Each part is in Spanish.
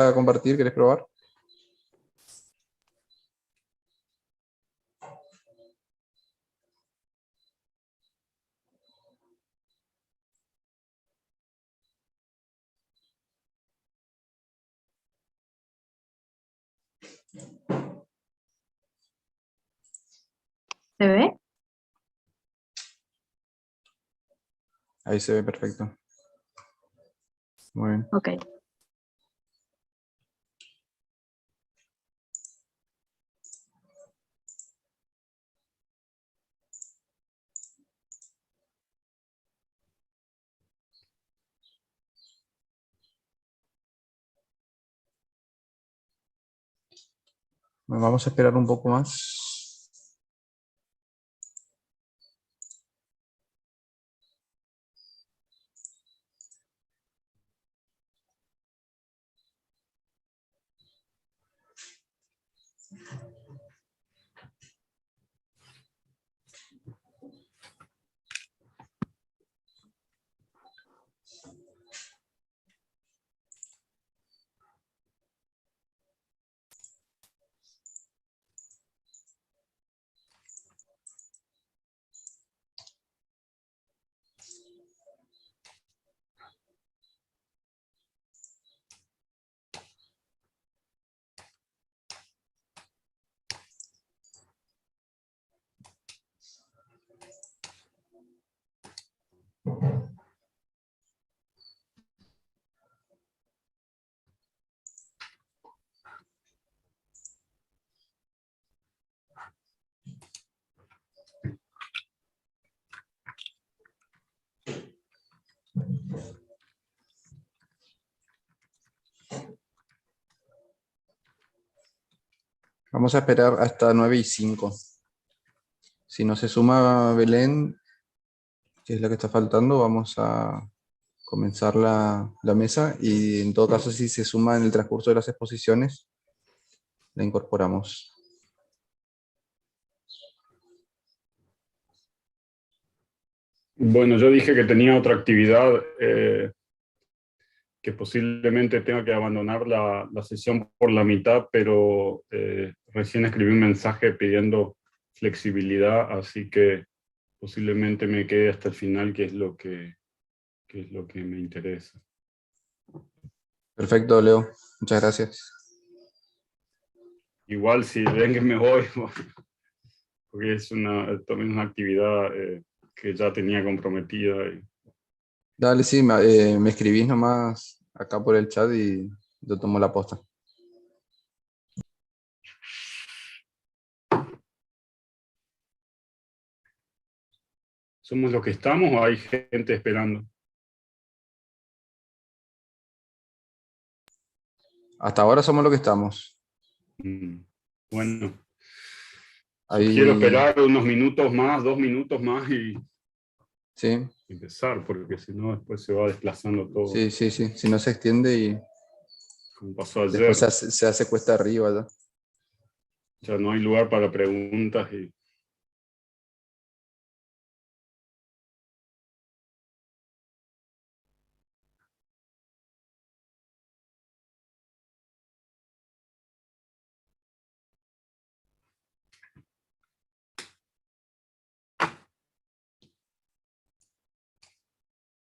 a compartir? ¿Querés probar? ¿Se ve? Ahí se ve perfecto. Muy bien. Ok. Bueno, vamos a esperar un poco más. Vamos a esperar hasta 9:05. Si no se suma Belén, que es la que está faltando, vamos a comenzar la mesa, y en todo caso, si se suma en el transcurso de las exposiciones, la incorporamos. Bueno, yo dije que tenía otra actividad, que posiblemente tenga que abandonar la sesión por la mitad, pero recién escribí un mensaje pidiendo flexibilidad, así que posiblemente me quede hasta el final, que es lo que me interesa. Perfecto, Leo. Muchas gracias. Igual si ven que me voy, porque es también una actividad que ya tenía comprometida. Dale, sí, me escribís nomás acá por el chat y yo tomo la posta. ¿Somos los que estamos o hay gente esperando? Hasta ahora somos lo que estamos. Bueno, sugiero Ahí, esperar unos minutos más, 2 minutos más y sí, empezar, porque si no después se va desplazando todo, sí, sí, sí. Si no se extiende y como pasó después ayer. se hace cuesta arriba ya. Ya no hay lugar para preguntas y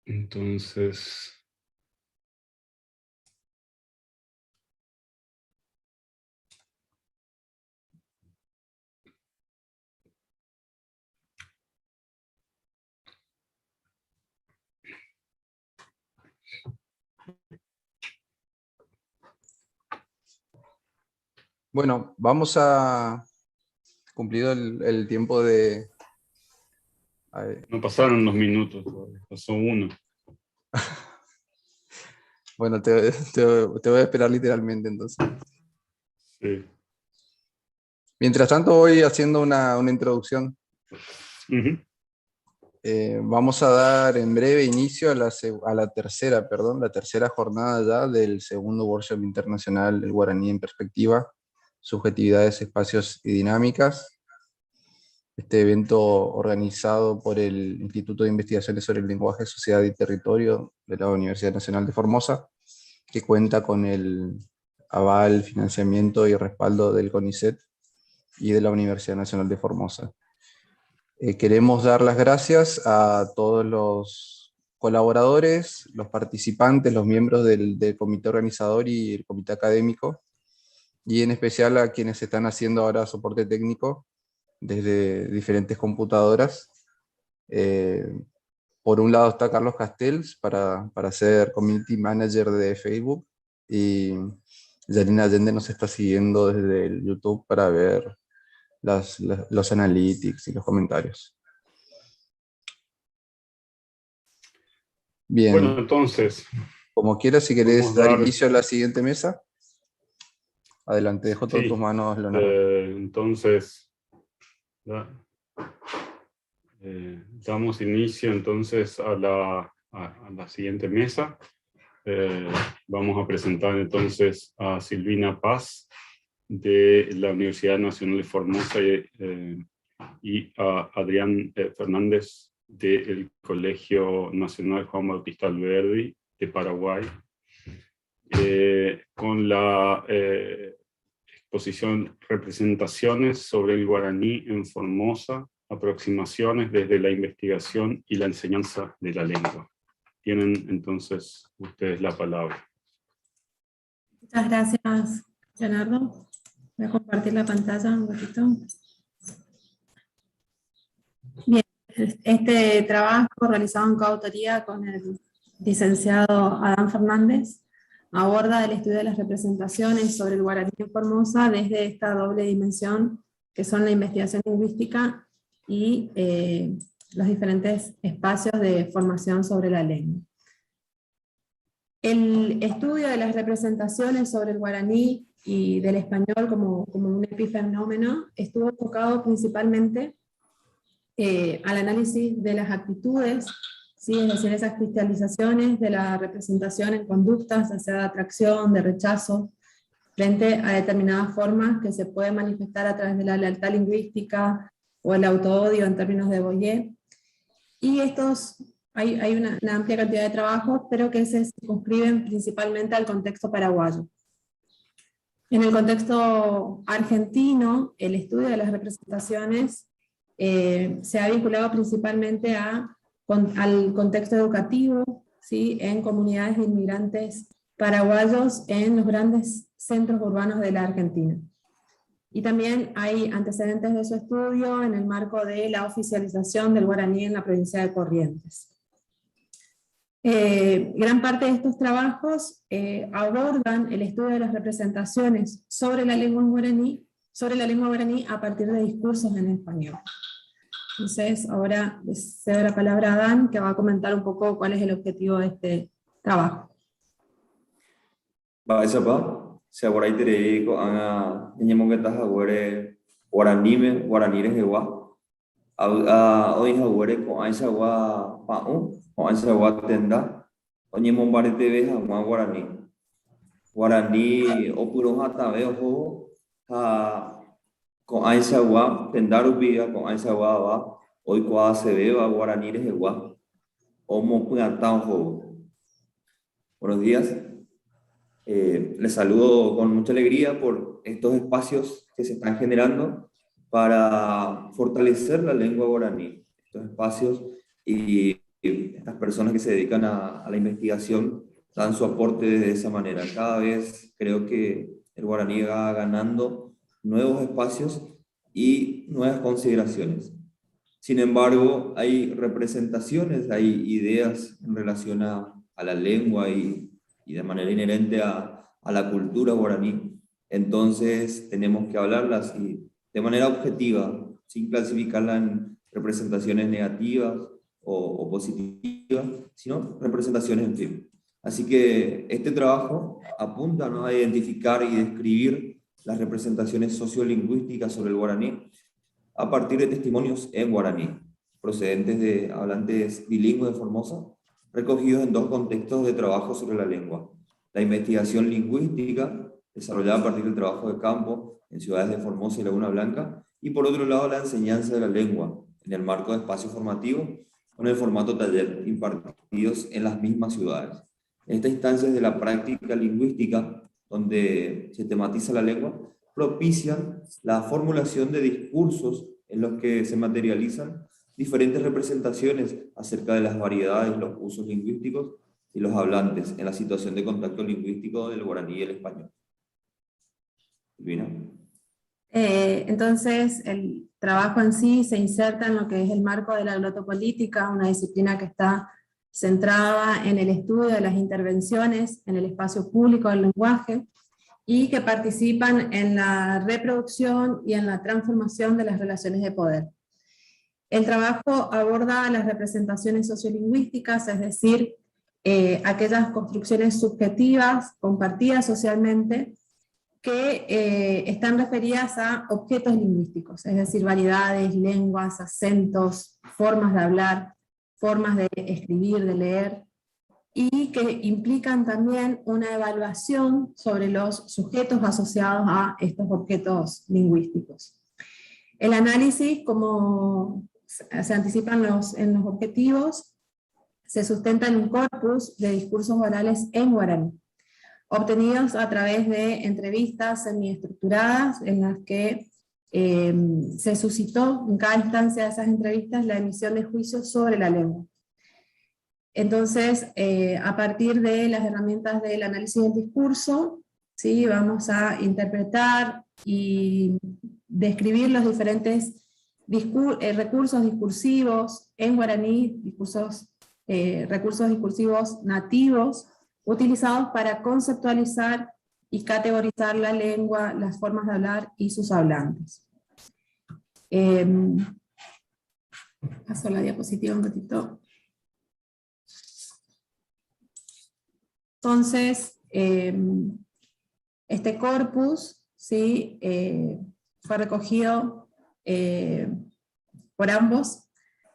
entonces... Bueno, vamos a cumplir el tiempo de... No pasaron los minutos, todavía, pasó uno. Bueno, te voy a esperar literalmente entonces. Sí. Mientras tanto voy haciendo una introducción. Ujú. Vamos a dar en breve inicio a la tercera jornada ya del segundo workshop internacional El Guaraní en Perspectiva, Subjetividades, Espacios y Dinámicas. Este evento organizado por el Instituto de Investigaciones sobre el Lenguaje, Sociedad y Territorio de la Universidad Nacional de Formosa, que cuenta con el aval, financiamiento y respaldo del CONICET y de la Universidad Nacional de Formosa. Queremos dar las gracias a todos los colaboradores, los participantes, los miembros del comité organizador y el comité académico, y en especial a quienes están haciendo ahora soporte técnico desde diferentes computadoras. Por un lado está Carlos Castells para ser Community Manager de Facebook, y Yanina Allende nos está siguiendo desde el YouTube para ver los analytics y los comentarios. Bien. Bueno, entonces, como quieras, si querés dar dar inicio a la siguiente mesa. Adelante, dejo todo en tus manos, Leonardo. Entonces, damos inicio entonces a la siguiente mesa. Vamos a presentar entonces a Silvina Paz de la Universidad Nacional de Formosa y a Adrián Fernández del Colegio Nacional Juan Bautista Alberdi de Paraguay, con la exposición Representaciones sobre el guaraní en Formosa, aproximaciones desde la investigación y la enseñanza de la lengua. Tienen entonces ustedes la palabra. Muchas gracias, Leonardo. Voy a compartir la pantalla un poquito. Bien, este trabajo realizado en coautoría con el licenciado Adán Fernández aborda el estudio de las representaciones sobre el guaraní en Formosa desde esta doble dimensión que son la investigación lingüística y los diferentes espacios de formación sobre la lengua. El estudio de las representaciones sobre el guaraní y del español como un epifenómeno estuvo enfocado principalmente al análisis de las actitudes, ¿sí? Es decir, esas cristalizaciones de la representación en conductas, ya sea de atracción, de rechazo, frente a determinadas formas que se pueden manifestar a través de la lealtad lingüística o el autoodio en términos de Boyer. Y hay una amplia cantidad de trabajos, pero que se circunscriben principalmente al contexto paraguayo. En el contexto argentino, el estudio de las representaciones se ha vinculado principalmente al contexto educativo, ¿sí? En comunidades de inmigrantes paraguayos en los grandes centros urbanos de la Argentina. Y también hay antecedentes de su estudio en el marco de la oficialización del guaraní en la provincia de Corrientes. Gran parte de estos trabajos abordan el estudio de las representaciones sobre la lengua guaraní a partir de discursos en español. Entonces, ahora les cedo la palabra a Adán, que va a comentar un poco cuál es el objetivo de este trabajo. Se ahora hay tereico a niñemongetas aguere guaraní hewa a hoy aguere con aisa agua pau con aisa agua tenda oñemombarete veja guaraní opuro hatabe ojo con aisa agua tendarubiga con aisa agua hoy cuá se beba guaraní hewa omo puñata ojo. Buenos días. Les saludo con mucha alegría por estos espacios que se están generando para fortalecer la lengua guaraní. Estos espacios y estas personas que se dedican a la investigación dan su aporte de esa manera. Cada vez creo que el guaraní va ganando nuevos espacios y nuevas consideraciones. Sin embargo, hay representaciones, hay ideas en relación a la lengua y de manera inherente a la cultura guaraní. Entonces tenemos que hablarlas y de manera objetiva, sin clasificarla en representaciones negativas o positivas, sino representaciones en fin. Así que este trabajo apunta, ¿no?, a identificar y describir las representaciones sociolingüísticas sobre el guaraní a partir de testimonios en guaraní, procedentes de hablantes bilingües de Formosa, recogidos en dos contextos de trabajo sobre la lengua: la investigación lingüística, desarrollada a partir del trabajo de campo en ciudades de Formosa y Laguna Blanca, y por otro lado la enseñanza de la lengua, en el marco de espacio formativo, con el formato taller impartidos en las mismas ciudades. Estas instancias de la práctica lingüística donde se tematiza la lengua, propician la formulación de discursos en los que se materializan diferentes representaciones acerca de las variedades, los usos lingüísticos y los hablantes en la situación de contacto lingüístico del guaraní y el español. ¿Silvina? Entonces, el trabajo en sí se inserta en lo que es el marco de la glotopolítica, una disciplina que está centrada en el estudio de las intervenciones en el espacio público del lenguaje, y que participan en la reproducción y en la transformación de las relaciones de poder. El trabajo aborda las representaciones sociolingüísticas, es decir, aquellas construcciones subjetivas, compartidas socialmente, que están referidas a objetos lingüísticos, es decir, variedades, lenguas, acentos, formas de hablar, formas de escribir, de leer, y que implican también una evaluación sobre los sujetos asociados a estos objetos lingüísticos. El análisis, como se anticipan en los objetivos, se sustenta en un corpus de discursos orales en guaraní, obtenidos a través de entrevistas semiestructuradas en las que se suscitó en cada instancia de esas entrevistas la emisión de juicios sobre la lengua. Entonces, a partir de las herramientas del análisis del discurso, ¿sí?, vamos a interpretar y describir los diferentes recursos discursivos en guaraní, recursos discursivos nativos, utilizados para conceptualizar y categorizar la lengua, las formas de hablar y sus hablantes. Paso la diapositiva un ratito. Entonces, este corpus, ¿sí?, fue recogido por ambos.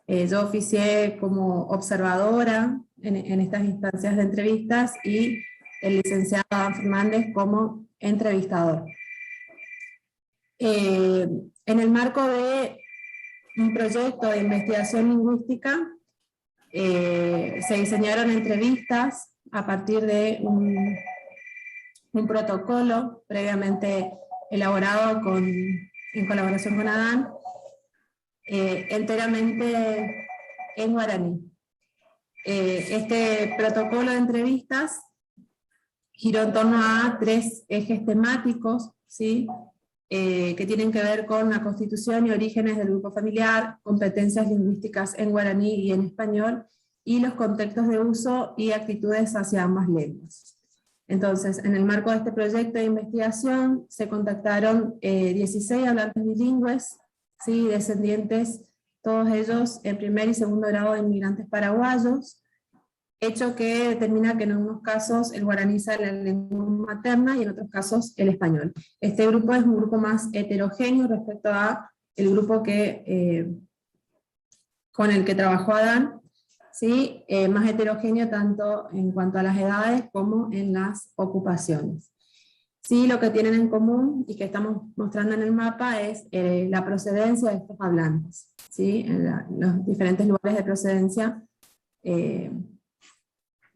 Yo oficié como observadora en estas instancias de entrevistas, y el licenciado Adán Fernández como entrevistador. En el marco de un proyecto de investigación lingüística, se diseñaron entrevistas a partir de un protocolo previamente elaborado en colaboración con Adán, enteramente en guaraní. Este protocolo de entrevistas giró en torno a 3 ejes temáticos, ¿sí?, que tienen que ver con la constitución y orígenes del grupo familiar, competencias lingüísticas en guaraní y en español, y los contextos de uso y actitudes hacia ambas lenguas. Entonces, en el marco de este proyecto de investigación, se contactaron 16 hablantes bilingües, ¿sí?, descendientes, todos ellos en primer y segundo grado de inmigrantes paraguayos, hecho que determina que en algunos casos el guaraní sea la lengua materna y en otros casos el español. Este grupo es un grupo más heterogéneo respecto a el grupo con el que trabajó Adán, ¿sí?, más heterogéneo tanto en cuanto a las edades como en las ocupaciones. Sí, lo que tienen en común y que estamos mostrando en el mapa es la procedencia de estos hablantes, ¿sí?, en los diferentes lugares de procedencia,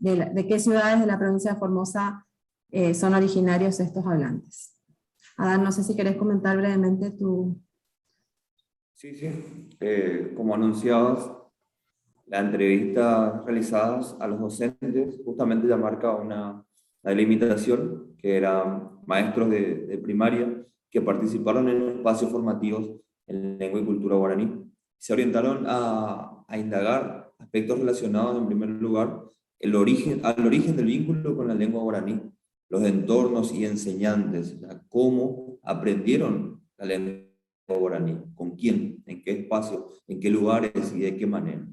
de qué ciudades de la provincia de Formosa son originarios estos hablantes. Adán, no sé si querés comentar brevemente tu... Sí. Como anunciabas, la entrevista realizadas a los docentes justamente ya marca una delimitación, que eran maestros de primaria que participaron en espacios formativos en lengua y cultura guaraní. Se orientaron a indagar aspectos relacionados, en primer lugar, al origen del vínculo con la lengua guaraní, los entornos y enseñantes, cómo aprendieron la lengua guaraní, con quién, en qué espacio, en qué lugares y de qué manera.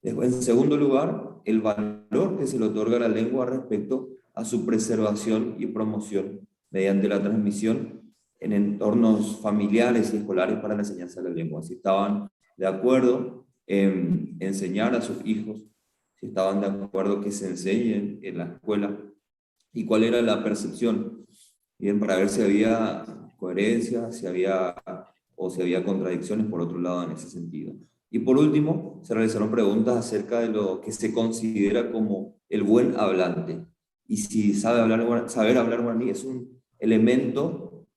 Después, en segundo lugar, el valor que se le otorga a la lengua respecto a su preservación y promoción mediante la transmisión en entornos familiares y escolares para la enseñanza de la lengua. Si estaban de acuerdo en enseñar a sus hijos, si estaban de acuerdo que se enseñen en la escuela, y cuál era la percepción, bien, para ver si había coherencia, si había contradicciones por otro lado en ese sentido. Y por último, se realizaron preguntas acerca de lo que se considera como el buen hablante, y si saber hablar guaraní es un elemento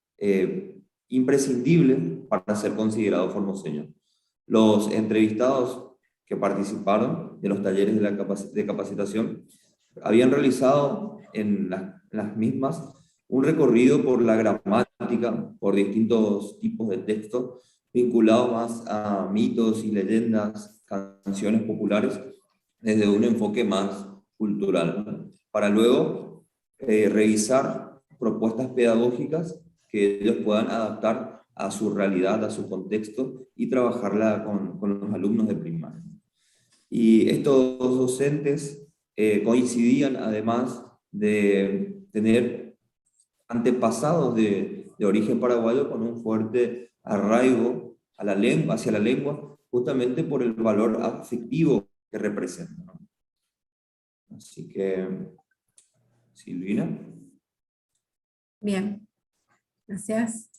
imprescindible para ser considerado formoseño. Los entrevistados que participaron de los talleres de capacitación habían realizado en las mismas un recorrido por la gramática, por distintos tipos de textos, vinculados más a mitos y leyendas, canciones populares, desde un enfoque más cultural, ¿no? Para luego revisar propuestas pedagógicas que ellos puedan adaptar a su realidad, a su contexto, y trabajarla con los alumnos de primaria. Y estos docentes coincidían, además de tener antepasados de origen paraguayo con un fuerte arraigo a la lengua, hacia la lengua, justamente por el valor afectivo que representa, ¿no? Así que, Silvina. Bien, gracias.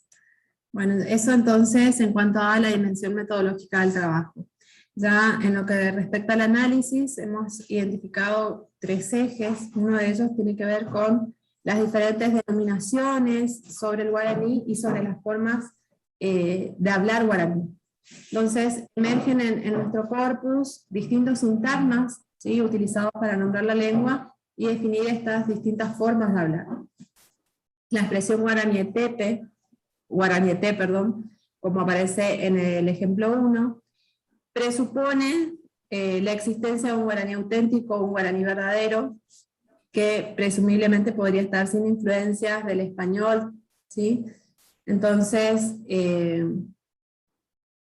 Bueno, eso entonces en cuanto a la dimensión metodológica del trabajo. Ya en lo que respecta al análisis, hemos identificado 3 ejes. Uno de ellos tiene que ver con las diferentes denominaciones sobre el guaraní y sobre las formas de hablar guaraní. Entonces, emergen en nuestro corpus distintos sintagmas, ¿sí?, utilizados para nombrar la lengua y definir estas distintas formas de hablar. La expresión guaranieté, como aparece en el ejemplo 1, presupone la existencia de un guaraní auténtico, un guaraní verdadero, que presumiblemente podría estar sin influencias del español, ¿sí? Entonces,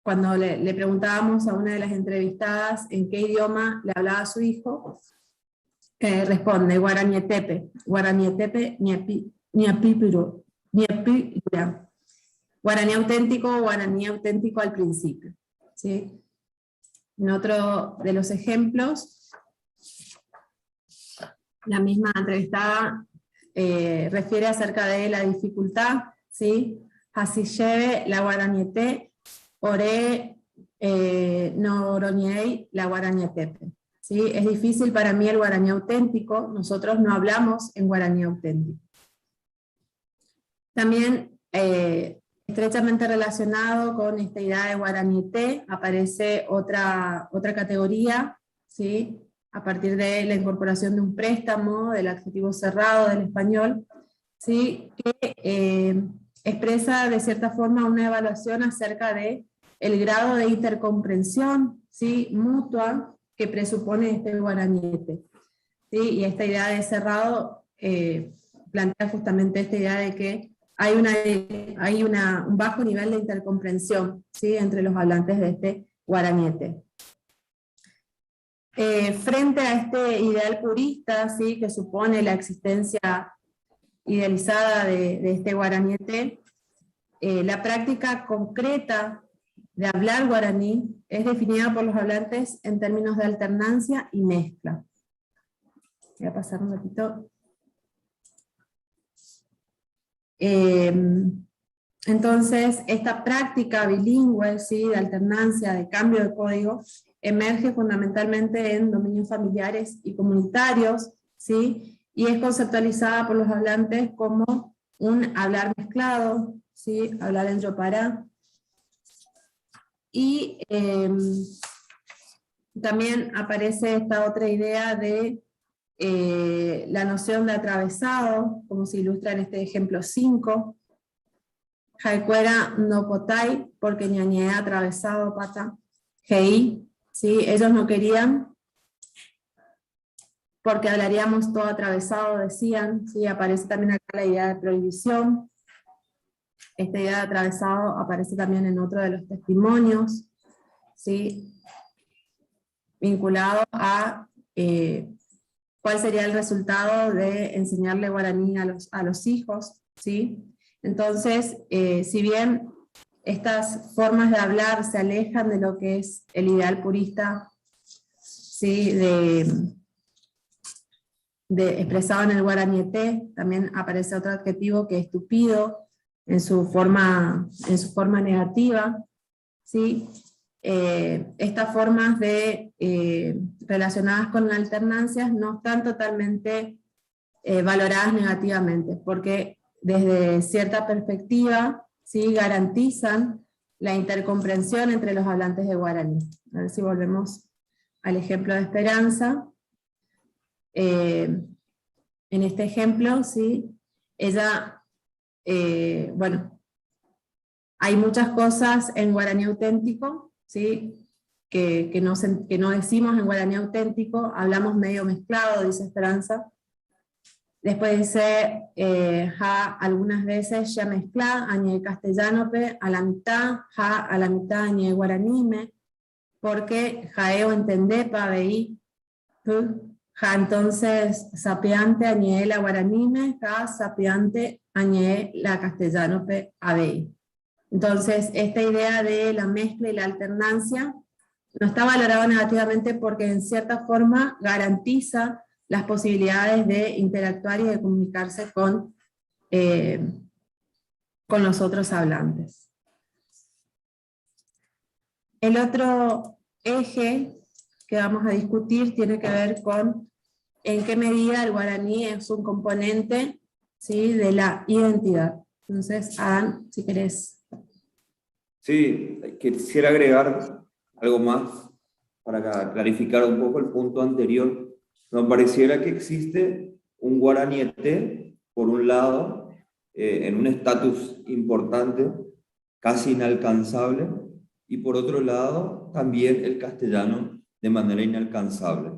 cuando le preguntábamos a una de las entrevistadas en qué idioma le hablaba a su hijo, responde guaranietepe, ñapipiro, guaraní auténtico al principio, ¿sí? En otro de los ejemplos, la misma entrevistada refiere acerca de la dificultad, ¿sí? Así lleve la guaranieté, ore noroñei la guaranietepe, ¿sí? Es difícil para mí el guaraní auténtico, nosotros no hablamos en guaraní auténtico. También estrechamente relacionado con esta idea de guaranieté aparece otra categoría, ¿sí?, a partir de la incorporación de un préstamo del adjetivo cerrado del español, ¿sí?, que expresa de cierta forma una evaluación acerca de el grado de intercomprensión, ¿sí?, mutua que presupone este guaraníete, ¿sí? Y esta idea de cerrado plantea justamente esta idea de que hay un bajo nivel de intercomprensión, ¿sí?, entre los hablantes de este guaraníete. Frente a este ideal purista, ¿sí?, que supone la existencia idealizada de este guaraníete, la práctica concreta de hablar guaraní es definida por los hablantes en términos de alternancia y mezcla. Voy a pasar un ratito. Entonces, esta práctica bilingüe, ¿sí?, de alternancia, de cambio de código, emerge fundamentalmente en dominios familiares y comunitarios, ¿sí?, y es conceptualizada por los hablantes como un hablar mezclado, ¿sí?, hablar en yopará. Y también aparece esta otra idea de la noción de atravesado, como se ilustra en este ejemplo 5. Jaicuera no potai, porque ñañé atravesado pata. Hei, ¿sí?, ellos no querían, porque hablaríamos todo atravesado, decían, ¿sí? Aparece también acá la idea de prohibición. Esta idea de atravesado aparece también en otro de los testimonios, ¿sí?, vinculado a cuál sería el resultado de enseñarle guaraní a los hijos, ¿sí? Entonces, si bien estas formas de hablar se alejan de lo que es el ideal purista, ¿sí?, expresado en el guaraníete, también aparece otro adjetivo que es tupido, en su forma negativa, ¿sí? Estas formas relacionadas con alternancias no están totalmente valoradas negativamente, porque desde cierta perspectiva, ¿sí?, garantizan la intercomprensión entre los hablantes de guaraní. A ver si volvemos al ejemplo de Esperanza. En este ejemplo, ¿sí?, ella, bueno, hay muchas cosas en guaraní auténtico, ¿sí?, que no decimos en guaraní auténtico, hablamos medio mezclado, dice Esperanza. Después dice, ja, algunas veces ya mezcla, añe castellano, a la mitad, ja, a la mitad, añe guaranime, porque jaeo entendé, pa, veí, ja, entonces, sapiante, añe la guaranime, ja, sapiante, añe la castellano, a veí. Entonces, esta idea de la mezcla y la alternancia no está valorado negativamente porque en cierta forma garantiza las posibilidades de interactuar y de comunicarse con los otros hablantes. El otro eje que vamos a discutir tiene que ver con en qué medida el guaraní es un componente, ¿sí?, de la identidad. Entonces, Adán, si querés. Sí, quisiera agregar algo más para clarificar un poco el punto anterior. Nos pareciera que existe un guaranieté, por un lado, en un estatus importante, casi inalcanzable, y por otro lado, también el castellano de manera inalcanzable.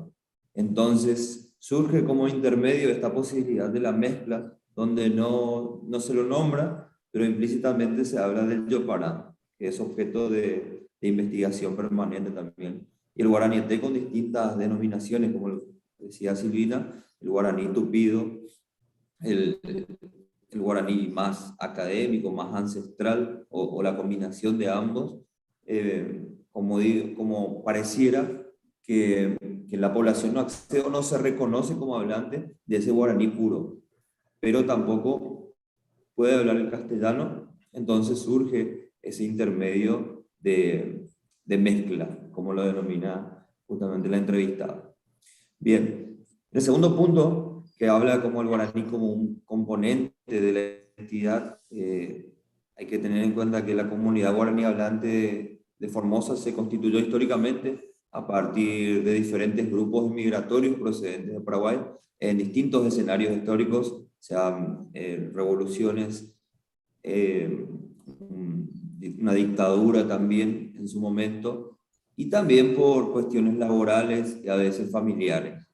Entonces, surge como intermedio esta posibilidad de la mezcla, donde no se lo nombra, pero implícitamente se habla del yopará, que es objeto de investigación permanente también. Y el guaranieté con distintas denominaciones, como decía Silvina, el guaraní tupido, el guaraní más académico, más ancestral, o la combinación de ambos, como pareciera que la población no accede o no se reconoce como hablante de ese guaraní puro, pero tampoco puede hablar el castellano, entonces surge ese intermedio de mezcla, como lo denomina justamente la entrevistada. Bien, el segundo punto, que habla como el guaraní como un componente de la identidad, hay que tener en cuenta que la comunidad guaraní hablante de Formosa se constituyó históricamente a partir de diferentes grupos migratorios procedentes de Paraguay en distintos escenarios históricos, sean revoluciones, una dictadura también en su momento, y también por cuestiones laborales y a veces familiares.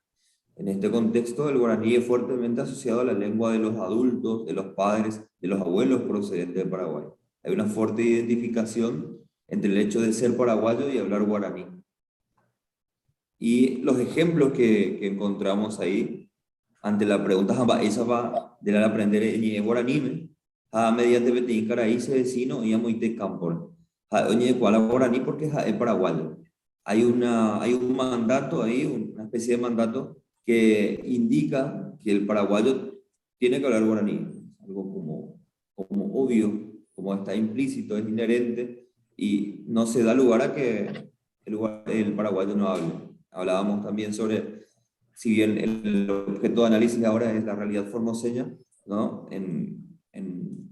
En este contexto, el guaraní es fuertemente asociado a la lengua de los adultos, de los padres, de los abuelos procedentes de Paraguay. Hay una fuerte identificación entre el hecho de ser paraguayo y hablar guaraní. Y los ejemplos que encontramos ahí, ante la pregunta esa va de la aprender en guaraní, mediante Betín Caraí, se vecino y amoite campo. Oye, ¿cuál guaraní? Porque es paraguayo. Hay un mandato ahí, una especie de mandato que indica que el paraguayo tiene que hablar guaraní, algo como obvio, como está implícito, es inherente, y no se da lugar a que el paraguayo no hable. Hablábamos también sobre, si bien el objeto de análisis ahora es la realidad formoseña, ¿no? En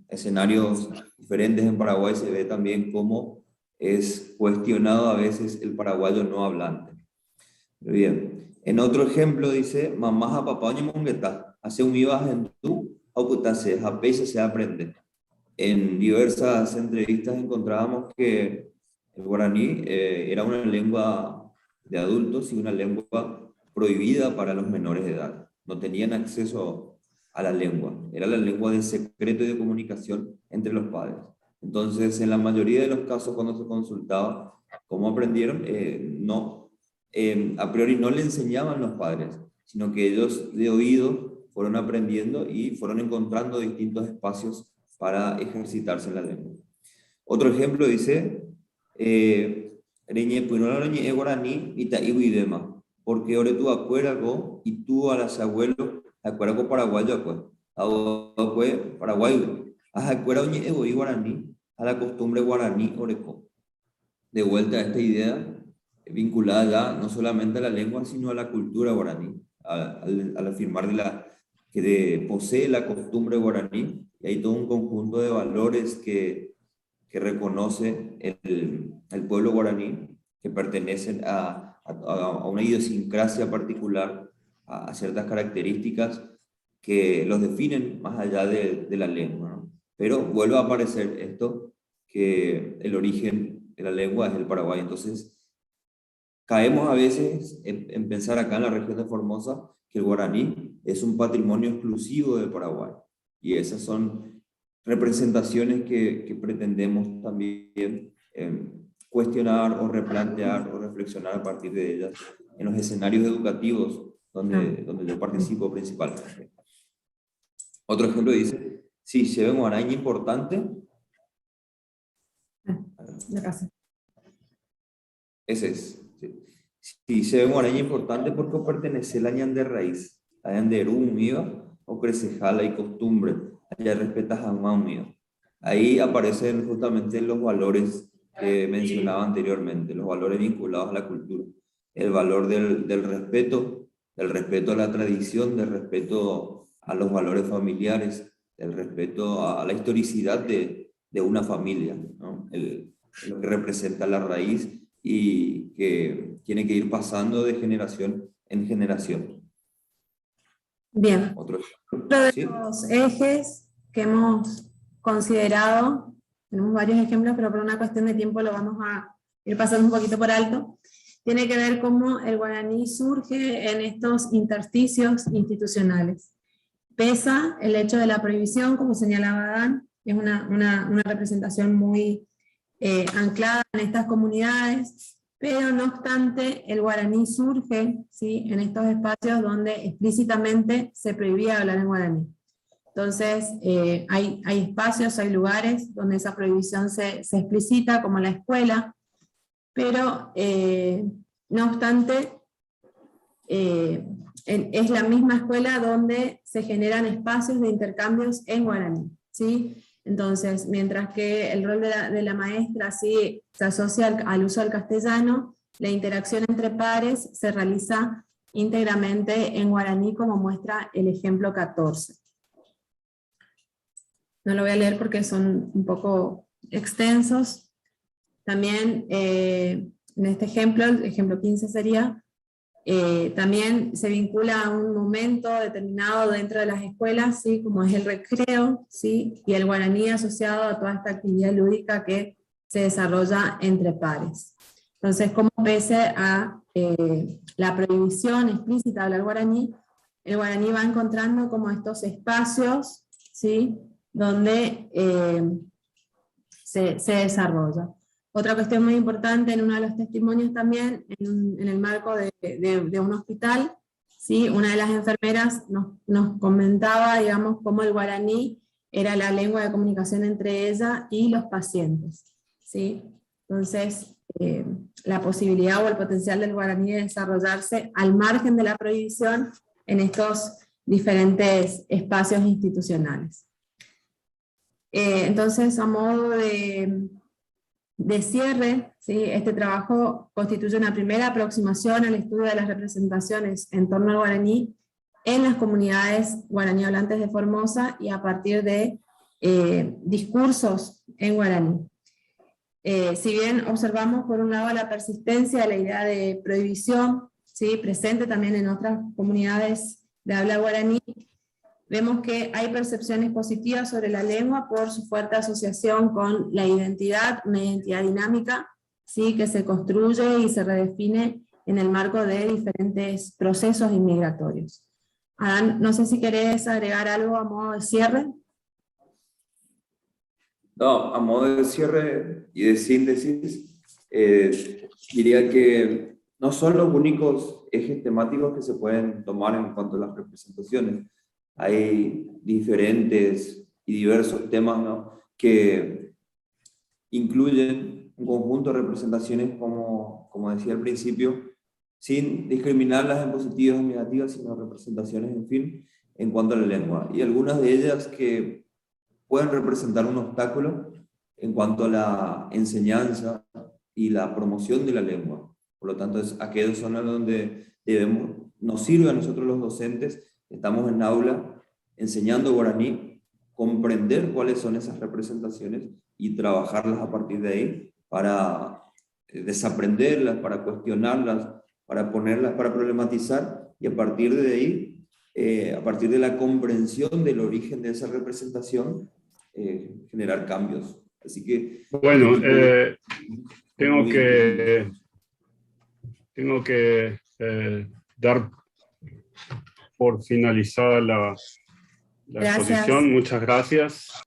escenarios diferentes en Paraguay se ve también cómo es cuestionado a veces el paraguayo no hablante. Bien. En otro ejemplo dice, mamá a papá oye mongueta, hace un ibas en tú, auputase, japesa se aprende. En diversas entrevistas encontrábamos que el guaraní era una lengua de adultos y una lengua prohibida para los menores de edad. No tenían acceso a la lengua. Era la lengua de secreto y de comunicación entre los padres. Entonces, en la mayoría de los casos, cuando se consultaba cómo aprendieron, a priori no le enseñaban los padres, sino que ellos de oído fueron aprendiendo y fueron encontrando distintos espacios para ejercitarse en la lengua. Otro ejemplo dice, porque ahora tú acuerdas y tú a las abuelos acuerdas paraguayo paraguayo acuerdas y guaraní a la costumbre guaraní oreco. De vuelta a esta idea vinculada ya no solamente a la lengua, sino a la cultura guaraní, al afirmar de la posee la costumbre guaraní, y hay todo un conjunto de valores que reconoce el pueblo guaraní, que pertenecen a una idiosincrasia particular, a ciertas características que los definen más allá de la lengua, ¿no? Pero vuelve a aparecer esto, que el origen de la lengua es el Paraguay. Entonces, caemos a veces en pensar acá en la región de Formosa que el guaraní es un patrimonio exclusivo del Paraguay. Y esas son representaciones que pretendemos también cuestionar o replantear o reflexionar a partir de ellas en los escenarios educativos donde yo participo principalmente. Otro ejemplo dice, si se ve un guaraní importante, ese es. Sí. Si se ve un guaraní importante porque pertenece a la ñande raíz, a ñande mío, o crecejala y costumbre, allá respetas a mío. Ahí aparecen justamente los valores que mencionaba anteriormente, los valores vinculados a la cultura. El valor del respeto a la tradición, del respeto a los valores familiares, el respeto a la historicidad de una familia, ¿no? Lo que representa la raíz y que tiene que ir pasando de generación en generación. Bien. Otro de ¿sí? los ejes que hemos considerado, tenemos varios ejemplos, pero por una cuestión de tiempo lo vamos a ir pasando un poquito por alto, tiene que ver cómo el guaraní surge en estos intersticios institucionales. Pesa el hecho de la prohibición, como señalaba Dan, es una representación muy anclada en estas comunidades, pero no obstante el guaraní surge, ¿sí?, en estos espacios donde explícitamente se prohibía hablar en guaraní. Entonces hay espacios, hay lugares donde esa prohibición se explicita, como la escuela, pero no obstante es la misma escuela donde se generan espacios de intercambios en guaraní, ¿sí? Entonces, mientras que el rol de la maestra sí se asocia al uso del castellano, la interacción entre pares se realiza íntegramente en guaraní, como muestra el ejemplo 14. No lo voy a leer porque son un poco extensos. También en este ejemplo, el ejemplo 15 sería, también se vincula a un momento determinado dentro de las escuelas, ¿sí?, como es el recreo, ¿sí?, y el guaraní asociado a toda esta actividad lúdica que se desarrolla entre pares. Entonces, como pese a la prohibición explícita de hablar guaraní, el guaraní va encontrando como estos espacios, ¿sí?, donde se desarrolla. Otra cuestión muy importante en uno de los testimonios también, en el marco de un hospital, ¿sí?, una de las enfermeras nos comentaba, digamos, cómo el guaraní era la lengua de comunicación entre ella y los pacientes, ¿sí? Entonces, la posibilidad o el potencial del guaraní de desarrollarse al margen de la prohibición en estos diferentes espacios institucionales. Entonces, a modo de cierre, ¿sí?, este trabajo constituye una primera aproximación al estudio de las representaciones en torno al guaraní en las comunidades guaraní hablantes de Formosa y a partir de discursos en guaraní. Si bien observamos por un lado la persistencia de la idea de prohibición, ¿sí?, presente también en otras comunidades de habla guaraní, vemos que hay percepciones positivas sobre la lengua por su fuerte asociación con la identidad, una identidad dinámica, ¿sí?, que se construye y se redefine en el marco de diferentes procesos inmigratorios. Adán, no sé si querés agregar algo a modo de cierre. No, a modo de cierre y de síntesis, diría que no son los únicos ejes temáticos que se pueden tomar en cuanto a las representaciones. Hay diferentes y diversos temas, ¿no?, que incluyen un conjunto de representaciones, como decía al principio, sin discriminarlas en positivas o negativas, sino representaciones, en fin, en cuanto a la lengua. Y algunas de ellas que pueden representar un obstáculo en cuanto a la enseñanza y la promoción de la lengua. Por lo tanto, es aquellas zonas donde nos sirve a nosotros los docentes, estamos en aula, enseñando guaraní, comprender cuáles son esas representaciones y trabajarlas a partir de ahí para desaprenderlas, para cuestionarlas, para ponerlas, para problematizar, y a partir de ahí, a partir de la comprensión del origen de esa representación, generar cambios. Así que Bueno, tengo muy que dar por finalizada la Gracias. exposición. Muchas gracias.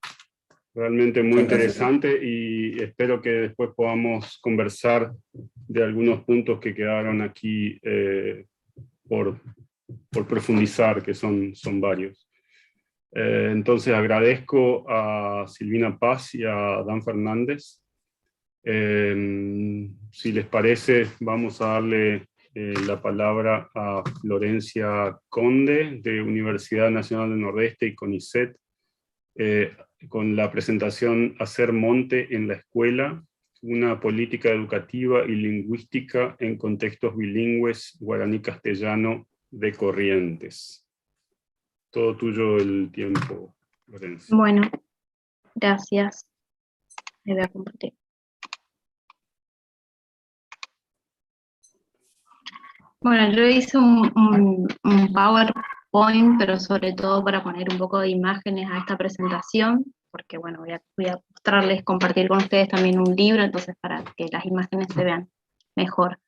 Realmente muy Muchas gracias. interesante, y espero que después podamos conversar de algunos puntos que quedaron aquí por profundizar, que son varios. Entonces agradezco a Silvina Paz y a Dan Fernández. Si les parece, vamos a darle la palabra a Florencia Conde, de Universidad Nacional del Nordeste y CONICET, con la presentación Hacer monte en la escuela, una política educativa y lingüística en contextos bilingües guaraní-castellano de Corrientes. Todo tuyo el tiempo, Florencia. Bueno, gracias. Me voy a compartir. Bueno, yo hice un PowerPoint, pero sobre todo para poner un poco de imágenes a esta presentación, porque bueno, voy a mostrarles, compartir con ustedes también un libro, entonces para que las imágenes se vean mejor.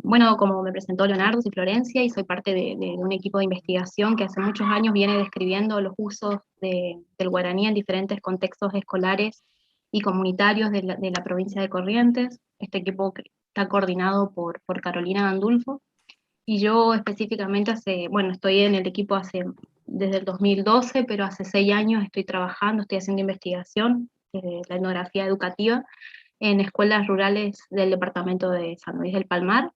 Bueno, como me presentó Leonardo, soy Florencia y soy parte de un equipo de investigación que hace muchos años viene describiendo los usos del guaraní en diferentes contextos escolares y comunitarios de la provincia de Corrientes. Este equipo está coordinado por Carolina Gandulfo, y yo específicamente estoy en el equipo desde el 2012, pero hace 6 años estoy haciendo investigación de la etnografía educativa en escuelas rurales del departamento de San Luis del Palmar.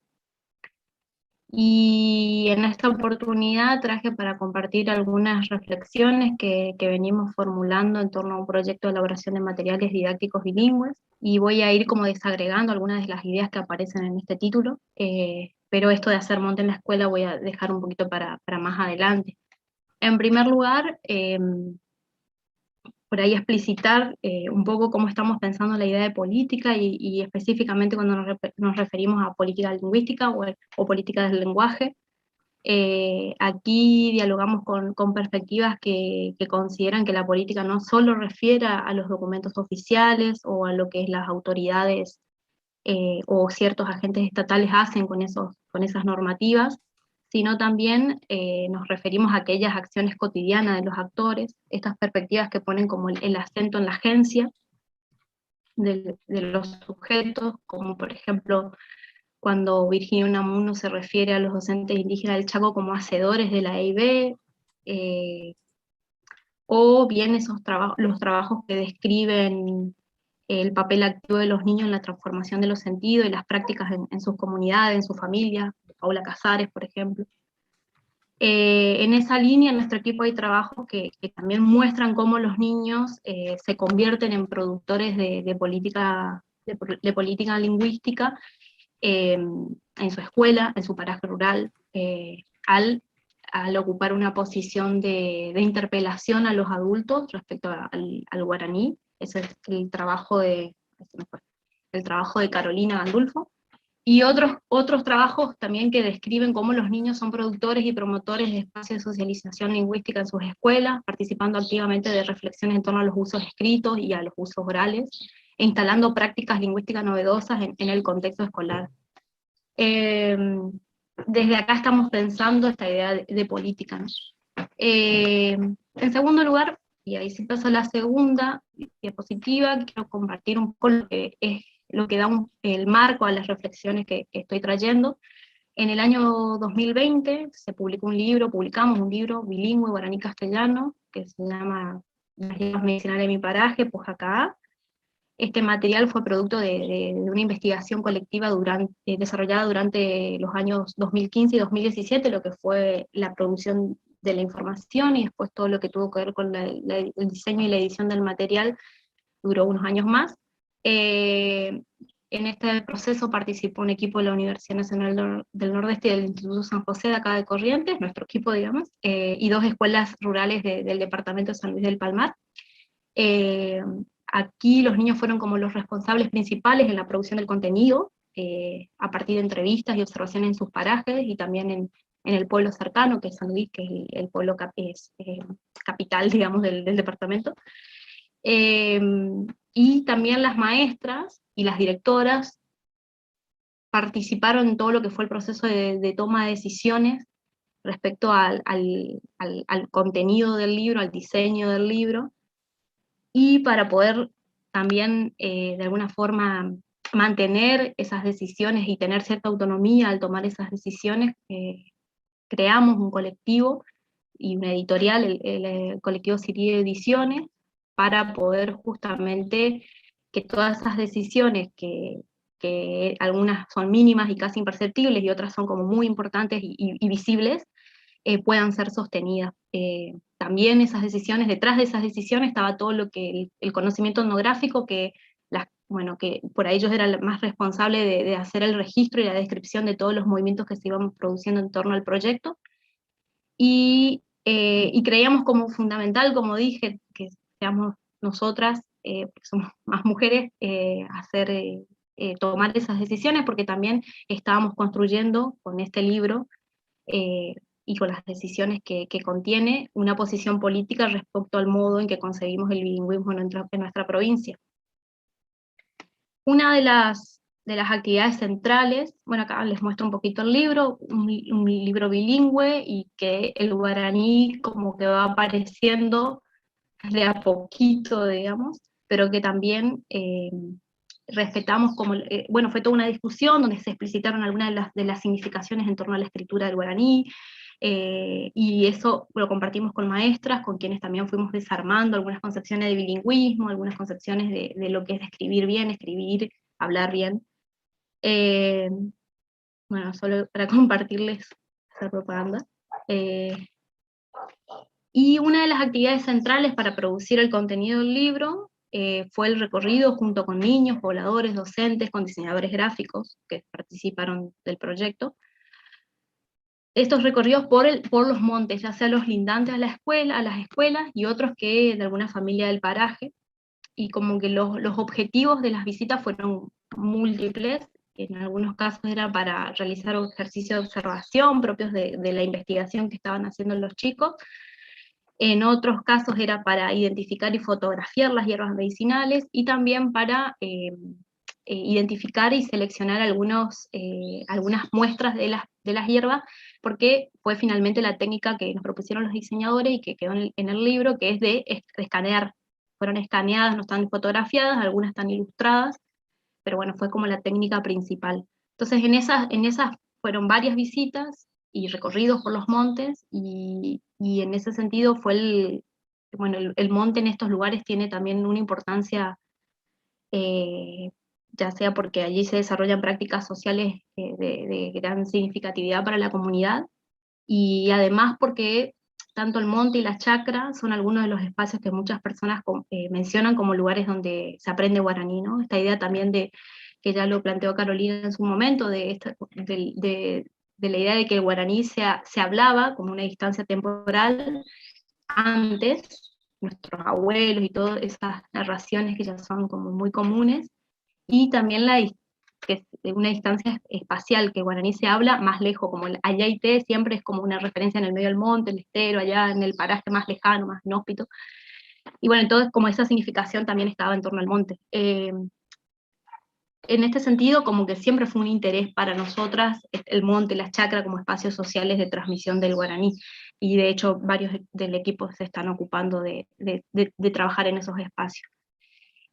Y en esta oportunidad traje para compartir algunas reflexiones que venimos formulando en torno a un proyecto de elaboración de materiales didácticos bilingües, y voy a ir como desagregando algunas de las ideas que aparecen en este título, pero esto de hacer monte en la escuela voy a dejar un poquito para más adelante. En primer lugar, por ahí explicitar un poco cómo estamos pensando la idea de política, y específicamente cuando nos referimos a política lingüística o política del lenguaje. Aquí dialogamos con perspectivas que consideran que la política no solo refiere a los documentos oficiales o a lo que las autoridades o ciertos agentes estatales hacen con esas normativas, sino también nos referimos a aquellas acciones cotidianas de los actores, estas perspectivas que ponen como el acento en la agencia de los sujetos, como por ejemplo cuando Virginia Unamuno se refiere a los docentes indígenas del Chaco como hacedores de la EIB, o bien los trabajos que describen el papel activo de los niños en la transformación de los sentidos y las prácticas en sus comunidades, en su familia, Paula Casares, por ejemplo. En esa línea, en nuestro equipo hay trabajos que también muestran cómo los niños se convierten en productores de política lingüística en su escuela, en su paraje rural, al ocupar una posición de interpelación a los adultos respecto al guaraní. Ese es el trabajo de Carolina Gandulfo. Y otros trabajos también que describen cómo los niños son productores y promotores de espacios de socialización lingüística en sus escuelas, participando activamente de reflexiones en torno a los usos escritos y a los usos orales, e instalando prácticas lingüísticas novedosas en el contexto escolar. Desde acá estamos pensando esta idea de política, ¿no? En segundo lugar, y ahí sí paso a la segunda diapositiva, quiero compartir un poco lo que da el marco a las reflexiones que estoy trayendo. En el año 2020 publicamos un libro bilingüe guaraní-castellano, que se llama Las lenguas medicinales de mi paraje, Pojacá. Este material fue producto de una investigación colectiva desarrollada durante los años 2015 y 2017, lo que fue la producción de la información, y después todo lo que tuvo que ver con el diseño y la edición del material duró unos años más. en este proceso participó un equipo de la Universidad Nacional del Nordeste y del Instituto San José de acá de Corrientes, nuestro equipo, digamos, y 2 escuelas rurales del departamento de San Luis del Palmar. Aquí los niños fueron como los responsables principales en la producción del contenido, a partir de entrevistas y observaciones en sus parajes, y también en el pueblo cercano, que es San Luis, que es el pueblo capital, digamos, del departamento. Y también las maestras y las directoras participaron en todo lo que fue el proceso de toma de decisiones respecto al contenido del libro, al diseño del libro, y para poder también de alguna forma mantener esas decisiones y tener cierta autonomía al tomar esas decisiones, creamos un colectivo y una editorial, el colectivo Sirio Ediciones, para poder justamente que todas esas decisiones que algunas son mínimas y casi imperceptibles y otras son como muy importantes y visibles, puedan ser sostenidas. También esas decisiones, detrás de esas decisiones estaba todo lo que el conocimiento etnográfico, que por ahí ellos eran más responsables de hacer el registro y la descripción de todos los movimientos que se iban produciendo en torno al proyecto, y creíamos como fundamental, como dije, que seamos nosotras, porque somos más mujeres, tomar esas decisiones, porque también estábamos construyendo con este libro, y con las decisiones que contiene, una posición política respecto al modo en que concebimos el bilingüismo en nuestra provincia. Una de las actividades centrales, bueno, acá les muestro un poquito el libro, un libro bilingüe, y que el guaraní como que va apareciendo de a poquito, digamos, pero que también respetamos como, fue toda una discusión donde se explicitaron algunas de las significaciones en torno a la escritura del guaraní, y eso lo compartimos con maestras, con quienes también fuimos desarmando algunas concepciones de bilingüismo, algunas concepciones de lo que es escribir bien, escribir, hablar bien. Bueno, solo para compartirles esa propaganda. Y una de las actividades centrales para producir el contenido del libro fue el recorrido junto con niños, pobladores, docentes, con diseñadores gráficos que participaron del proyecto. Estos recorridos por los montes, ya sea los lindantes a las escuelas, y otros que de alguna familia del paraje, y como que los objetivos de las visitas fueron múltiples. En algunos casos era para realizar ejercicios de observación propios de la investigación que estaban haciendo los chicos. En otros casos era para identificar y fotografiar las hierbas medicinales, y también para identificar y seleccionar algunas muestras de las hierbas, porque fue finalmente la técnica que nos propusieron los diseñadores y que quedó en el libro, que es de escanear. Fueron escaneadas, no están fotografiadas, algunas están ilustradas, pero bueno, fue como la técnica principal. Entonces en esas fueron varias visitas y recorridos por los montes, y en ese sentido fue el monte en estos lugares tiene también una importancia, ya sea porque allí se desarrollan prácticas sociales de gran significatividad para la comunidad, y además porque tanto el monte y la chacra son algunos de los espacios que muchas personas mencionan como lugares donde se aprende guaraní, ¿no? Esta idea también que ya lo planteó Carolina en su momento, de la idea de que el guaraní se hablaba como una distancia temporal antes, nuestros abuelos y todas esas narraciones que ya son como muy comunes, y también que es una distancia espacial, que guaraní se habla más lejos, como el Ayaité siempre es como una referencia en el medio del monte, el estero, allá en el paraje más lejano, más inhóspito, y bueno, entonces como esa significación también estaba en torno al monte. En este sentido, como que siempre fue un interés para nosotras el monte, la chacra como espacios sociales de transmisión del guaraní, y de hecho varios del equipo se están ocupando de trabajar en esos espacios.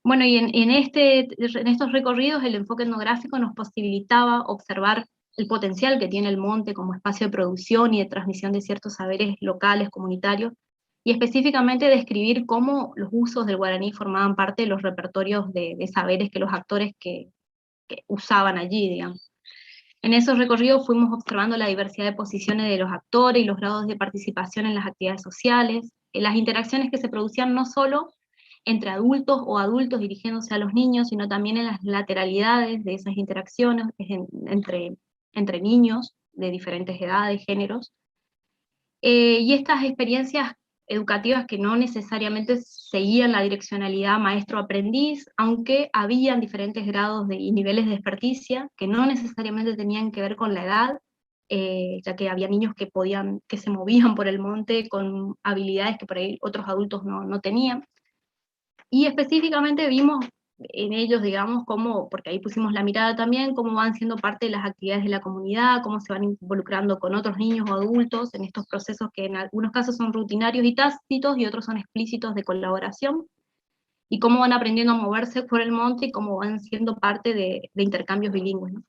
Bueno, y en estos recorridos el enfoque etnográfico nos posibilitaba observar el potencial que tiene el monte como espacio de producción y de transmisión de ciertos saberes locales, comunitarios, y específicamente describir cómo los usos del guaraní formaban parte de los repertorios de saberes que los actores que usaban allí, digamos. En esos recorridos fuimos observando la diversidad de posiciones de los actores y los grados de participación en las actividades sociales, las interacciones que se producían no solo entre adultos o adultos dirigiéndose a los niños, sino también en las lateralidades de esas interacciones entre niños de diferentes edades, géneros. Y estas experiencias educativas que no necesariamente seguían la direccionalidad maestro-aprendiz, aunque habían diferentes grados y niveles de experticia que no necesariamente tenían que ver con la edad, ya que había niños que se movían por el monte con habilidades que por ahí otros adultos no tenían. Y específicamente vimos en ellos, digamos, cómo, porque ahí pusimos la mirada también, cómo van siendo parte de las actividades de la comunidad, cómo se van involucrando con otros niños o adultos en estos procesos que en algunos casos son rutinarios y tácitos y otros son explícitos de colaboración, y cómo van aprendiendo a moverse por el monte y cómo van siendo parte de intercambios bilingües, ¿no?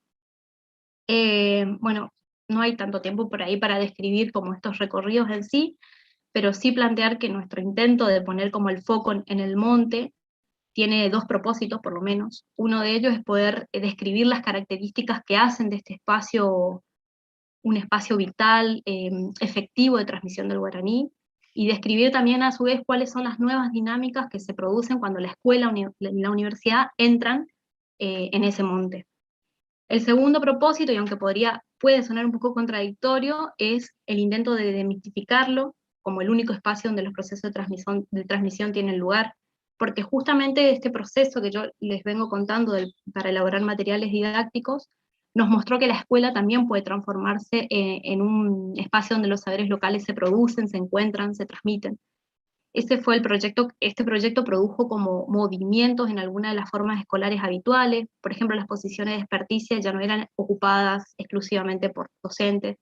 Bueno, no hay tanto tiempo por ahí para describir como estos recorridos en sí, pero sí plantear que nuestro intento de poner como el foco en el monte tiene dos propósitos, por lo menos. Uno de ellos es poder describir las características que hacen de este espacio un espacio vital, efectivo de transmisión del guaraní, y describir también a su vez cuáles son las nuevas dinámicas que se producen cuando la escuela y la universidad entran en ese monte. El segundo propósito, y aunque puede sonar un poco contradictorio, es el intento de demitificarlo como el único espacio donde los procesos de transmisión tienen lugar, porque justamente este proceso que yo les vengo contando para elaborar materiales didácticos, nos mostró que la escuela también puede transformarse en un espacio donde los saberes locales se producen, se encuentran, se transmiten. Este proyecto produjo como movimientos en algunas de las formas escolares habituales. Por ejemplo, las posiciones de experticia ya no eran ocupadas exclusivamente por docentes.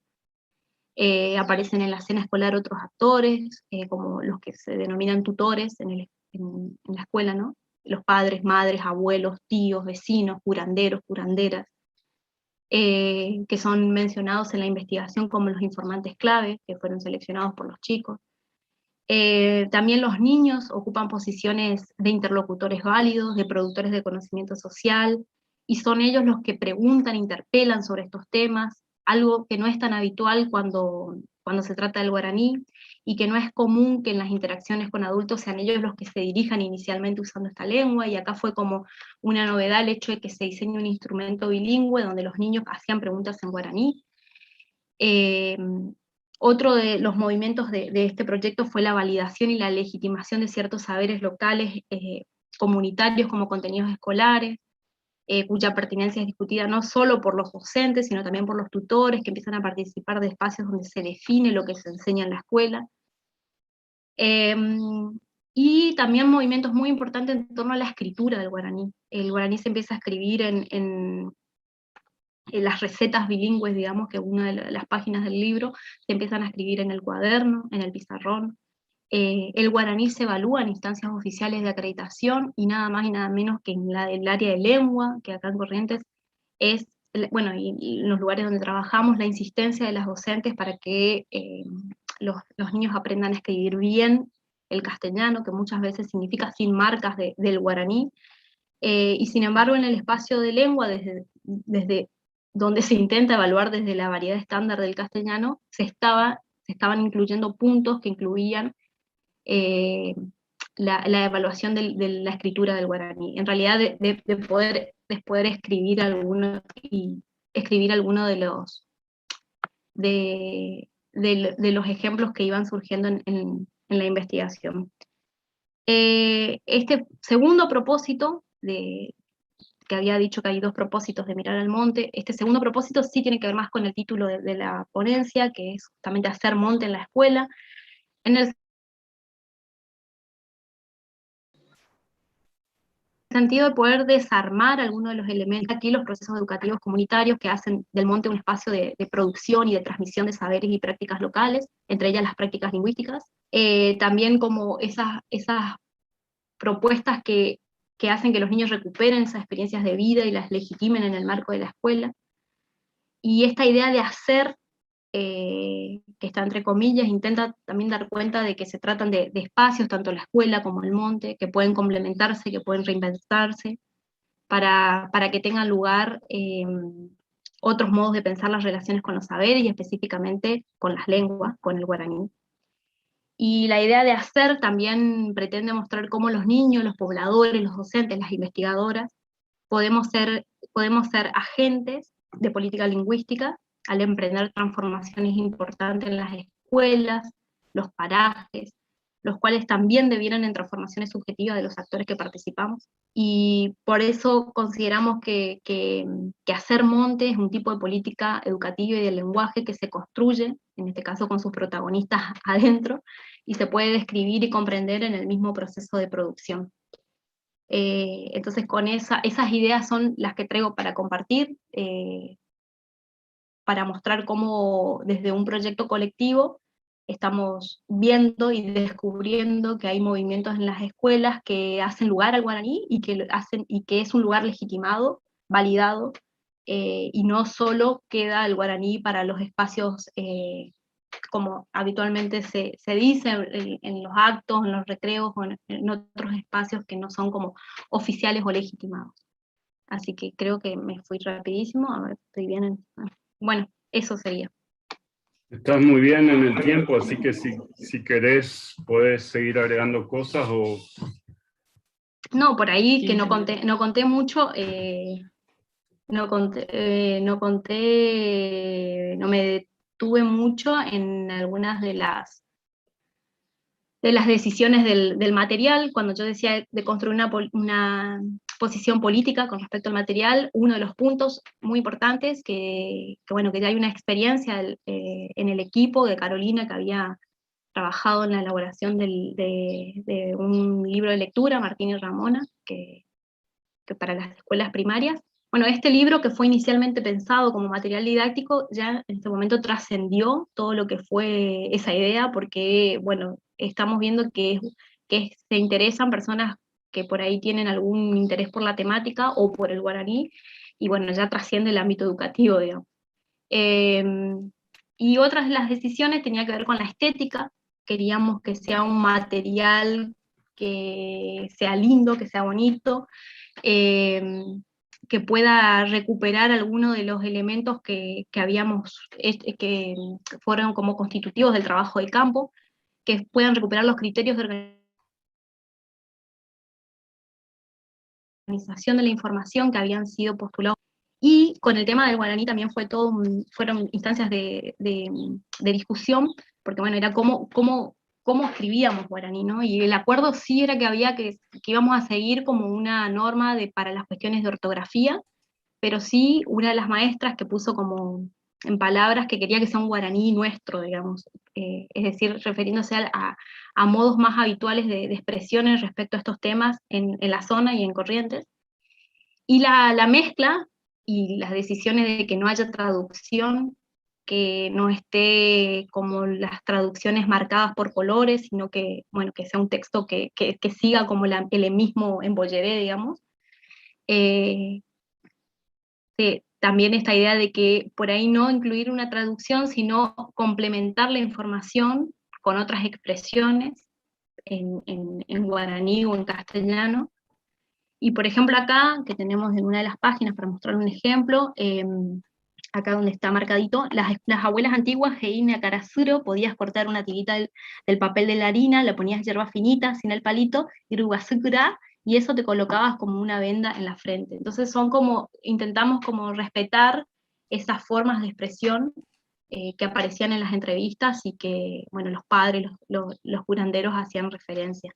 Aparecen en la escena escolar otros actores, como los que se denominan tutores en la escuela, ¿no? Los padres, madres, abuelos, tíos, vecinos, curanderos, curanderas, que son mencionados en la investigación como los informantes clave, que fueron seleccionados por los chicos. También los niños ocupan posiciones de interlocutores válidos, de productores de conocimiento social, y son ellos los que preguntan, interpelan sobre estos temas, algo que no es tan habitual cuando se trata del guaraní, y que no es común que en las interacciones con adultos sean ellos los que se dirijan inicialmente usando esta lengua, y acá fue como una novedad el hecho de que se diseñe un instrumento bilingüe donde los niños hacían preguntas en guaraní. Otro de los movimientos de este proyecto fue la validación y la legitimación de ciertos saberes locales comunitarios como contenidos escolares, cuya pertinencia es discutida no solo por los docentes, sino también por los tutores, que empiezan a participar de espacios donde se define lo que se enseña en la escuela. Y también movimientos muy importantes en torno a la escritura del guaraní. El guaraní se empieza a escribir en las recetas bilingües, digamos, que una de las páginas del libro se empiezan a escribir en el cuaderno, en el pizarrón. El guaraní se evalúa en instancias oficiales de acreditación, y nada más y nada menos que en el área de lengua, que acá en Corrientes es, bueno, y en los lugares donde trabajamos, la insistencia de las docentes para que los niños aprendan a escribir bien el castellano, que muchas veces significa sin marcas del guaraní, y sin embargo en el espacio de lengua, desde donde se intenta evaluar desde la variedad estándar del castellano, se estaban incluyendo puntos que incluían la evaluación de la escritura del guaraní. En realidad de poder escribir alguno de los ejemplos que iban surgiendo en la investigación. Este segundo propósito, que había dicho que hay dos propósitos de mirar al monte, este segundo propósito sí tiene que ver más con el título de la ponencia, que es justamente hacer monte en la escuela, en el sentido de poder desarmar algunos de los elementos, aquí los procesos educativos comunitarios que hacen del monte un espacio de producción y de transmisión de saberes y prácticas locales, entre ellas las prácticas lingüísticas, también como esas propuestas que hacen que los niños recuperen esas experiencias de vida y las legitimen en el marco de la escuela, y esta idea de hacer, que está entre comillas, intenta también dar cuenta de que se tratan de espacios, tanto la escuela como el monte, que pueden complementarse, que pueden reinventarse, para que tengan lugar otros modos de pensar las relaciones con los saberes, y específicamente con las lenguas, con el guaraní. Y la idea de hacer también pretende mostrar cómo los niños, los pobladores, los docentes, las investigadoras, podemos ser agentes de política lingüística al emprender transformaciones importantes en las escuelas, los parajes, los cuales también debieran en transformaciones subjetivas de los actores que participamos. Y por eso consideramos que hacer monte es un tipo de política educativa y de lenguaje que se construye, en este caso con sus protagonistas adentro, y se puede describir y comprender en el mismo proceso de producción. Entonces con esas ideas son las que traigo para compartir, para mostrar cómo desde un proyecto colectivo estamos viendo y descubriendo que hay movimientos en las escuelas que hacen lugar al guaraní y que es un lugar legitimado, validado, y no solo queda el guaraní para los espacios como habitualmente se dice en los actos, en los recreos o en otros espacios que no son como oficiales o legitimados. Así que creo que me fui rapidísimo, a ver, estoy bien. Bueno, eso sería. Estás muy bien en el tiempo, así que si querés podés seguir agregando cosas o... No, por ahí Sí, que no conté mucho, no me detuve mucho en algunas de las decisiones del material. Cuando yo decía de construir una posición política con respecto al material, uno de los puntos muy importantes, que ya hay una experiencia en el equipo de Carolina, que había trabajado en la elaboración de un libro de lectura, Martín y Ramona, que para las escuelas primarias. Bueno, este libro, que fue inicialmente pensado como material didáctico, ya en este momento trascendió todo lo que fue esa idea, porque, bueno, estamos viendo que se interesan personas que por ahí tienen algún interés por la temática o por el guaraní, y bueno, ya trasciende el ámbito educativo, digamos. Y otras de las decisiones tenía que ver con la estética. Queríamos que sea un material que sea lindo, que sea bonito, que pueda recuperar algunos de los elementos que fueron como constitutivos del trabajo de campo, que puedan recuperar los criterios de organización de la información que habían sido postulados. Y con el tema del guaraní también fueron instancias de discusión, porque bueno, era cómo escribíamos guaraní, ¿no? Y el acuerdo sí era que íbamos a seguir como una norma para las cuestiones de ortografía, pero sí una de las maestras que puso como en palabras que quería que sea un guaraní nuestro, digamos, es decir, refiriéndose a modos más habituales de expresiones respecto a estos temas en la zona y en Corrientes. Y la mezcla y las decisiones de que no haya traducción, que no esté como las traducciones marcadas por colores, sino que, bueno, que sea un texto que siga como el mismo en Bolleré, digamos. También esta idea de que por ahí no incluir una traducción, sino complementar la información con otras expresiones en guaraní o en castellano. Y por ejemplo acá, que tenemos en una de las páginas para mostrar un ejemplo, acá donde está marcadito, las abuelas antiguas, Heine Carasuro, podías cortar una tirita del papel de la harina, le ponías hierba finita, sin el palito, y eso te colocabas como una venda en la frente. Entonces intentamos como respetar esas formas de expresión que aparecían en las entrevistas y que, bueno, los padres, los curanderos hacían referencia.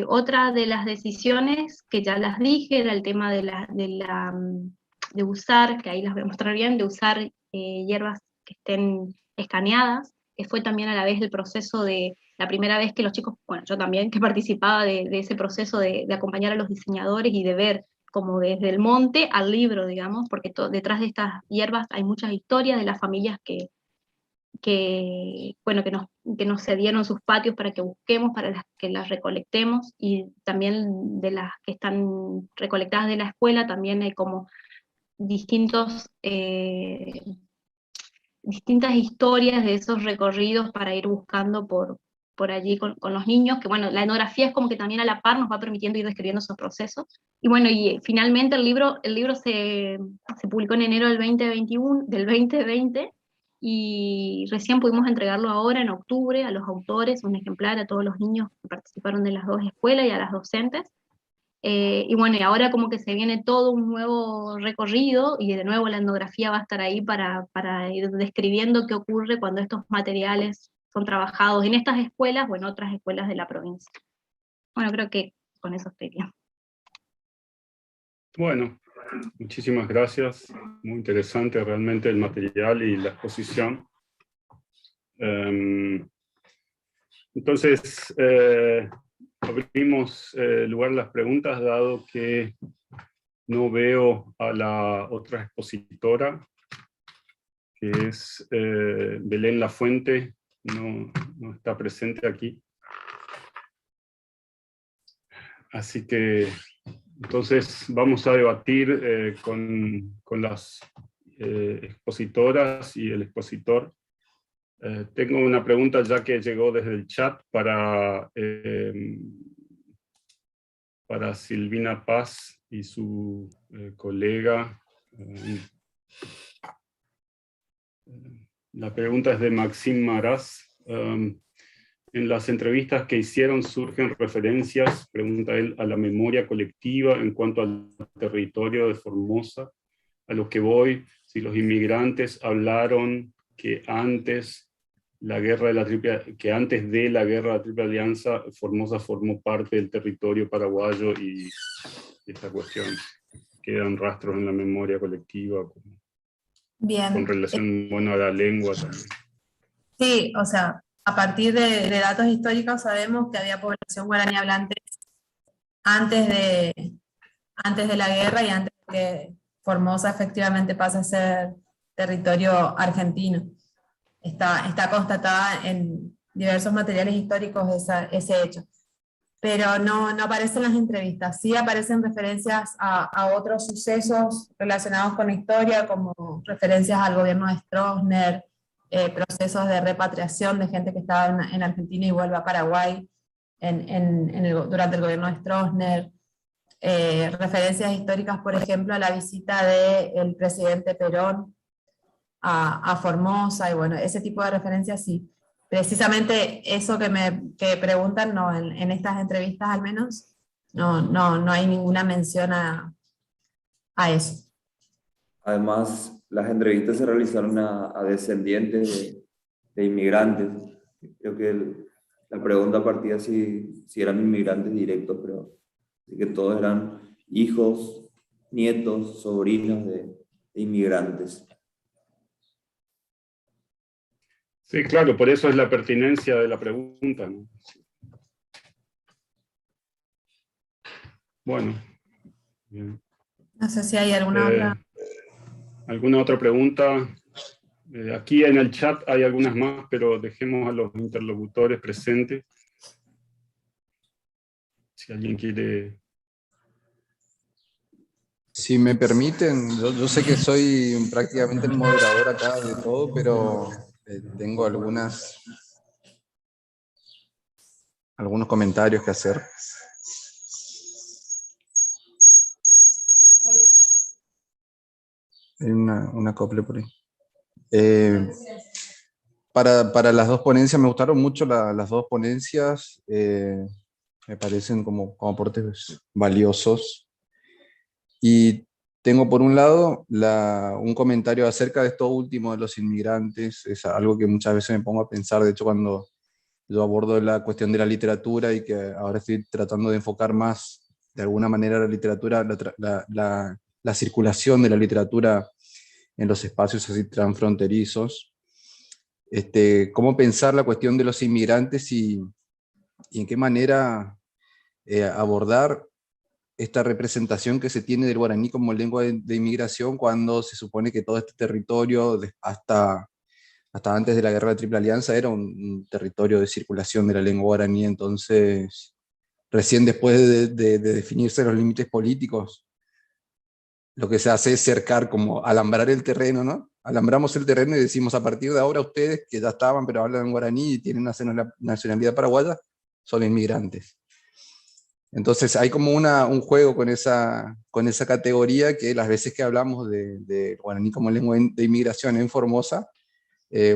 Otra de las decisiones, que ya las dije, era el tema de usar, que ahí las voy a mostrar bien, de usar hierbas que estén escaneadas, que fue también a la vez el proceso de la primera vez que los chicos, bueno, yo también, que participaba de ese proceso de acompañar a los diseñadores y de ver como desde el monte al libro, digamos, porque detrás de estas hierbas hay muchas historias de las familias que nos cedieron sus patios para que busquemos, para que las recolectemos, y también de las que están recolectadas de la escuela, también hay como distintas historias de esos recorridos para ir buscando por allí con los niños, que bueno, la etnografía es como que también a la par nos va permitiendo ir describiendo esos procesos. Y bueno, y finalmente el libro se publicó en enero del 2020, y recién pudimos entregarlo ahora en octubre a los autores, un ejemplar a todos los niños que participaron de las dos escuelas y a las docentes. Y bueno, y ahora como que se viene todo un nuevo recorrido y de nuevo la etnografía va a estar ahí para ir describiendo qué ocurre cuando estos materiales son trabajados en estas escuelas o en otras escuelas de la provincia. Bueno, creo que con eso estoy bien. Bueno, muchísimas gracias. Muy interesante realmente el material y la exposición. Entonces, abrimos lugar a las preguntas, dado que no veo a la otra expositora, que es Belén Lafuente, no está presente aquí. Así que, entonces, vamos a debatir con las expositoras y el expositor. Tengo una pregunta ya que llegó desde el chat para Silvina Paz y su colega. La pregunta es de Maxim Maraz. En las entrevistas que hicieron surgen referencias, pregunta él, a la memoria colectiva en cuanto al territorio de Formosa. A lo que voy, si los inmigrantes hablaron que antes de la guerra de la Triple Alianza, Formosa formó parte del territorio paraguayo, y esta cuestión, quedan rastros en la memoria colectiva Bien. con relación, bueno, a la lengua también. Sí, o sea, a partir de datos históricos sabemos que había población guaraní hablante antes de la guerra y antes de que Formosa efectivamente pase a ser territorio argentino. Está constatada en diversos materiales históricos ese hecho. Pero no aparecen las entrevistas. Sí aparecen referencias a otros sucesos relacionados con la historia, como referencias al gobierno de Stroessner, procesos de repatriación de gente que estaba en Argentina y vuelve a Paraguay durante el gobierno de Stroessner, referencias históricas, por ejemplo, a la visita del presidente Perón a Formosa, y bueno, ese tipo de referencias sí. Precisamente eso que preguntan, no, en estas entrevistas al menos, no hay ninguna mención a eso. Además, las entrevistas se realizaron a descendientes de inmigrantes. Creo que la pregunta partía si eran inmigrantes directos, pero así que todos eran hijos, nietos, sobrinos de inmigrantes. Sí, claro, por eso es la pertinencia de la pregunta, ¿no? Bueno. Bien. No sé si hay alguna ¿Alguna otra pregunta? Aquí en el chat hay algunas más, pero dejemos a los interlocutores presentes. Si alguien quiere... Si me permiten, yo sé que soy prácticamente el moderador acá de todo, pero tengo algunos comentarios que hacer. Hay una acople por ahí. Para las dos ponencias, me gustaron mucho las dos ponencias, me parecen como aportes valiosos. Y tengo por un lado un comentario acerca de esto último de los inmigrantes. Es algo que muchas veces me pongo a pensar, de hecho cuando yo abordo la cuestión de la literatura, y que ahora estoy tratando de enfocar más de alguna manera la literatura, la circulación de la literatura en los espacios así transfronterizos. Cómo pensar la cuestión de los inmigrantes y en qué manera abordar esta representación que se tiene del guaraní como lengua de inmigración, cuando se supone que todo este territorio, hasta antes de la guerra de Triple Alianza, era un territorio de circulación de la lengua guaraní. Entonces, recién después de definirse los límites políticos, lo que se hace es cercar, como alambrar el terreno, ¿no? Alambramos el terreno y decimos, a partir de ahora ustedes, que ya estaban pero hablan guaraní y tienen una nacionalidad paraguaya, son inmigrantes. Entonces hay como un juego con esa categoría, que las veces que hablamos de guaraní como lengua de inmigración en Formosa,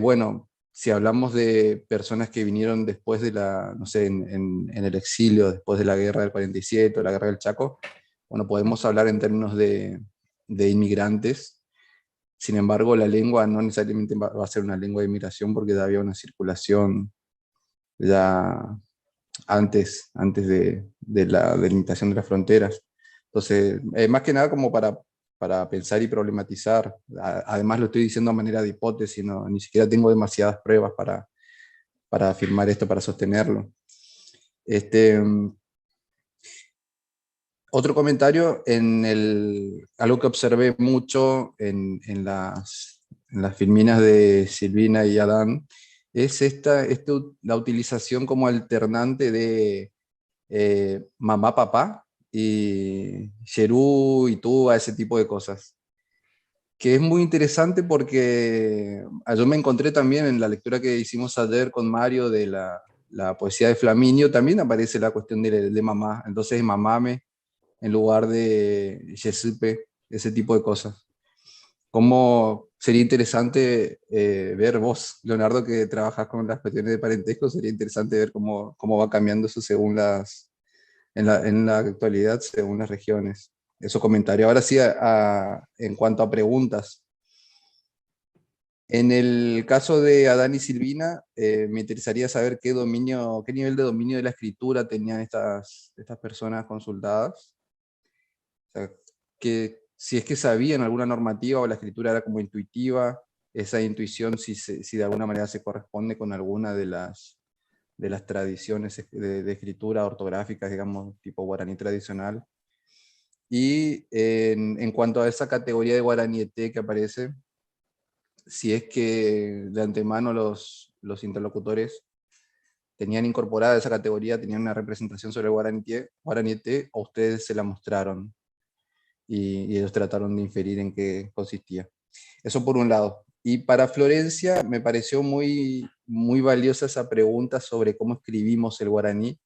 Bueno, si hablamos de personas que vinieron después de la, no sé, en el exilio, después de la guerra del 47 o la guerra del Chaco, bueno, podemos hablar en términos de inmigrantes. Sin embargo, la lengua no necesariamente va a ser una lengua de inmigración porque ya había una circulación ya antes de la delimitación de las fronteras. Entonces, más que nada como para pensar y problematizar. Además lo estoy diciendo a manera de hipótesis, ni siquiera tengo demasiadas pruebas para afirmar esto, para sostenerlo. Otro comentario, algo que observé mucho en las filminas de Silvina y Adán, es la utilización como alternante de mamá, papá, y Xerú y tú, a ese tipo de cosas. Que es muy interesante porque yo me encontré también en la lectura que hicimos ayer con Mario de la poesía de Flaminio, también aparece la cuestión de mamá, entonces mamame en lugar de Yesupe, ese tipo de cosas. ¿Cómo sería interesante ver vos, Leonardo, que trabajas con las cuestiones de parentesco, sería interesante ver cómo va cambiando eso según en la actualidad, según las regiones? Eso comentario. Ahora sí, en cuanto a preguntas. En el caso de Adán y Silvina, me interesaría saber qué nivel de dominio de la escritura tenían estas personas consultadas. O sea, si es que sabían alguna normativa o la escritura era como intuitiva, esa intuición si de alguna manera se corresponde con alguna de las tradiciones de escritura ortográficas, digamos, tipo guaraní tradicional. Y en cuanto a esa categoría de guaraníete que aparece, si es que de antemano los interlocutores tenían incorporada esa categoría, tenían una representación sobre el guaraníete, o ustedes se la mostraron y ellos trataron de inferir en qué consistía. Eso por un lado. Y para Florencia me pareció muy, muy valiosa esa pregunta sobre cómo escribimos el guaraní.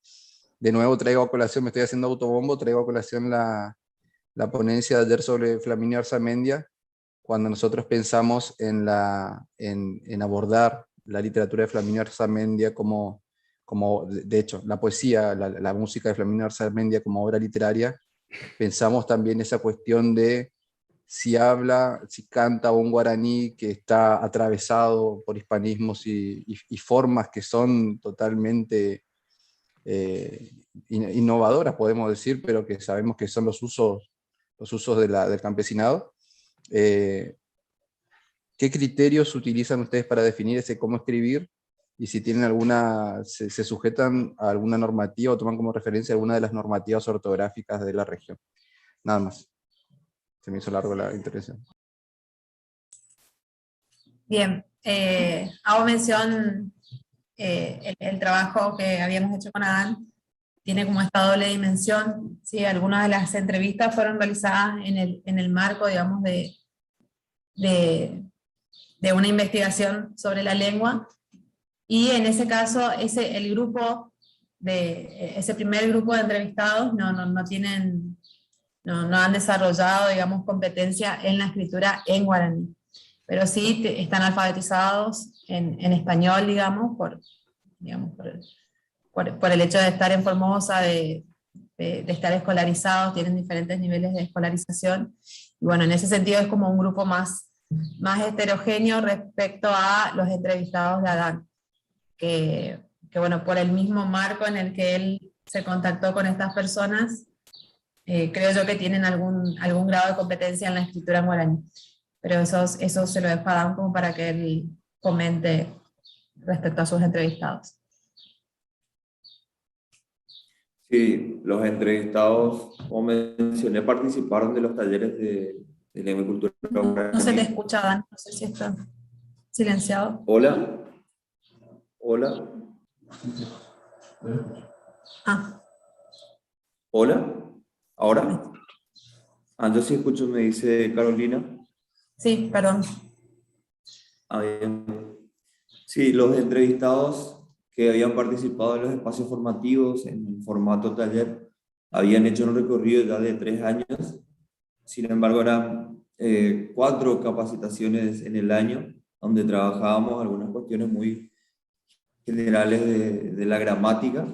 De nuevo traigo a colación, me estoy haciendo autobombo, traigo a colación la ponencia de ayer sobre Flaminio Arzamendia, cuando nosotros pensamos en abordar la literatura de Flaminio Arzamendia como de hecho, la poesía, la música de Flaminio Arzamendia como obra literaria, pensamos también esa cuestión de si canta un guaraní que está atravesado por hispanismos y formas que son totalmente innovadoras, podemos decir, pero que sabemos que son los usos del campesinado. ¿Qué criterios utilizan ustedes para definir ese cómo escribir? Y si tienen se sujetan a alguna normativa o toman como referencia alguna de las normativas ortográficas de la región. Nada más. Se me hizo largo la intervención. Bien, hago mención, el trabajo que habíamos hecho con Adán tiene como esta doble dimensión, ¿sí? Algunas de las entrevistas fueron realizadas en el marco, digamos, de una investigación sobre la lengua, y en ese caso, ese primer grupo de entrevistados no han desarrollado, digamos, competencia en la escritura en guaraní, pero sí están alfabetizados en español, digamos, por el hecho de estar en Formosa, de estar escolarizados, tienen diferentes niveles de escolarización, y bueno, en ese sentido es como un grupo más heterogéneo respecto a los entrevistados de Adán, que bueno, por el mismo marco en el que él se contactó con estas personas, creo yo que tienen algún grado de competencia en la escritura en guaraní. Pero eso se lo dejo a Dan como para que él comente respecto a sus entrevistados. Sí, los entrevistados, como mencioné, participaron de los talleres de lengua y cultura guaraní. No se te escucha, Dan, no sé si está silenciado. Hola. Hola. Hola. ¿Ahora? Yo sí escucho, me dice Carolina. Sí, perdón. Bien. Sí, los entrevistados que habían participado en los espacios formativos en formato taller habían hecho un recorrido ya de 3 años. Sin embargo, eran 4 capacitaciones en el año, donde trabajábamos algunas cuestiones muy generales de la gramática,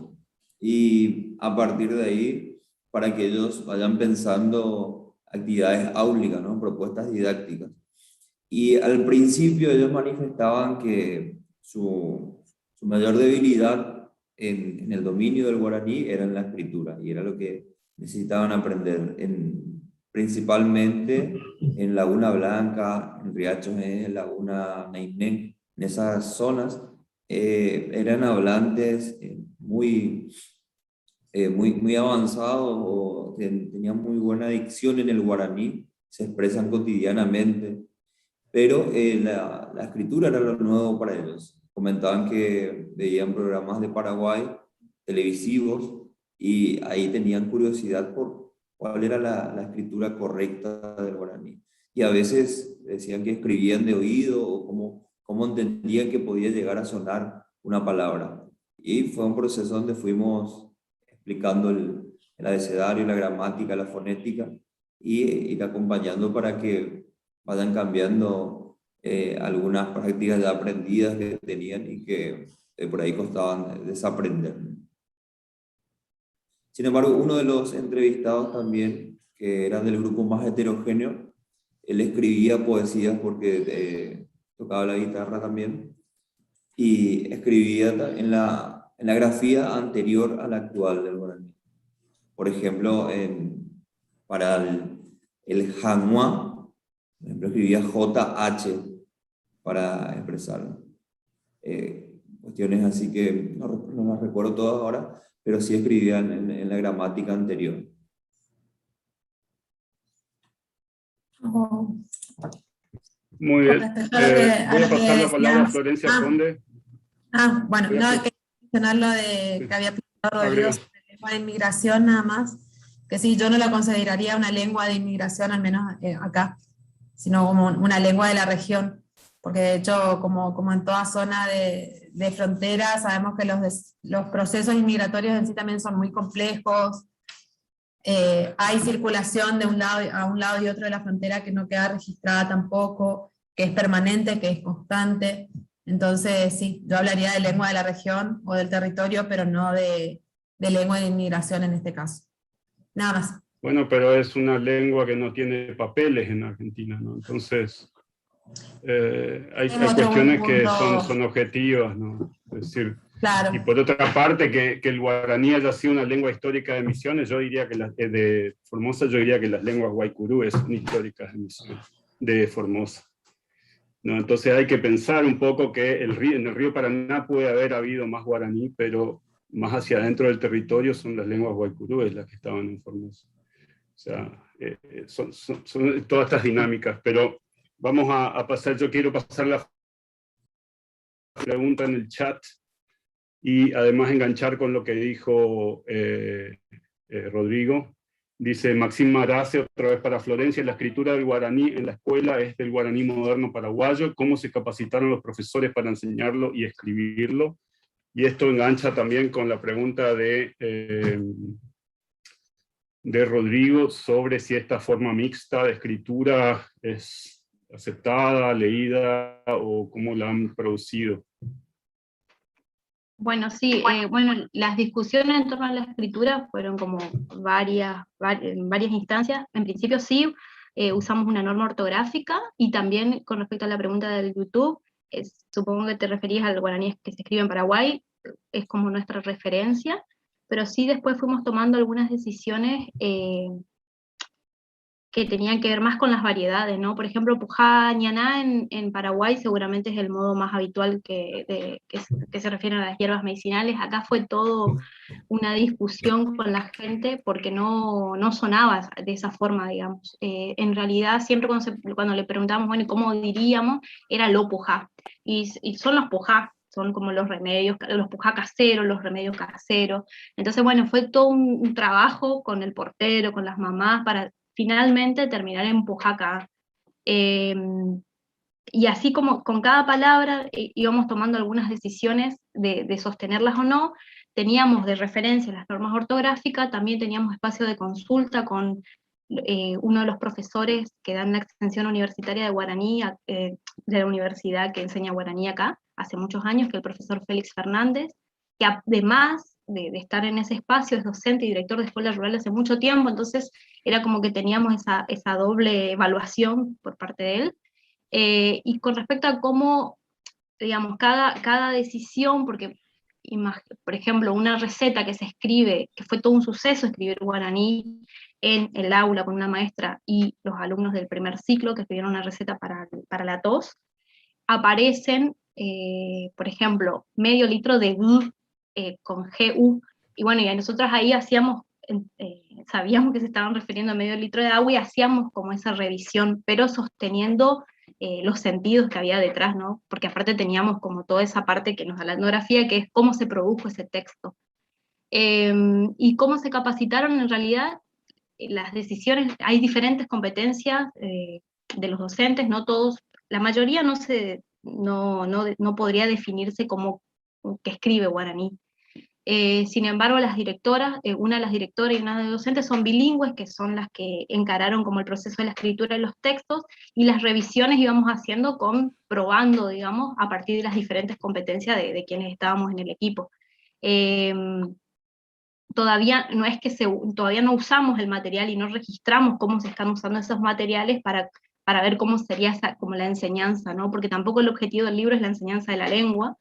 y a partir de ahí, para que ellos vayan pensando actividades áulicas, ¿no? Propuestas didácticas. Y al principio ellos manifestaban que su mayor debilidad en el dominio del guaraní era en la escritura, y era lo que necesitaban aprender, principalmente en Laguna Blanca, en Riacho, en Laguna Nainén, en esas zonas. Eran hablantes muy avanzados, o tenían muy buena dicción en el guaraní, se expresan cotidianamente, pero la escritura era lo nuevo para ellos. Comentaban que veían programas de Paraguay televisivos, y ahí tenían curiosidad por cuál era la escritura correcta del guaraní. Y a veces decían que escribían de oído, o cómo entendían que podía llegar a sonar una palabra. Y fue un proceso donde fuimos explicando el abecedario, la gramática, la fonética, y ir acompañando para que vayan cambiando algunas prácticas ya aprendidas que tenían y que por ahí costaban desaprender. Sin embargo, uno de los entrevistados también, que era del grupo más heterogéneo, él escribía poesías porque tocaba la guitarra también, y escribía en la grafía anterior a la actual del guaraní. Por ejemplo, para el Hanua, por ejemplo, escribía JH para expresar cuestiones así que no las recuerdo todas ahora, pero sí escribía en la gramática anterior. Muy bien. Respecto a lo que- Voy a lo que pasar la palabra a decías. Florencia Conde. Bueno, Voy a no, hacer- quería mencionar lo de Sí. que había planteado Agrega. Rodrigo sobre lengua de inmigración, nada más, que sí, yo no la consideraría una lengua de inmigración, al menos acá, sino como una lengua de la región, porque de hecho, como en toda zona de frontera, sabemos que los procesos inmigratorios en sí también son muy complejos. Hay circulación de un lado a un lado y otro de la frontera que no queda registrada tampoco, que es permanente, que es constante. Entonces, sí, yo hablaría de lengua de la región o del territorio, pero no de lengua de inmigración en este caso. Nada más. Bueno, pero es una lengua que no tiene papeles en Argentina, ¿no? Entonces, hay Es otro cuestiones buen que punto. son objetivas, ¿no? Es decir, Claro. y por otra parte, que el guaraní haya sido una lengua histórica de Misiones, yo diría que de Formosa, yo diría que las lenguas guaycurúes son históricas de Misiones, de Formosa, ¿no? Entonces hay que pensar un poco que en el río Paraná puede haber habido más guaraní, pero más hacia adentro del territorio son las lenguas guaycurúes las que estaban en Formosa. O sea, son todas estas dinámicas, pero vamos a pasar, yo quiero pasar la pregunta en el chat, y además enganchar con lo que dijo Rodrigo. Dice Maxim Marace, otra vez para Florencia: la escritura del guaraní en la escuela es del guaraní moderno paraguayo. ¿Cómo se capacitaron los profesores para enseñarlo y escribirlo? Y esto engancha también con la pregunta de Rodrigo sobre si esta forma mixta de escritura es aceptada, leída, o cómo la han producido. Bueno, sí, bueno, las discusiones en torno a la escritura fueron como en varias instancias. En principio sí, usamos una norma ortográfica, y también con respecto a la pregunta del YouTube, supongo que te referías al guaraní que se escribe en Paraguay, es como nuestra referencia, pero sí después fuimos tomando algunas decisiones que tenían que ver más con las variedades, ¿no? Por ejemplo, Pujá Ñaná en Paraguay seguramente es el modo más habitual que se refiere a las hierbas medicinales. Acá fue todo una discusión con la gente porque no sonaba de esa forma, digamos. En realidad, siempre cuando le preguntábamos, bueno, ¿cómo diríamos? Era lo Pujá. Y son los Pujá, son como los remedios, los Pujá caseros, los remedios caseros. Entonces, bueno, fue todo un trabajo con el portero, con las mamás, para finalmente terminar en Pujacá. Y así como con cada palabra íbamos tomando algunas decisiones de sostenerlas o no. Teníamos de referencia las normas ortográficas, también teníamos espacio de consulta con uno de los profesores que dan la extensión universitaria de guaraní, de la universidad que enseña guaraní acá, hace muchos años, que es el profesor Félix Fernández, que además de estar en ese espacio, es docente y director de escuela rural hace mucho tiempo, entonces era como que teníamos esa doble evaluación por parte de él. Y con respecto a cómo, digamos, cada decisión, porque por ejemplo, una receta que se escribe, que fue todo un suceso escribir guaraní en el aula con una maestra y los alumnos del primer ciclo que escribieron una receta para la tos, aparecen, por ejemplo, medio litro de gu, con GU, y bueno, y nosotros ahí hacíamos, sabíamos que se estaban refiriendo a medio litro de agua y hacíamos como esa revisión, pero sosteniendo los sentidos que había detrás, ¿no? Porque aparte teníamos como toda esa parte que nos da la etnografía, que es cómo se produjo ese texto. Y cómo se capacitaron en realidad las decisiones, hay diferentes competencias de los docentes, no todos, la mayoría no podría definirse como que escribe guaraní. Sin embargo, las directoras, una de las directoras y una de las docentes son bilingües, que son las que encararon como el proceso de la escritura de los textos, y las revisiones íbamos haciendo probando, digamos, a partir de las diferentes competencias de quienes estábamos en el equipo. Todavía no es que todavía no usamos el material y no registramos cómo se están usando esos materiales para ver cómo sería como la enseñanza, ¿no? Porque tampoco el objetivo del libro es la enseñanza de la lengua,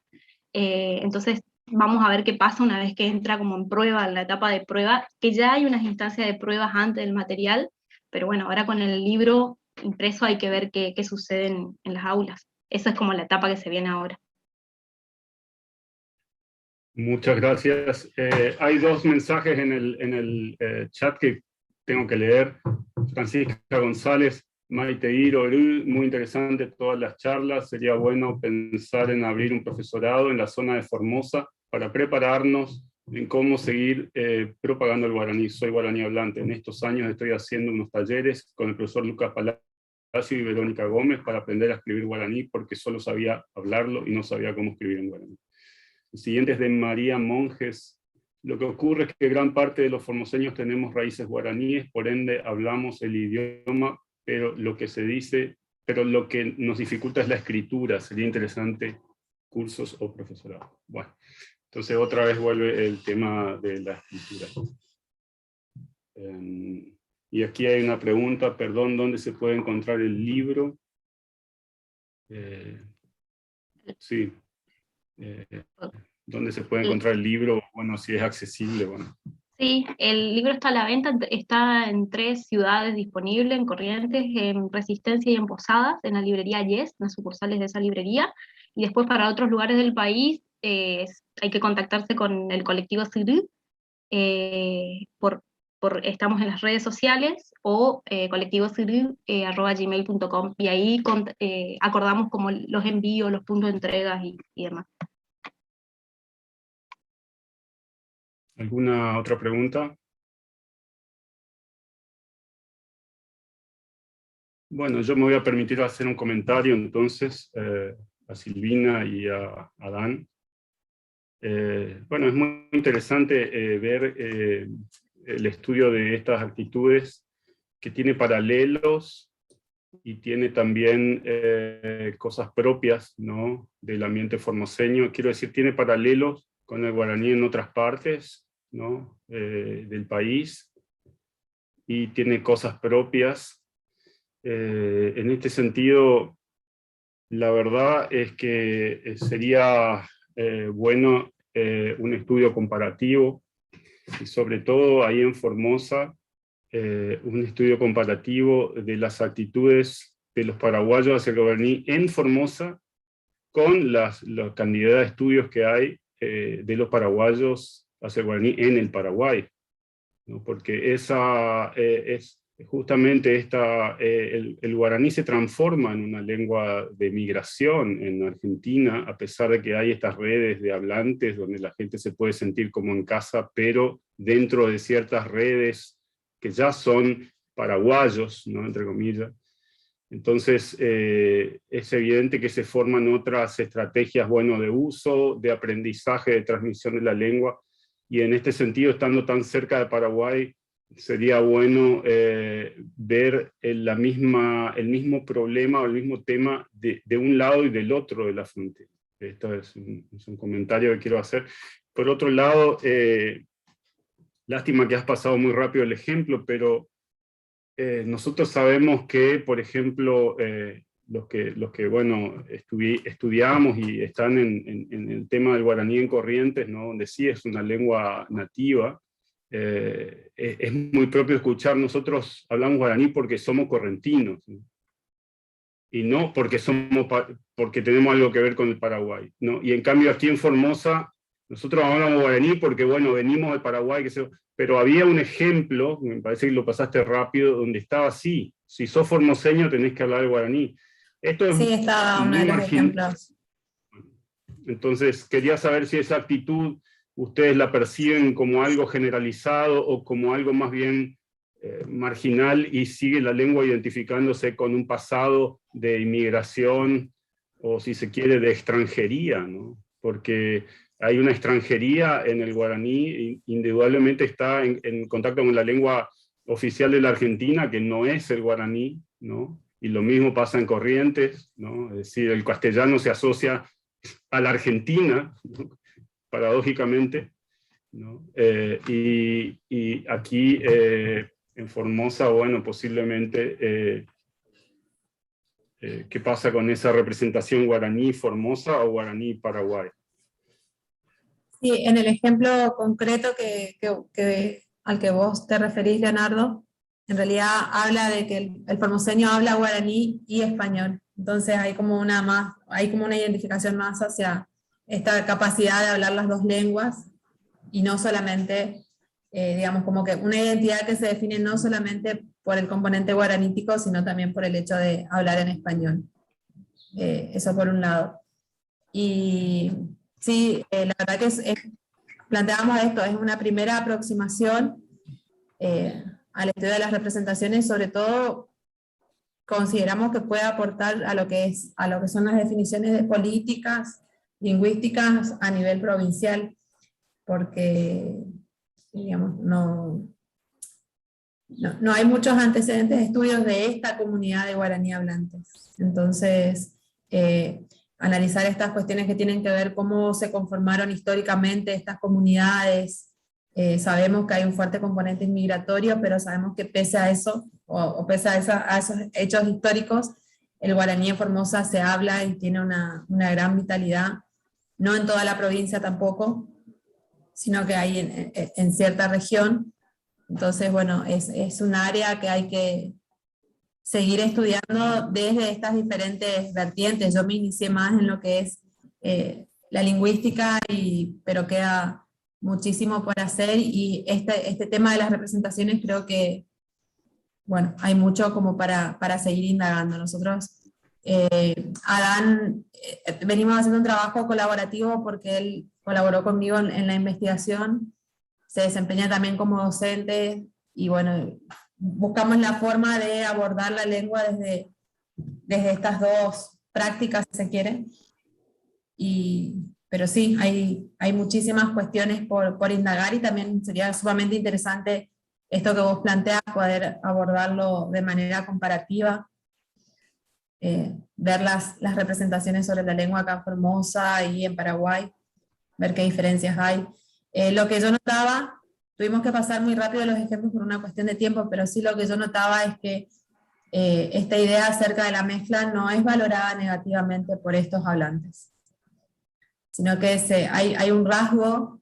entonces vamos a ver qué pasa una vez que entra como en prueba, en la etapa de prueba, que ya hay unas instancias de pruebas antes del material, pero bueno, ahora con el libro impreso hay que ver qué sucede en las aulas. Esa es como la etapa que se viene ahora. Muchas gracias. Hay dos mensajes en el chat que tengo que leer. Francisca González, Maite Iro, muy interesante todas las charlas. Sería bueno pensar en abrir un profesorado en la zona de Formosa para prepararnos en cómo seguir propagando el guaraní. Soy guaraní hablante. En estos años estoy haciendo unos talleres con el profesor Lucas Palacio y Verónica Gómez para aprender a escribir guaraní, porque solo sabía hablarlo y no sabía cómo escribir en guaraní. El siguiente es de María Monjes. Lo que ocurre es que gran parte de los formoseños tenemos raíces guaraníes, por ende hablamos el idioma, pero lo que nos dificulta es la escritura. Sería interesante cursos o profesorado. Bueno, entonces otra vez vuelve el tema de la escritura. Y aquí hay una pregunta, perdón, ¿dónde se puede encontrar el libro? Sí. ¿Dónde se puede encontrar el libro? Bueno, si es accesible, bueno. Sí, el libro está a la venta, está en 3 ciudades disponibles, en Corrientes, en Resistencia y en Posadas, en la librería Yes, en las sucursales de esa librería, y después para otros lugares del país hay que contactarse con el colectivo Sigrid, estamos en las redes sociales, o colectivosigrid@gmail.com, y ahí acordamos como los envíos, los puntos de entregas y demás. ¿Alguna otra pregunta? Bueno, yo me voy a permitir hacer un comentario entonces a Silvina y a Dan. Bueno, es muy interesante ver el estudio de estas actitudes, que tiene paralelos y tiene también cosas propias, ¿no?, del ambiente formoseño. Quiero decir, tiene paralelos con el guaraní en otras partes, ¿no?, del país, y tiene cosas propias. En este sentido, la verdad es que sería bueno un estudio comparativo, y sobre todo ahí en Formosa, un estudio comparativo de las actitudes de los paraguayos hacia el guaraní en Formosa con la cantidad de estudios que hay de los paraguayos hacia el guaraní en el Paraguay, ¿no? Porque es justamente el guaraní se transforma en una lengua de migración en Argentina, a pesar de que hay estas redes de hablantes donde la gente se puede sentir como en casa, pero dentro de ciertas redes que ya son paraguayos, ¿no?, entre comillas. Entonces es evidente que se forman otras estrategias, bueno, de uso, de aprendizaje, de transmisión de la lengua, y en este sentido, estando tan cerca de Paraguay, sería bueno ver el mismo problema o el mismo tema de un lado y del otro de la frontera. Esto es un comentario que quiero hacer. Por otro lado, lástima que has pasado muy rápido el ejemplo, pero nosotros sabemos que, por ejemplo, los que bueno, estudiamos y están en el tema del guaraní en Corrientes, ¿no? Donde sí es una lengua nativa, es muy propio escuchar, nosotros hablamos guaraní porque somos correntinos, ¿no? Y no porque tenemos algo que ver con el Paraguay, ¿no? Y en cambio aquí en Formosa, nosotros hablamos guaraní porque, bueno, venimos del Paraguay, pero había un ejemplo, me parece que lo pasaste rápido, donde estaba así: si sos formoseño tenés que hablar el guaraní. Esto es Sí, está uno muy de los marginal. ejemplos. Entonces, quería saber si esa actitud ustedes la perciben como algo generalizado o como algo más bien marginal, y sigue la lengua identificándose con un pasado de inmigración, o si se quiere, de extranjería, ¿no? Porque hay una extranjería en el guaraní, indudablemente está en contacto con la lengua oficial de la Argentina, que no es el guaraní, ¿no? Y lo mismo pasa en Corrientes, ¿no? Es decir, el castellano se asocia a la Argentina, ¿no? Paradójicamente, ¿no? Y aquí en Formosa, bueno, posiblemente, ¿qué pasa con esa representación guaraní Formosa o guaraní Paraguay? Sí, en el ejemplo concreto al que vos te referís, Leonardo, en realidad habla de que el formoseño habla guaraní y español. Entonces hay como una identificación más hacia esta capacidad de hablar las dos lenguas, y no solamente, digamos, como que una identidad que se define no solamente por el componente guaranítico, sino también por el hecho de hablar en español. Eso por un lado. Y sí, la verdad que planteamos esto, es una primera aproximación al estudio de las representaciones. Sobre todo consideramos que puede aportar a lo que son las definiciones de políticas lingüísticas a nivel provincial, porque, digamos, no hay muchos antecedentes de estudios de esta comunidad de guaraní hablantes. Entonces, analizar estas cuestiones que tienen que ver cómo se conformaron históricamente estas comunidades. Sabemos que hay un fuerte componente inmigratorio, pero sabemos que pese a eso, o pese a esos hechos históricos, el guaraní en Formosa se habla y tiene una gran vitalidad, no en toda la provincia tampoco, sino que hay en cierta región. Entonces, bueno, es un área que hay que seguir estudiando desde estas diferentes vertientes. Yo me inicié más en lo que es la lingüística, pero queda muchísimo por hacer, y este tema de las representaciones creo que, bueno, hay mucho como para seguir indagando. Nosotros, Adán, venimos haciendo un trabajo colaborativo porque él colaboró conmigo en la investigación, se desempeña también como docente, y bueno, buscamos la forma de abordar la lengua desde estas dos prácticas, si se quiere. Pero sí, hay muchísimas cuestiones por indagar, y también sería sumamente interesante esto que vos planteas, poder abordarlo de manera comparativa, ver las representaciones sobre la lengua acá en Formosa y en Paraguay, ver qué diferencias hay. Lo que yo notaba, tuvimos que pasar muy rápido los ejemplos por una cuestión de tiempo, pero sí lo que yo notaba es que esta idea acerca de la mezcla no es valorada negativamente por estos hablantes, sino que hay un rasgo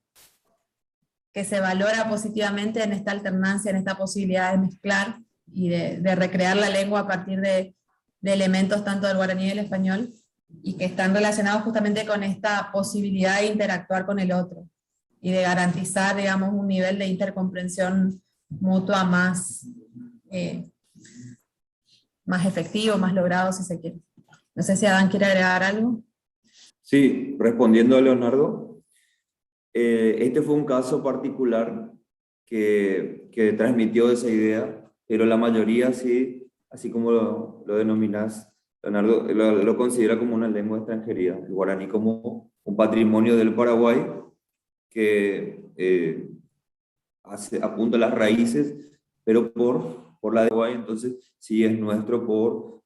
que se valora positivamente en esta alternancia, en esta posibilidad de mezclar y de recrear la lengua a partir de elementos tanto del guaraní y del español, y que están relacionados justamente con esta posibilidad de interactuar con el otro y de garantizar, digamos, un nivel de intercomprensión mutua más efectivo, más logrado, si se quiere. No sé si Adán quiere agregar algo. Sí, respondiendo a Leonardo, este fue un caso particular que transmitió esa idea, pero la mayoría sí, así como lo denominas, Leonardo, lo considera como una lengua extranjería, el guaraní como un patrimonio del Paraguay que apunta a las raíces pero por la de Paraguay, entonces sí es nuestro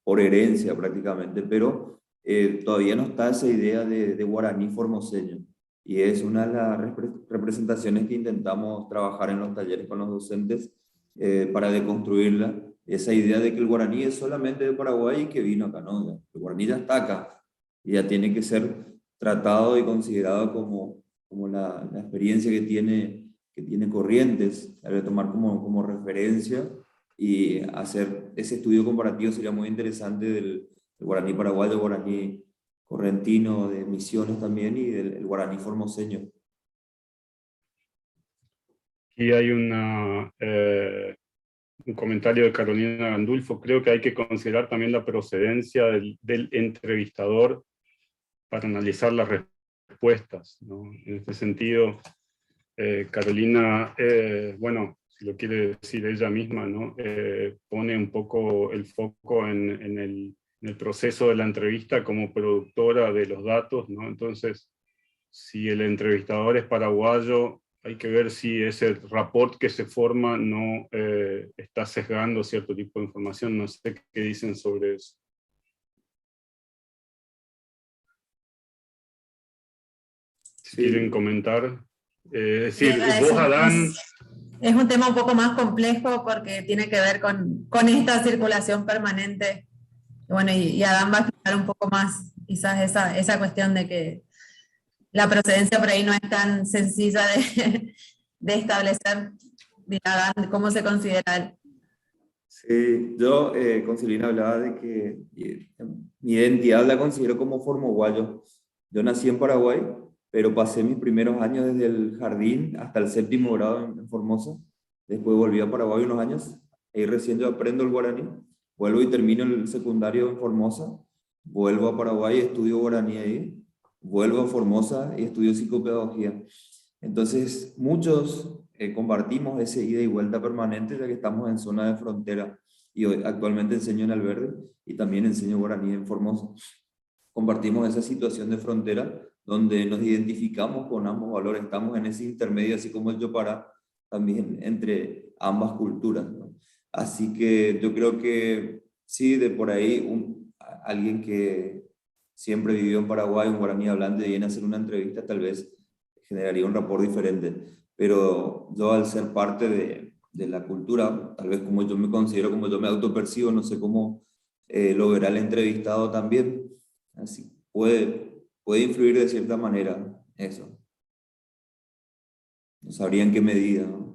por herencia prácticamente, pero todavía no está esa idea de guaraní formoseño. Y es una de las representaciones que intentamos trabajar en los talleres con los docentes para deconstruirla. Esa idea de que el guaraní es solamente de Paraguay y que vino acá, ¿no? El guaraní ya está acá y ya tiene que ser tratado y considerado como la experiencia que tiene Corrientes, hay que tomar como referencia y hacer ese estudio comparativo sería muy interesante del guaraní paraguayo, guaraní correntino, de Misiones también, y del guaraní formoseño. Y hay un comentario de Carolina Gandulfo. Creo que hay que considerar también la procedencia del entrevistador para analizar las respuestas, ¿no? En este sentido, Carolina, bueno, si lo quiere decir ella misma, ¿no? Pone un poco el foco en el proceso de la entrevista como productora de los datos, ¿no? Entonces, si el entrevistador es paraguayo, hay que ver si ese rapport que se forma no está sesgando cierto tipo de información. No sé qué dicen sobre eso. Si quieren comentar. Es decir, vos, Adán... Es un tema un poco más complejo porque tiene que ver con esta circulación permanente. Bueno, y Adán va a explicar un poco más quizás esa cuestión de que la procedencia por ahí no es tan sencilla de establecer. Adán, ¿cómo se considera? Sí, yo con Celina hablaba de que mi identidad la considero como formoguayo. Yo nací en Paraguay, pero pasé mis primeros años desde el jardín hasta el 7º grado en Formosa. Después volví a Paraguay unos años, y recién yo aprendo el guaraní. Vuelvo y termino el secundario en Formosa. Vuelvo a Paraguay y estudio guaraní ahí. Vuelvo a Formosa y estudio psicopedagogía. Entonces, muchos compartimos ese ida y vuelta permanente, ya que estamos en zona de frontera. Y hoy, actualmente enseño en Alverde y también enseño guaraní en Formosa. Compartimos esa situación de frontera donde nos identificamos con ambos valores, estamos en ese intermedio, así como el Yopara, también entre ambas culturas, ¿no? Así que yo creo que sí, de por ahí, alguien que siempre vivió en Paraguay, un guaraní hablante, viene a hacer una entrevista, tal vez generaría un rapport diferente. Pero yo, al ser parte de la cultura, tal vez como yo me considero, como yo me autopercibo, no sé cómo lo verá el entrevistado también. Así puede influir de cierta manera eso. No sabría en qué medida, ¿no?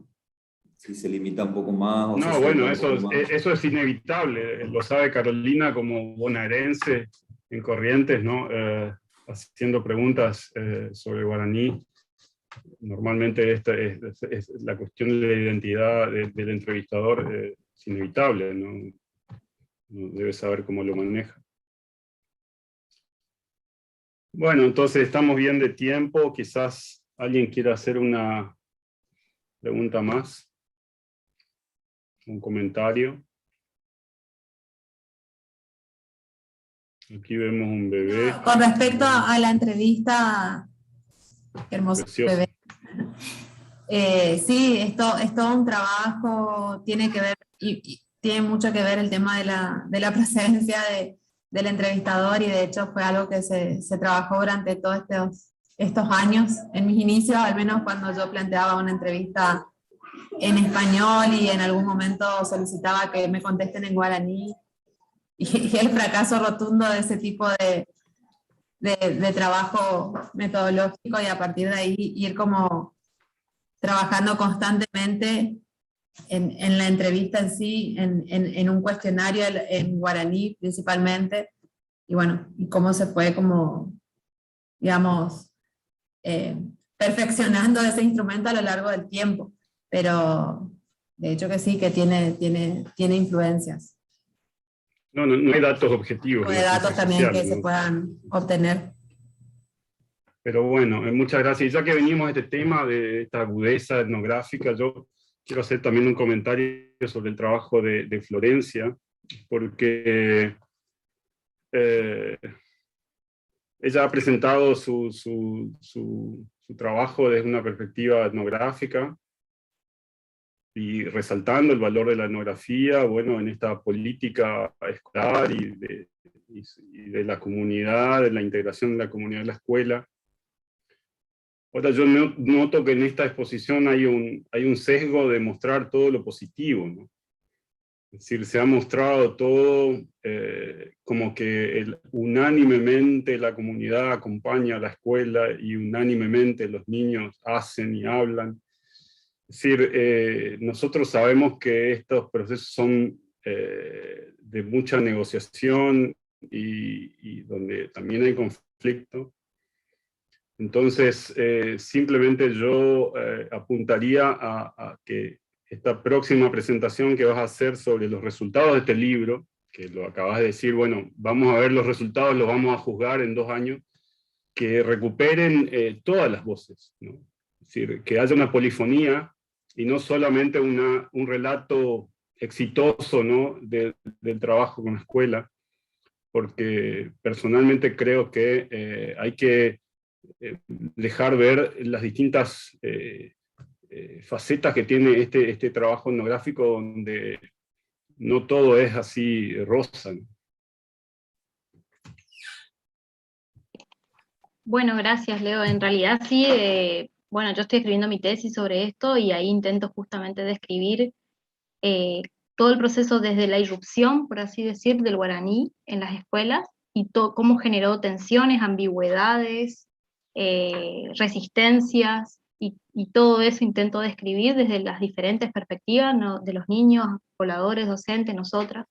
Si se limita un poco más o No, se bueno, suelta eso es inevitable. Lo sabe Carolina como bonaerense en Corrientes, ¿no? Haciendo preguntas sobre guaraní. Normalmente esta es la cuestión de la identidad del entrevistador es inevitable, ¿no? Debe saber cómo lo maneja. Bueno, entonces estamos bien de tiempo. Quizás alguien quiera hacer una pregunta más, un comentario. Aquí vemos un bebé. Con respecto a la entrevista, qué hermoso Precioso. bebé. Sí, esto es todo un trabajo, tiene que ver, y tiene mucho que ver el tema de la presencia del entrevistador, y de hecho fue algo que se trabajó durante todos estos años, en mis inicios, al menos cuando yo planteaba una entrevista en español y en algún momento solicitaba que me contesten en guaraní, y el fracaso rotundo de ese tipo de trabajo metodológico, y a partir de ahí ir como trabajando constantemente en la entrevista en sí, en un cuestionario en guaraní principalmente, y bueno, y cómo se fue como, digamos, perfeccionando ese instrumento a lo largo del tiempo, pero de hecho que sí, que tiene influencias. No hay datos objetivos. O de datos también que se puedan obtener. Pero bueno, muchas gracias. Y ya que venimos a este tema de esta agudeza etnográfica, yo quiero hacer también un comentario sobre el trabajo de Florencia, porque ella ha presentado su trabajo desde una perspectiva etnográfica, y resaltando el valor de la etnografía, bueno, en esta política escolar y de la comunidad, de la integración de la comunidad en la escuela. Ahora yo noto que en esta exposición hay un sesgo de mostrar todo lo positivo, ¿no? Es decir, se ha mostrado todo como que unánimemente la comunidad acompaña a la escuela y unánimemente los niños hacen y hablan. Es decir, nosotros sabemos que estos procesos son de mucha negociación y donde también hay conflicto. Entonces, simplemente yo apuntaría a que esta próxima presentación que vas a hacer sobre los resultados de este libro, que lo acabas de decir, bueno, vamos a ver los resultados, los vamos a juzgar en 2 años, que recuperen todas las voces, ¿no? Es decir, que haya una polifonía y no solamente un relato exitoso, ¿no? del trabajo con la escuela, porque personalmente creo que hay que dejar ver las distintas facetas que tiene este trabajo etnográfico, donde no todo es así rosa, ¿no? Bueno, gracias, Leo. En realidad sí, bueno, yo estoy escribiendo mi tesis sobre esto y ahí intento justamente describir eh, todo el proceso desde la irrupción, por así decir, del guaraní en las escuelas y cómo generó tensiones, ambigüedades, resistencias y todo eso intento describir desde las diferentes perspectivas, ¿no? De los niños, pobladores, docentes, nosotras.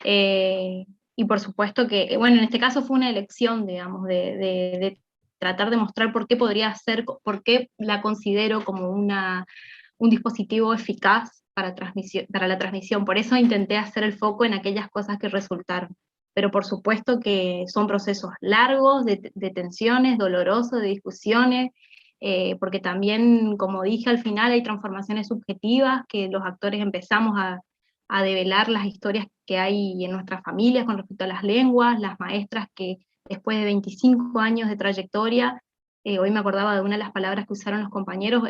Y por supuesto que, bueno, en este caso fue una elección, digamos, de tratar de mostrar por qué podría ser, por qué la considero como un dispositivo eficaz para la transmisión. Por eso intenté hacer el foco en aquellas cosas que resultaron. Pero por supuesto que son procesos largos, de tensiones, dolorosos, de discusiones, porque también, como dije, al final hay transformaciones subjetivas, que los actores empezamos a develar las historias que hay en nuestras familias con respecto a las lenguas, las maestras que después de 25 años de trayectoria, hoy me acordaba de una de las palabras que usaron los compañeros,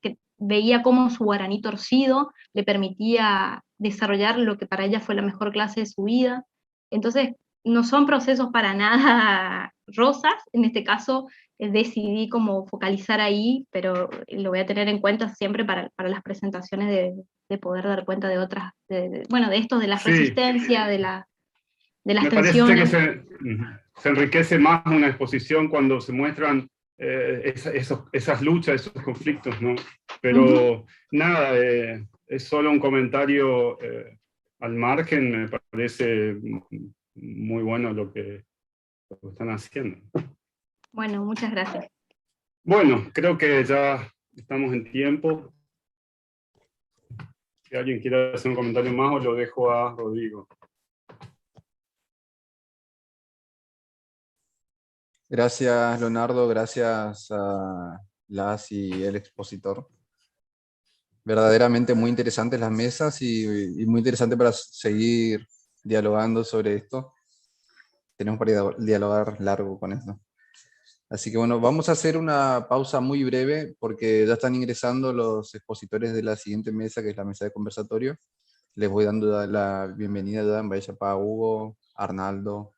que veía cómo su guaraní torcido le permitía desarrollar lo que para ella fue la mejor clase de su vida. Entonces, no son procesos para nada rosas, en este caso decidí como focalizar ahí, pero lo voy a tener en cuenta siempre para las presentaciones de poder dar cuenta de otras, bueno, de esto, de la Sí, resistencia, de las me parece que tensiones. se enriquece más una exposición cuando se muestran esas luchas, esos conflictos, ¿no? Pero nada, es solo un comentario al margen, me parece muy bueno lo que están haciendo. Bueno, muchas gracias. Bueno, creo que ya estamos en tiempo. Si alguien quiere hacer un comentario más, o lo dejo a Rodrigo. Gracias, Leonardo, gracias a Las y el expositor. Verdaderamente muy interesantes las mesas y muy interesante para seguir dialogando sobre esto. Tenemos para dialogar largo con esto. Así que bueno, vamos a hacer una pausa muy breve porque ya están ingresando los expositores de la siguiente mesa, que es la mesa de conversatorio. Les voy dando la bienvenida ya, vaya para Hugo, Arnaldo,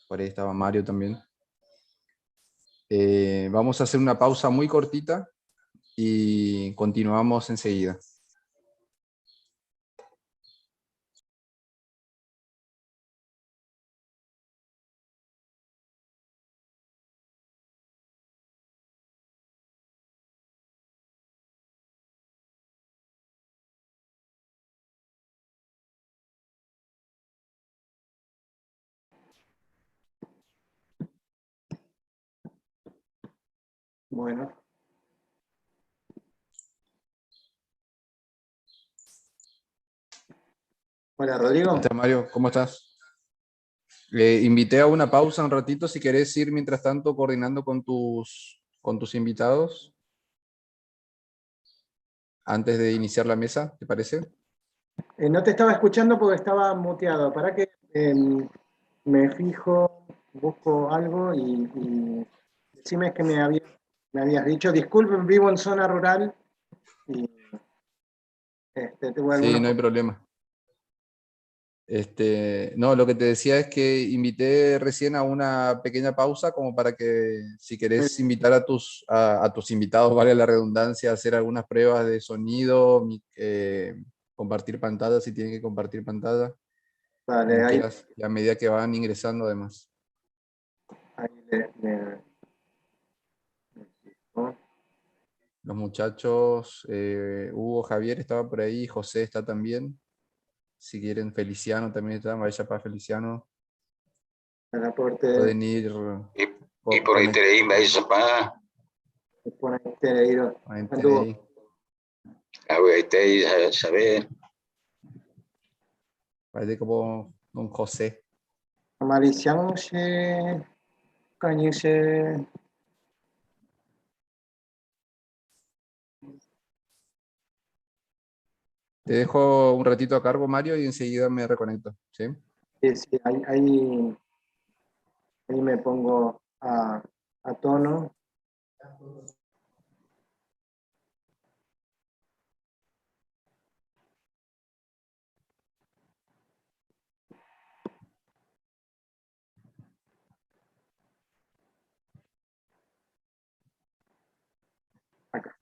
por ahí estaba Mario también. Vamos a hacer una pausa muy cortita y continuamos enseguida. Bueno. Hola, Rodrigo. ¿Qué tal, Mario? ¿Cómo estás? Invité a una pausa un ratito, si querés ir mientras tanto coordinando con tus invitados antes de iniciar la mesa, ¿te parece? No te estaba escuchando porque estaba muteado. Para que me fijo, busco algo y decime que me habías dicho. Disculpen, vivo en zona rural y Tengo Sí, algunos... no hay problema. No, lo que te decía es que invité recién a una pequeña pausa como para que si querés invitar a tus invitados, vale la redundancia, a hacer algunas pruebas de sonido, compartir pantalla si tienen que compartir pantalla, Vale, como ahí, quieras, y a medida que van ingresando además. ahí ¿no? Los muchachos, Hugo, Javier estaba por ahí, José está también. Si quieren, Feliciano también está, vaya para Feliciano. El aporte Pueden ir Y por ahí te leí, me dice, pa, que pone Tereiro. ahí. a ver, ahí te saber. Parece como don José. Amariciano se cañese. Te dejo un ratito a cargo, Mario, y enseguida me reconecto. ¿Sí? Sí, ahí me pongo a tono. Acá.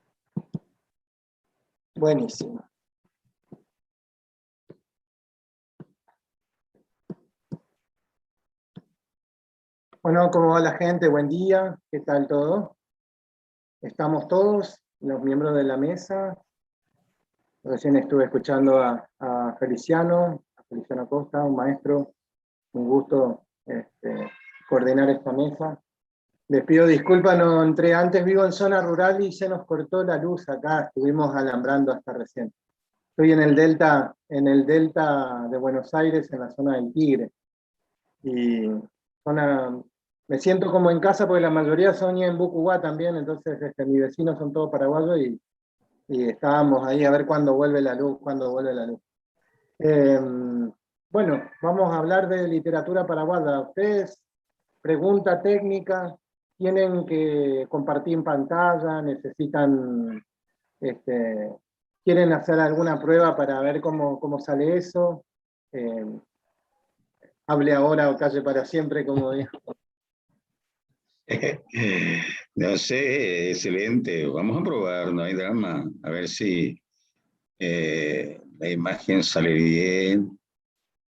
Buenísimo. Bueno, ¿cómo va la gente? Buen día. ¿Qué tal todo? Estamos todos, los miembros de la mesa. Recién estuve escuchando a Feliciano Costa, un maestro. Un gusto coordinar esta mesa. Les pido disculpas, no entré antes, vivo en zona rural y se nos cortó la luz acá, estuvimos alambrando hasta recién. Estoy en el delta de Buenos Aires, en la zona del Tigre. Y me siento como en casa porque la mayoría son en Bucuá también, entonces mis vecinos son todos paraguayos y estábamos ahí a ver cuándo vuelve la luz, bueno, vamos a hablar de literatura paraguaya. Ustedes, pregunta técnica, tienen que compartir en pantalla, necesitan, quieren hacer alguna prueba para ver cómo sale eso. Hable ahora o calle para siempre, como dijo. No sé, excelente. Vamos a probar, no hay drama. A ver si la imagen sale bien.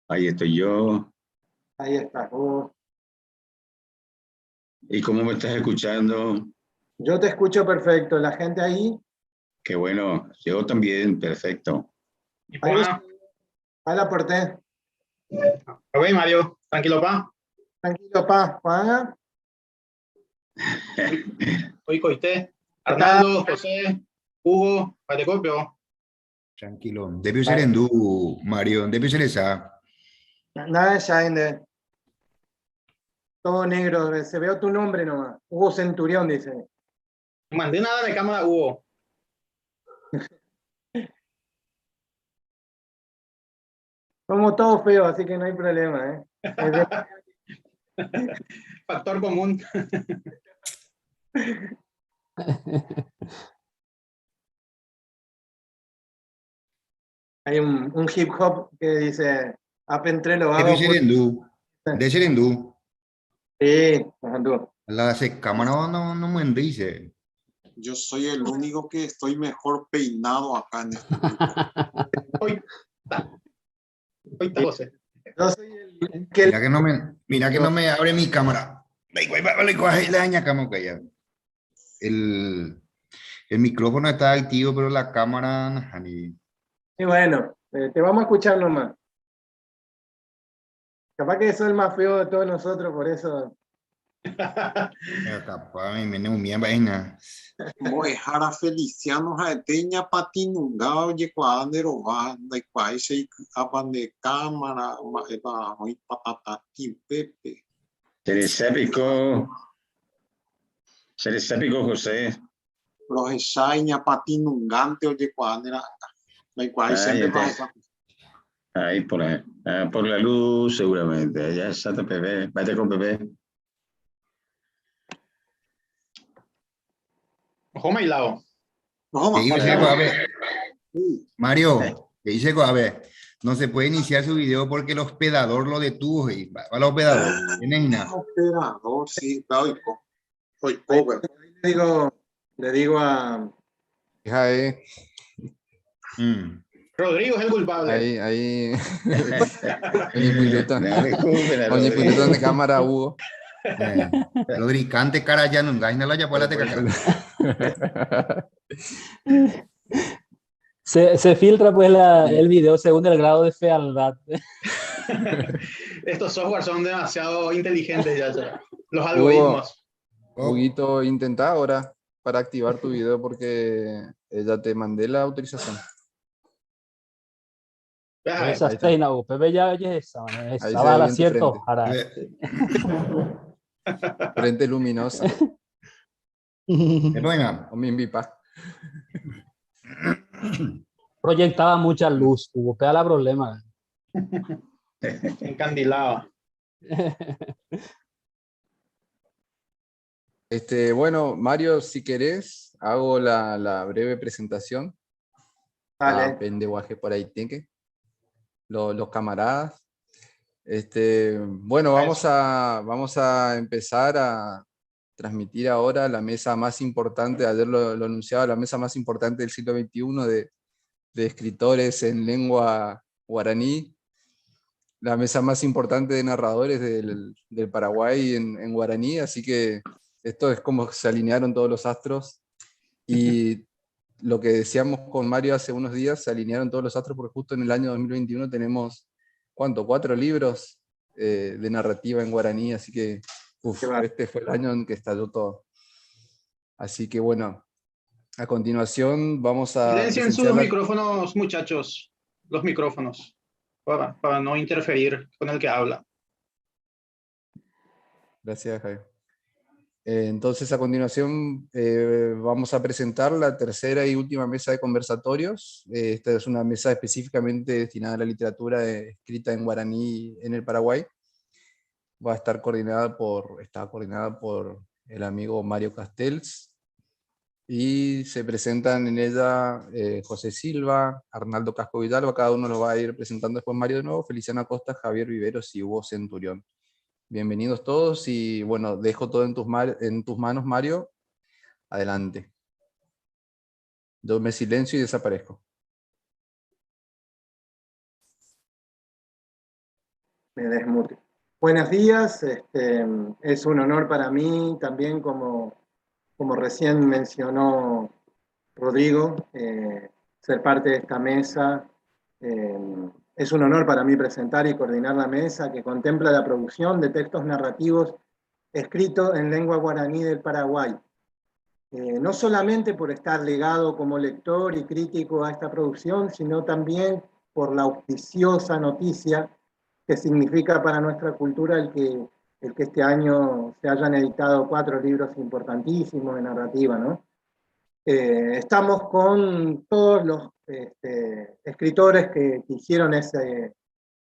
Ahí estoy yo. Ahí está. ¿Y cómo me estás escuchando? Yo te escucho perfecto. La gente ahí. Qué bueno, yo también, perfecto. Ahí la aporté. Ok, Mario, tranquilo, pa. Tranquilo, pa. ¿Ah? Hoy coité. Arnaldo, José, Hugo, Patecopio. Tranquilo. Debe ser hindú, Mario. Debe ser esa. Nada de Shine. Todo negro. Se veo tu nombre nomás. Hugo Centurión, dice. No mandé nada de cámara, Hugo. Somos todos feos, así que no hay problema, Factor común. Hay un hip hop que dice entre los Debe vagos. ser hindú. Debe ser hindú. Sí, andú. La se cámara no me dice. Yo soy el único que estoy mejor peinado acá en este grupo. Hoy está José. Yo soy el que... Mira que no me abre mi cámara. El micrófono está activo, pero la cámara... Y bueno, te vamos a escuchar nomás. Capaz que soy el más feo de todos nosotros, por eso... Moejara Feliciano Jaeteña Patinungao Yecuadero Banda y Paise Apan de Cámara y Patatatín Pepe. Cerezápico José. Projesaña Patinungante o Yecuadera. Ahí por ahí. Por la luz seguramente. Allá está Pepe. Vete con Pepe. Ojo, Mailao. A ver, Mario, que dice, a ver, no se puede iniciar su video porque el hospedador lo detuvo y va al hospedador. ¿Tienes nada? Operador, sí, claro. Soy Ahí cover. le digo a... Deja ahí, Rodrigo es el culpable. ahí. Oñipulutón. Dale, cúpela, Oñipulutón de Rodrigo. cámara, Hugo. Rodri, cante cara ya, no engañes la yapuela te caca. Se filtra pues el video según el grado de fealdad. Estos softwares son demasiado inteligentes ya. Los Hugo, algoritmos. Huguito, intenta ahora para activar tu video porque ya te mandé la autorización. Esa steina, Pepe ya es esa, Ahí se estaba ve al bien tu acierto. Frente luminosa. Venga. O mi bipa. Proyectaba mucha luz, Hugo, pega la problema. Encandilado. Bueno, Mario, si querés, hago la breve presentación. Vale. Pendeguaje por ahí, ¿tiene? Los camaradas. Bueno, vamos a empezar a transmitir ahora la mesa más importante, ayer lo anunciaba, la mesa más importante del siglo XXI de escritores en lengua guaraní, la mesa más importante de narradores del Paraguay en guaraní, así que esto es como se alinearon todos los astros, y lo que decíamos con Mario hace unos días, se alinearon todos los astros porque justo en el año 2021 tenemos, ¿cuánto? 4 libros de narrativa en guaraní, así que este fue el año en que estalló todo. Así que bueno, a continuación vamos a... Silencien sus micrófonos, muchachos. Los micrófonos. Para no interferir con el que habla. Gracias, Javier. Entonces, a continuación vamos a presentar la tercera y última mesa de conversatorios. Esta es una mesa específicamente destinada a la literatura escrita en guaraní en el Paraguay. Va a estar está coordinada por el amigo Mario Castells, y se presentan en ella José Silva, Arnaldo Casco Villalba, cada uno lo va a ir presentando después Mario de nuevo, Feliciano Acosta, Javier Viveros y Hugo Centurión. Bienvenidos todos y bueno, dejo todo en tus manos, Mario. Adelante. Yo me silencio y desaparezco. Me desmute. Buenos días, es un honor para mí también, como recién mencionó Rodrigo, ser parte de esta mesa. Es un honor para mí presentar y coordinar la mesa que contempla la producción de textos narrativos escritos en lengua guaraní del Paraguay. No solamente por estar legado como lector y crítico a esta producción, sino también por la auspiciosa noticia que significa para nuestra cultura el que este año se hayan editado 4 libros importantísimos de narrativa, ¿no? Estamos con todos los escritores que hicieron que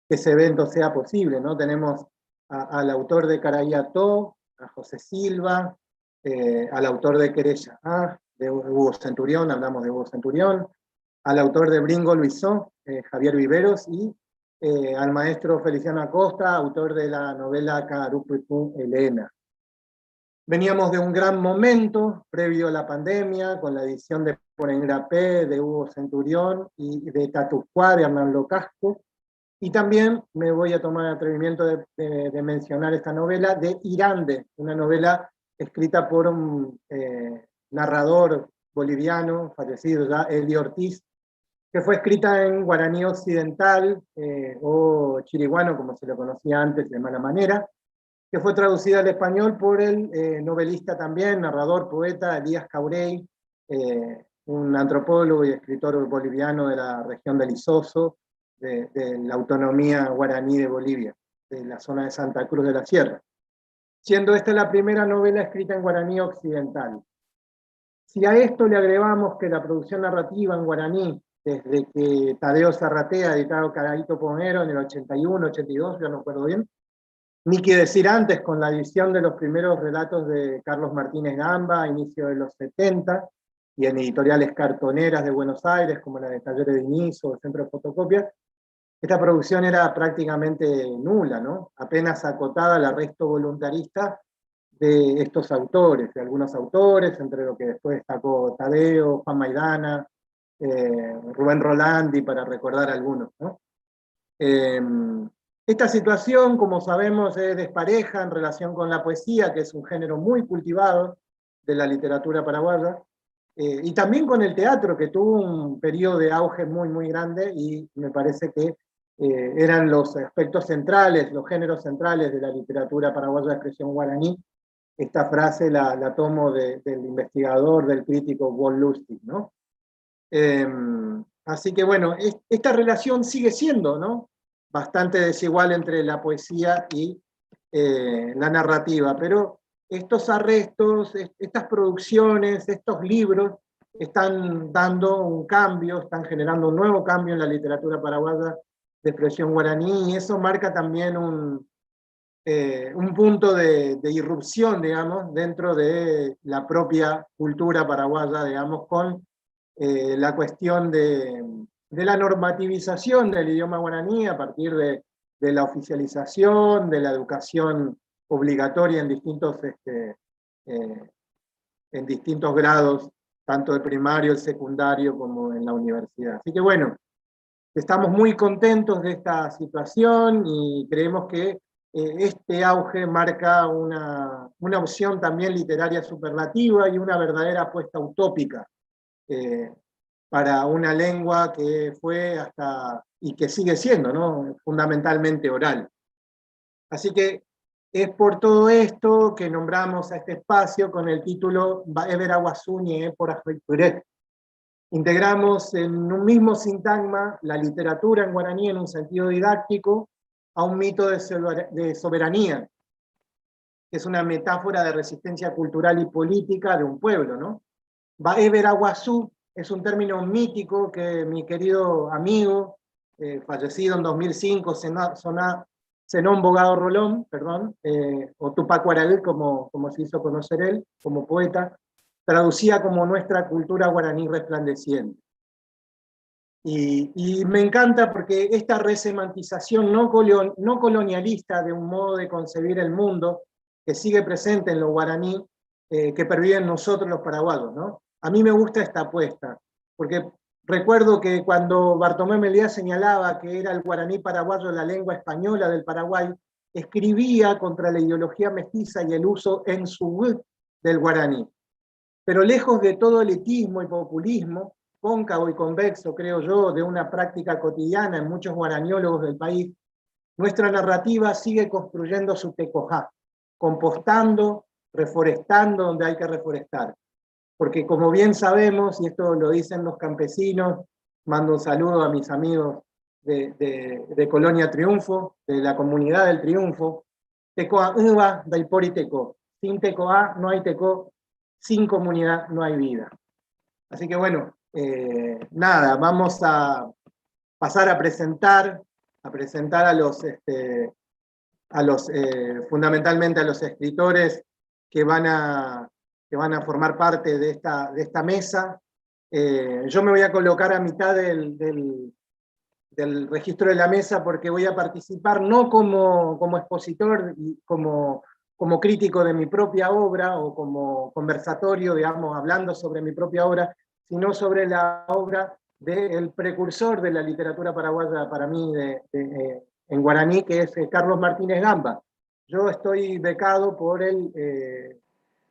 ese evento sea posible, ¿no? Tenemos al autor de Carayató, a José Silva, al autor de Querella, de Hugo Centurión, hablamos de Hugo Centurión, al autor de Bringo Luisó, Javier Viveros, y al maestro Feliciano Acosta, autor de la novela Carupuipú Elena. Veníamos de un gran momento previo a la pandemia, con la edición de Porengrapé, de Hugo Centurión, y de Tatucuá, de Arnaldo Casco, y también me voy a tomar el atrevimiento de mencionar esta novela de Irande, una novela escrita por un narrador boliviano, fallecido ya, Eli Ortiz, que fue escrita en guaraní occidental, o chiriguano, como se lo conocía antes de mala manera, que fue traducida al español por el novelista también, narrador, poeta, Elías Caurey, un antropólogo y escritor boliviano de la región del Isoso, de la autonomía guaraní de Bolivia, de la zona de Santa Cruz de la Sierra, siendo esta la primera novela escrita en guaraní occidental. Si a esto le agregamos que la producción narrativa en guaraní, desde que Tadeo Zarratea ha editado Carayito Pomero en el 81, 82, ya no recuerdo bien, ni que decir antes con la edición de los primeros relatos de Carlos Martínez Gamba a inicio de los 70, y en editoriales cartoneras de Buenos Aires, como la de Talleres de Inicio o el Centro de Fotocopias, esta producción era prácticamente nula, ¿no? Apenas acotada al arresto voluntarista de estos autores, de algunos autores, entre lo que después destacó Tadeo, Juan Maidana, Rubén Rolandi, para recordar algunos, ¿no? Esta situación, como sabemos, es despareja en relación con la poesía, que es un género muy cultivado de la literatura paraguaya, y también con el teatro, que tuvo un periodo de auge muy, muy grande, y me parece que eran los aspectos centrales, los géneros centrales de la literatura paraguaya de expresión guaraní. Esta frase la tomo del investigador, del crítico Walt Lustig, ¿no? Así que bueno, esta relación sigue siendo, ¿no?, bastante desigual entre la poesía y la narrativa, pero estos arrestos, estas producciones, estos libros, están dando un cambio, están generando un nuevo cambio en la literatura paraguaya de expresión guaraní, y eso marca también un punto de irrupción, digamos, dentro de la propia cultura paraguaya, digamos, con la cuestión de la normativización del idioma guaraní a partir de la oficialización, de la educación obligatoria en distintos grados, tanto el primario, el secundario, como en la universidad. Así que bueno, estamos muy contentos de esta situación y creemos que este auge marca una opción también literaria superlativa y una verdadera apuesta utópica para una lengua que fue hasta, y que sigue siendo, ¿no?, fundamentalmente oral. Así que es por todo esto que nombramos a este espacio con el título Baeber Aguasuñe por Ajpurek. Integramos en un mismo sintagma la literatura en guaraní en un sentido didáctico a un mito de soberanía, que es una metáfora de resistencia cultural y política de un pueblo, ¿no? Baeber Aguazú es un término mítico que mi querido amigo, fallecido en 2005, Zenón Bogado Rolón, perdón, o Tupac Guaraní, como se hizo conocer él, como poeta, traducía como nuestra cultura guaraní resplandeciente. Y me encanta porque esta resemantización no colonialista de un modo de concebir el mundo, que sigue presente en lo guaraní, que perviven nosotros los paraguayos, ¿no? A mí me gusta esta apuesta, porque recuerdo que cuando Bartolomé Meliá señalaba que era el guaraní paraguayo la lengua española del Paraguay, escribía contra la ideología mestiza y el uso en su del guaraní. Pero lejos de todo elitismo y populismo, cóncavo y convexo, creo yo, de una práctica cotidiana en muchos guaraniólogos del país, nuestra narrativa sigue construyendo su tecojá, compostando, reforestando donde hay que reforestar. Porque como bien sabemos, y esto lo dicen los campesinos, mando un saludo a mis amigos de Colonia Triunfo, de la comunidad del Triunfo, tecoa uva da ipori teco, sin tecoa no hay teco, sin comunidad no hay vida. Así que bueno, nada, vamos a pasar a presentar fundamentalmente a los escritores que van a formar parte de esta mesa. Yo me voy a colocar a mitad del registro de la mesa porque voy a participar no como expositor y como crítico de mi propia obra o como conversatorio, digamos, hablando sobre mi propia obra, sino sobre la obra del precursor de la literatura paraguaya para mí en guaraní, que es Carlos Martínez Gamba. Yo estoy becado por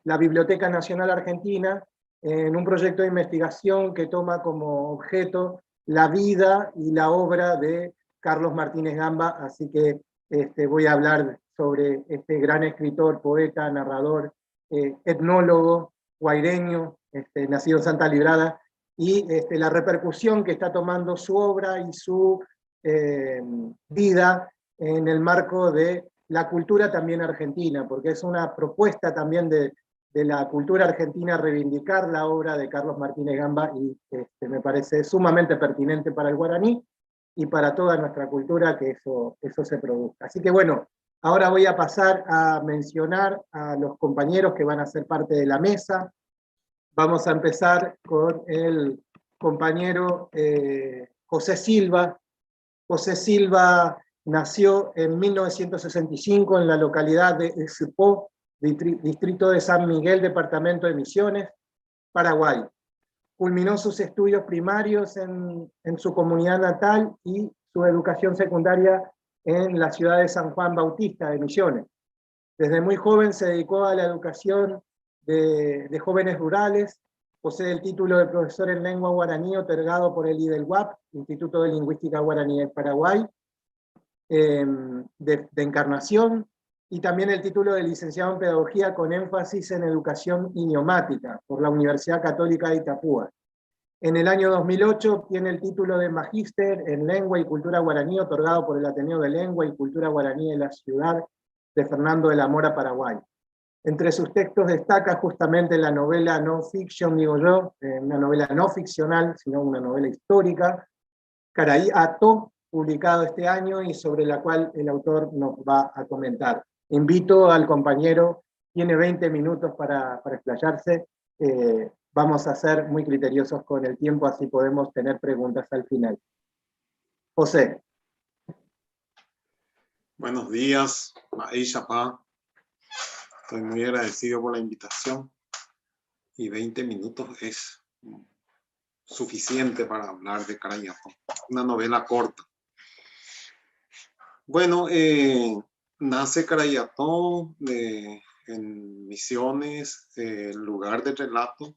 la Biblioteca Nacional Argentina en un proyecto de investigación que toma como objeto la vida y la obra de Carlos Martínez Gamba, así que voy a hablar sobre este gran escritor, poeta, narrador, etnólogo, guaireño, nacido en Santa Librada, y la repercusión que está tomando su obra y su vida en el marco de la cultura también argentina, porque es una propuesta también de la cultura argentina reivindicar la obra de Carlos Martínez Gamba, y me parece sumamente pertinente para el guaraní y para toda nuestra cultura que eso se produzca. Así que bueno, ahora voy a pasar a mencionar a los compañeros que van a ser parte de la mesa. Vamos a empezar con el compañero José Silva. José Silva nació en 1965 en la localidad de Exupó, distrito de San Miguel, departamento de Misiones, Paraguay. Culminó sus estudios primarios en su comunidad natal y su educación secundaria en la ciudad de San Juan Bautista de Misiones. Desde muy joven se dedicó a la educación de jóvenes rurales. Posee el título de profesor en lengua guaraní otorgado por el IDELWAP, Instituto de Lingüística Guaraní del Paraguay, de Encarnación, y también el título de licenciado en Pedagogía con énfasis en Educación Idiomática por la Universidad Católica de Itapúa. En el año 2008 obtiene el título de Magíster en Lengua y Cultura Guaraní otorgado por el Ateneo de Lengua y Cultura Guaraní de la ciudad de Fernando de la Mora, Paraguay. Entre sus textos destaca justamente la novela no fiction, digo yo, una novela no ficcional, sino una novela histórica, Caraí Ato, publicado este año y sobre la cual el autor nos va a comentar. Invito al compañero, tiene 20 minutos para explayarse, vamos a ser muy criteriosos con el tiempo, así podemos tener preguntas al final. José. Buenos días, Maísa Pa. Estoy muy agradecido por la invitación y 20 minutos es suficiente para hablar de Caraí Ato, una novela corta. Bueno, nace Caraí Ato en Misiones, lugar de relato.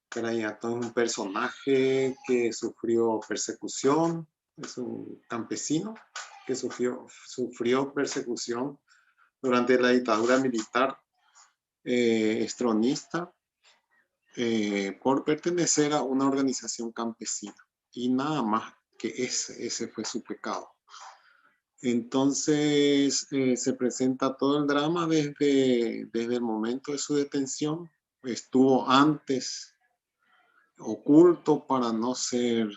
Caraí Ato es un personaje que sufrió persecución, es un campesino que sufrió persecución durante la dictadura militar estronista por pertenecer a una organización campesina, y nada más que ese fue su pecado. Entonces se presenta todo el drama desde el momento de su detención. Estuvo antes oculto para no ser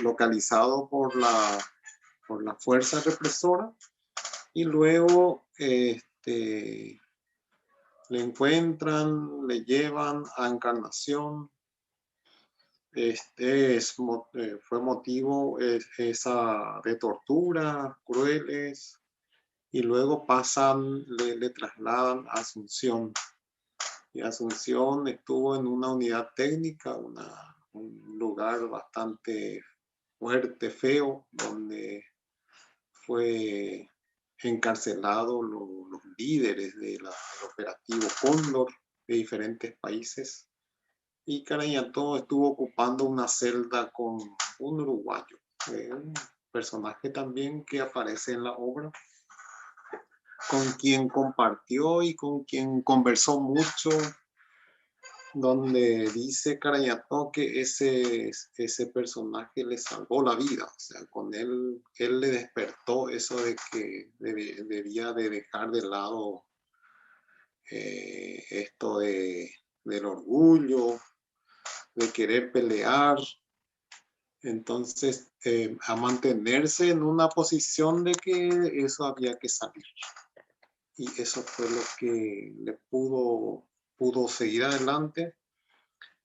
localizado por la fuerza represora, y luego le encuentran, le llevan a Encarnación. Fue motivo de tortura crueles, y luego le trasladan a Asunción. Y Asunción estuvo en una unidad técnica, un lugar bastante fuerte, feo, donde fue encarcelado los líderes del operativo Cóndor de diferentes países. Y Caraí Ato estuvo ocupando una celda con un uruguayo, un personaje también que aparece en la obra, con quien compartió y con quien conversó mucho, donde dice Caraí Ato que ese personaje le salvó la vida. O sea, con él le despertó eso de que debía de dejar de lado esto del orgullo, de querer pelear. Entonces, a mantenerse en una posición de que eso había que salir. Y eso fue lo que le pudo seguir adelante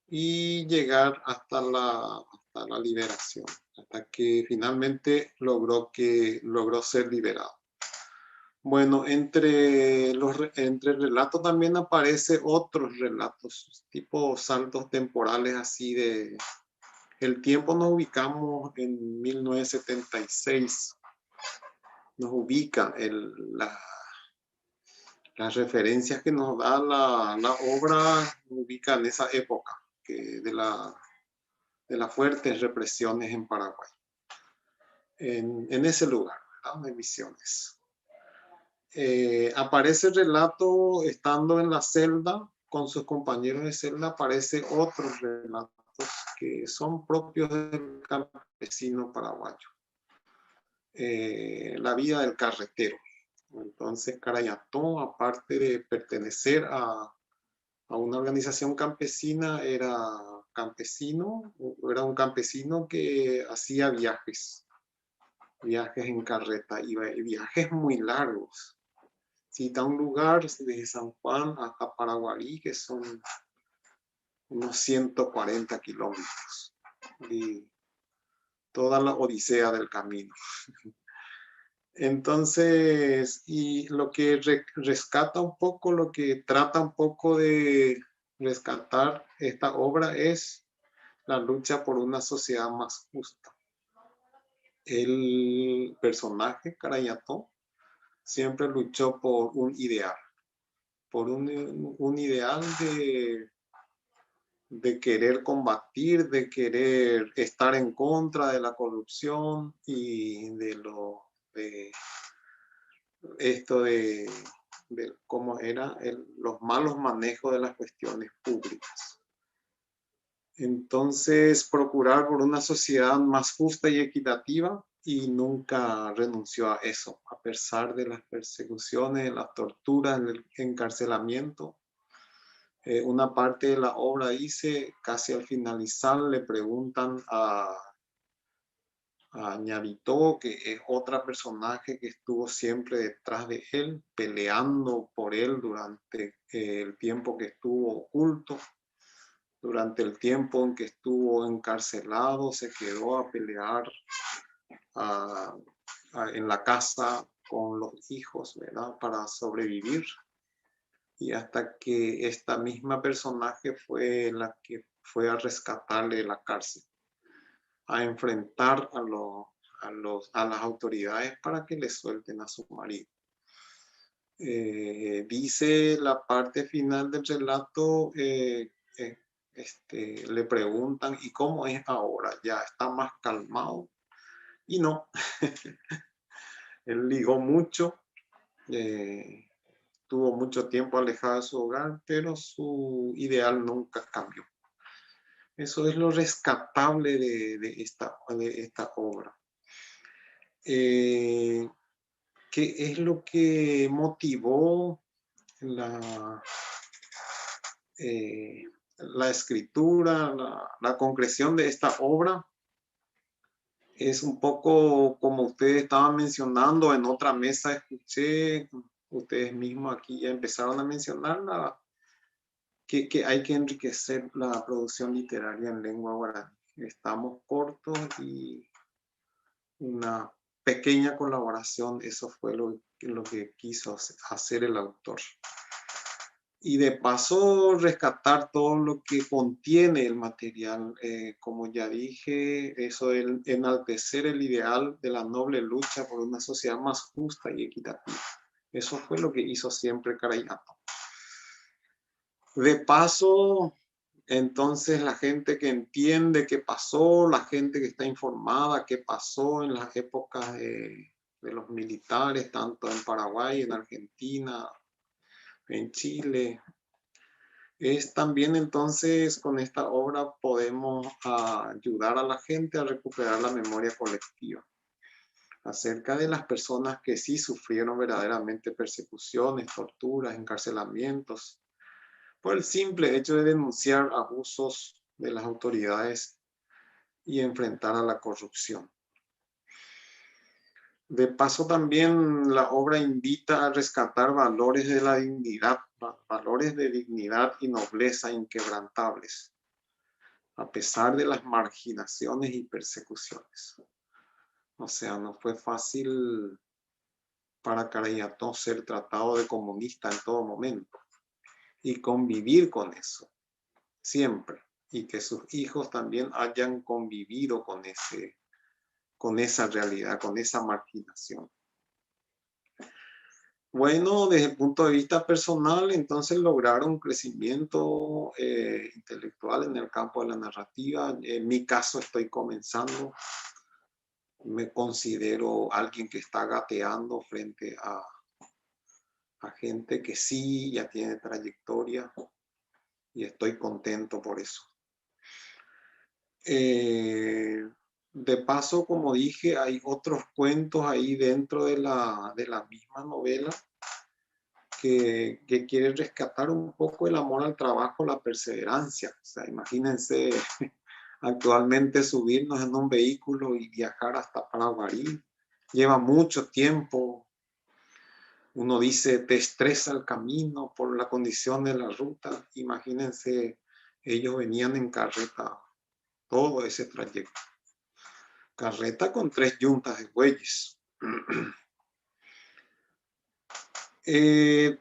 y llegar hasta la liberación, hasta que finalmente logró ser liberado. Bueno, entre relatos también aparece otros relatos, tipo saltos temporales así de... El tiempo nos ubicamos en 1976, nos ubica las referencias que nos da la obra, nos ubica en esa época de las fuertes represiones en Paraguay, en ese lugar, ¿verdad? De Misiones. Aparece el relato estando en la celda con sus compañeros de celda, aparece otros relatos que son propios del campesino paraguayo. La vida del carretero. Entonces Caraí Ato, aparte de pertenecer a una organización campesina, era un campesino que hacía viajes en carreta, y viajes muy largos. cita un lugar desde San Juan hasta Paraguarí, que son unos 140 kilómetros. Y toda la odisea del camino. Entonces, y lo que rescata un poco, lo que trata un poco de rescatar esta obra es la lucha por una sociedad más justa. El personaje, Carayato, siempre luchó por un ideal ideal de querer combatir, de querer estar en contra de la corrupción y de esto de cómo era los malos manejos de las cuestiones públicas. Entonces, procurar por una sociedad más justa y equitativa, y nunca renunció a eso, a pesar de las persecuciones, las torturas, el encarcelamiento. Una parte de la obra dice, casi al finalizar, le preguntan a Ñavitó, que es otra personaje que estuvo siempre detrás de él, peleando por él durante el tiempo que estuvo oculto. Durante el tiempo en que estuvo encarcelado, se quedó a pelear en la casa con los hijos, ¿verdad? Para sobrevivir. Y hasta que esta misma personaje fue la que fue a rescatarle de la cárcel, a enfrentar a las autoridades para que le suelten a su marido. Dice la parte final del relato, le preguntan, ¿y cómo es ahora? ¿Ya está más calmado? Y no, él ligó mucho, tuvo mucho tiempo alejado de su hogar, pero su ideal nunca cambió. Eso es lo rescatable de esta obra. ¿Qué es lo que motivó la escritura, la concreción de esta obra? Es un poco como ustedes estaban mencionando, en otra mesa escuché, ustedes mismos aquí ya empezaron a mencionar que hay que enriquecer la producción literaria en lengua guaraní. Estamos cortos y una pequeña colaboración, eso fue lo que quiso hacer el autor. Y de paso rescatar todo lo que contiene el material, como ya dije, eso de enaltecer el ideal de la noble lucha por una sociedad más justa y equitativa. Eso fue lo que hizo siempre Carayato. De paso, entonces la gente que entiende qué pasó, la gente que está informada qué pasó en las épocas de los militares, tanto en Paraguay, en Argentina, en Chile. Es también entonces con esta obra podemos ayudar a la gente a recuperar la memoria colectiva acerca de las personas que sí sufrieron verdaderamente persecuciones, torturas, encarcelamientos, por el simple hecho de denunciar abusos de las autoridades y enfrentar a la corrupción. De paso también la obra invita a rescatar valores de la dignidad, valores de dignidad y nobleza inquebrantables, a pesar de las marginaciones y persecuciones. O sea, no fue fácil para Carayato ser tratado de comunista en todo momento y convivir con eso, siempre, y que sus hijos también hayan convivido con esa realidad, con esa marginación. Bueno, desde el punto de vista personal, entonces lograr un crecimiento intelectual en el campo de la narrativa. En mi caso estoy comenzando. Me considero alguien que está gateando frente a gente que sí ya tiene trayectoria y estoy contento por eso. De paso, como dije, hay otros cuentos ahí dentro de la misma novela que quieren rescatar un poco el amor al trabajo, la perseverancia. O sea, imagínense actualmente subirnos en un vehículo y viajar hasta Paraguarí. Lleva mucho tiempo. Uno dice, te estresa el camino por la condición de la ruta. Imagínense, ellos venían en carreta todo ese trayecto. Carreta con 3 yuntas de bueyes.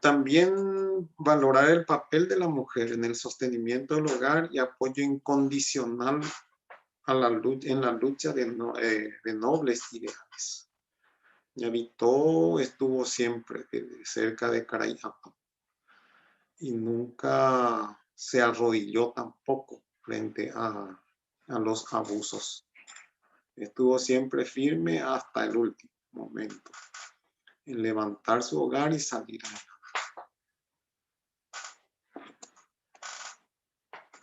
También valorar el papel de la mujer en el sostenimiento del hogar y apoyo incondicional a en la lucha de nobles ideales. Yavitó estuvo siempre cerca de Carayapa y nunca se arrodilló tampoco frente a los abusos. Estuvo siempre firme hasta el último momento en levantar su hogar y salir adelante.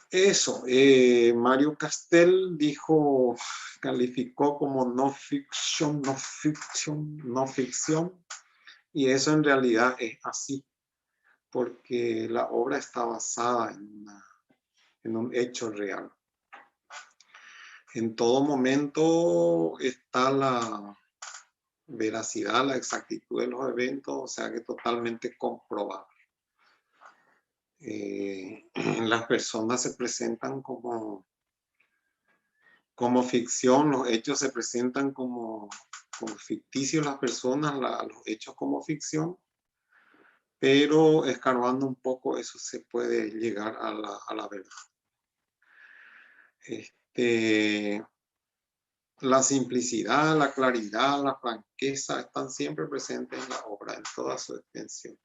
Eso, Mario Castel dijo, calificó como no ficción, y eso en realidad es así, porque la obra está basada en un hecho real. En todo momento está la veracidad, la exactitud de los eventos, o sea que totalmente comprobable. Las personas se presentan como ficción, los hechos se presentan como ficticios, las personas, los hechos como ficción, pero escarbando un poco eso se puede llegar a la verdad. La simplicidad, la claridad, la franqueza están siempre presentes en la obra, en toda su extensión.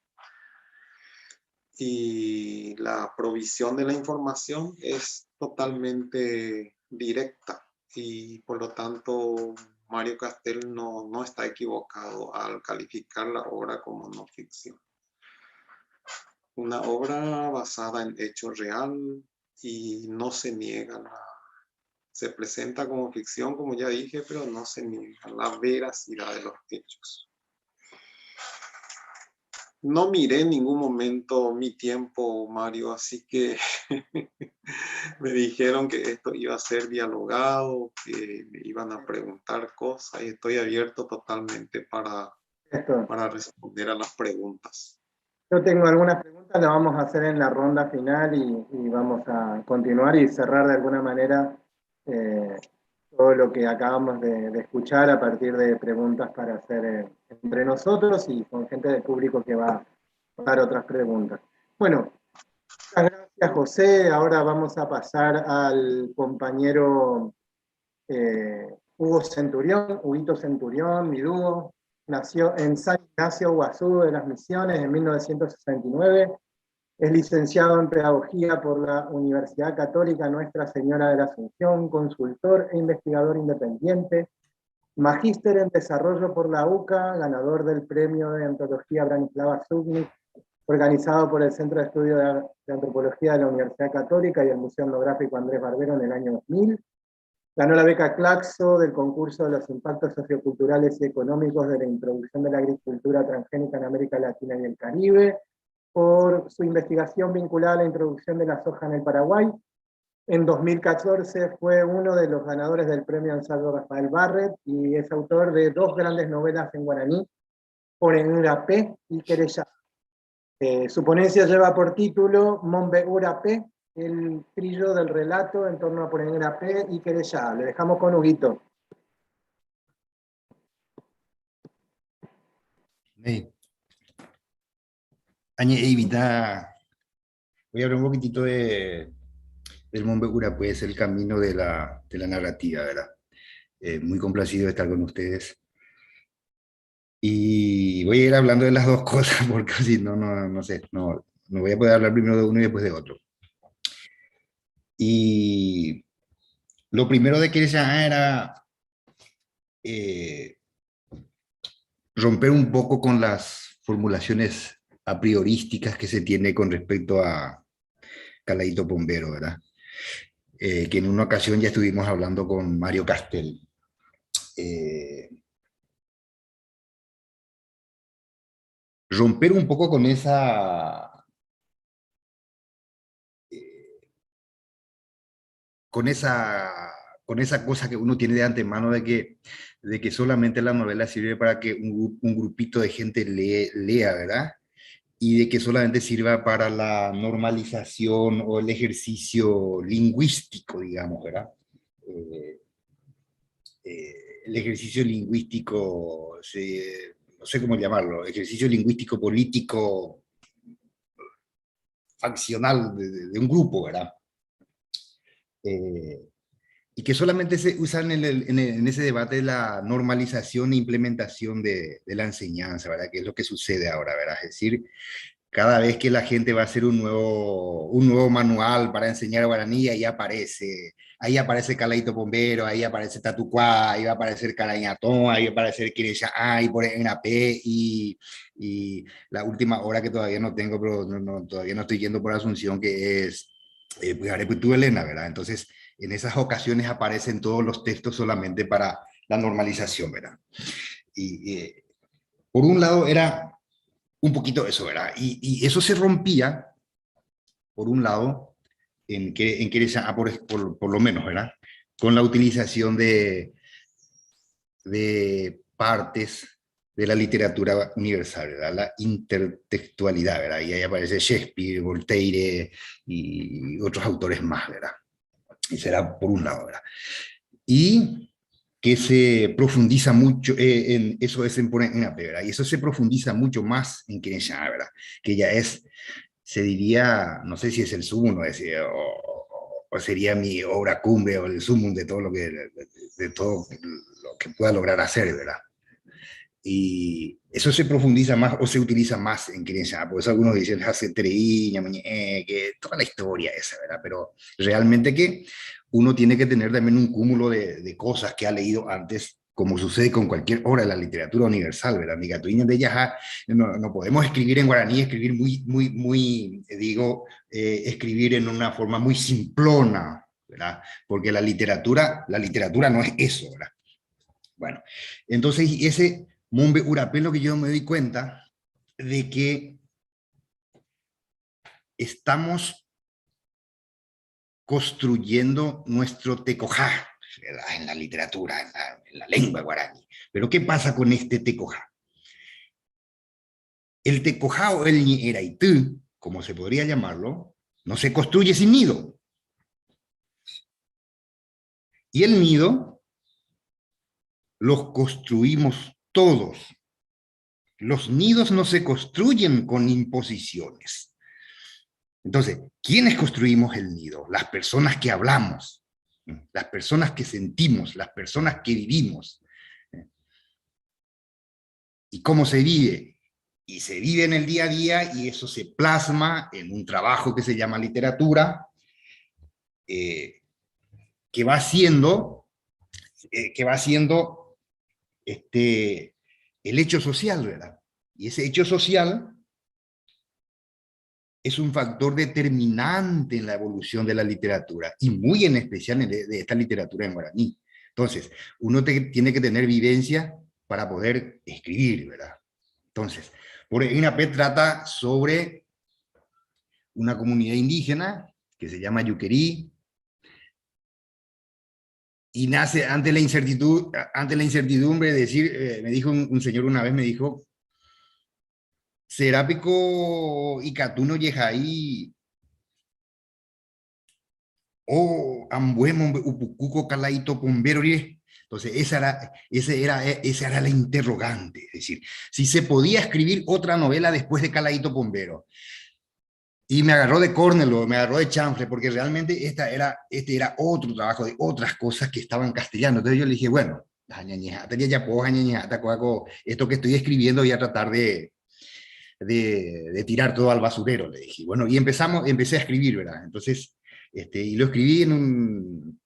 Y la provisión de la información es totalmente directa y por lo tanto Mario Castel no está equivocado al calificar la obra como no ficción. Una obra basada en hecho real y no se niega, se presenta como ficción, como ya dije, pero no se niega la veracidad de los hechos. No miré en ningún momento mi tiempo, Mario, así que me dijeron que esto iba a ser dialogado, que me iban a preguntar cosas y estoy abierto totalmente para responder a las preguntas. Yo tengo algunas preguntas, las vamos a hacer en la ronda final y vamos a continuar y cerrar de alguna manera todo lo que acabamos de escuchar a partir de preguntas para hacer entre nosotros y con gente del público que va a dar otras preguntas. Bueno, muchas gracias José. Ahora vamos a pasar al compañero Huguito Centurión, mi dúo. Nació en San Ignacio, Guazú de las Misiones en 1969. Es licenciado en Pedagogía por la Universidad Católica Nuestra Señora de la Asunción, consultor e investigador independiente, magíster en Desarrollo por la UCA, ganador del Premio de Antología Branislava Zubnik, organizado por el Centro de Estudio de Antropología de la Universidad Católica y el Museo Etnográfico Andrés Barbero en el año 2000. Ganó la beca Claxo del concurso de los impactos socioculturales y económicos de la introducción de la agricultura transgénica en América Latina y el Caribe, por su investigación vinculada a la introducción de la soja en el Paraguay. En 2014 fue uno de los ganadores del premio Ensayo Rafael Barret y es autor de 2 grandes novelas en guaraní, Porenurapé y Querellá. Su ponencia lleva por título Mombe Urapé, el trillo del relato en torno a Porenurapé y Querellá. Le dejamos con Huguito. Voy a hablar un poquitito del Mombe Urapé, es el camino de la narrativa, ¿verdad? Muy complacido de estar con ustedes. Y voy a ir hablando de las dos cosas, porque si no, no sé, no voy a poder hablar primero de uno y después de otro. Y lo primero de Querellá era romper un poco con las formulaciones a priorísticas que se tiene con respecto a Caladito Pombero, ¿verdad? Que en una ocasión ya estuvimos hablando con Mario Castel. Romper un poco con esa cosa que uno tiene de antemano de que de que solamente la novela sirve para que un grupito de gente lea, ¿verdad? Y de que solamente sirva para la normalización o el ejercicio lingüístico, digamos, ¿verdad? El ejercicio lingüístico, no sé cómo llamarlo, ejercicio lingüístico político faccional de un grupo, ¿verdad? Y que solamente se usan en ese debate de la normalización e implementación de la enseñanza, ¿verdad? Que es lo que sucede ahora, ¿verdad? Es decir, cada vez que la gente va a hacer un nuevo manual para enseñar guaraní, ahí aparece Calaito Pombero, ahí aparece Tatucuá, ahí va a aparecer Carañatón, ahí va a aparecer Quirecha, ahí por ENAP, y la última hora que todavía no tengo, pero todavía no estoy yendo por Asunción, que es Pujareputú Elena, ¿verdad? Entonces, en esas ocasiones aparecen todos los textos solamente para la normalización, ¿verdad? Y por un lado era un poquito eso, ¿verdad? Y eso se rompía, por un lado, en Querétaro, por lo menos, ¿verdad? Con la utilización de partes de la literatura universal, ¿verdad? La intertextualidad, ¿verdad? Y ahí aparece Shakespeare, Voltaire y otros autores más, ¿verdad? Y será por un lado, ¿verdad? Y que se profundiza mucho en eso es en AP, ¿verdad? Y eso se profundiza mucho más en Querétaro, ¿verdad? Que ya es, se diría, no sé si es el sumum, o sería mi obra cumbre, o el sumum de todo de todo lo que pueda lograr hacer, ¿verdad? Y eso se profundiza más o se utiliza más en Querétaro, por eso algunos dicen hace Tereíña, que toda la historia esa, ¿verdad? Pero realmente que uno tiene que tener también un cúmulo de cosas que ha leído antes, como sucede con cualquier obra de la literatura universal, ¿verdad? No podemos escribir en guaraní, escribir escribir en una forma muy simplona, ¿verdad? Porque la literatura no es eso, ¿verdad? Bueno, entonces ese Mumbe Urapé, lo que yo me doy cuenta de que estamos construyendo nuestro tecojá, ¿verdad? En la literatura, en la lengua guaraní. Pero ¿qué pasa con este tecojá? El tecojá o el ñeraitú, como se podría llamarlo, no se construye sin nido. Y el nido los construimos todos. Los nidos no se construyen con imposiciones. Entonces, ¿quiénes construimos el nido? Las personas que hablamos, las personas que sentimos, las personas que vivimos. ¿Y cómo se vive? Y se vive en el día a día y eso se plasma en un trabajo que se llama literatura, que va siendo el hecho social, ¿verdad? Y ese hecho social es un factor determinante en la evolución de la literatura, y muy en especial de esta literatura en guaraní. Entonces, uno tiene que tener vivencia para poder escribir, ¿verdad? Entonces, por INAP trata sobre una comunidad indígena que se llama Yuquerí, y nace ante la incertidumbre de decir, me dijo un señor una vez, me dijo, Serápico y Catuno Yejaí, o Ambuemo, Upucuco, Calaito, Pombero. Entonces, esa era la interrogante. Es decir, si se podía escribir otra novela después de Calaito Pombero. Y me agarró de córnelo, me agarró de chanfle, porque realmente este era otro trabajo de otras cosas que estaban en castellano. Entonces yo le dije, bueno, esto que estoy escribiendo voy a tratar de tirar todo al basurero, le dije. Bueno, y empecé a escribir, ¿verdad? Entonces, y lo escribí en un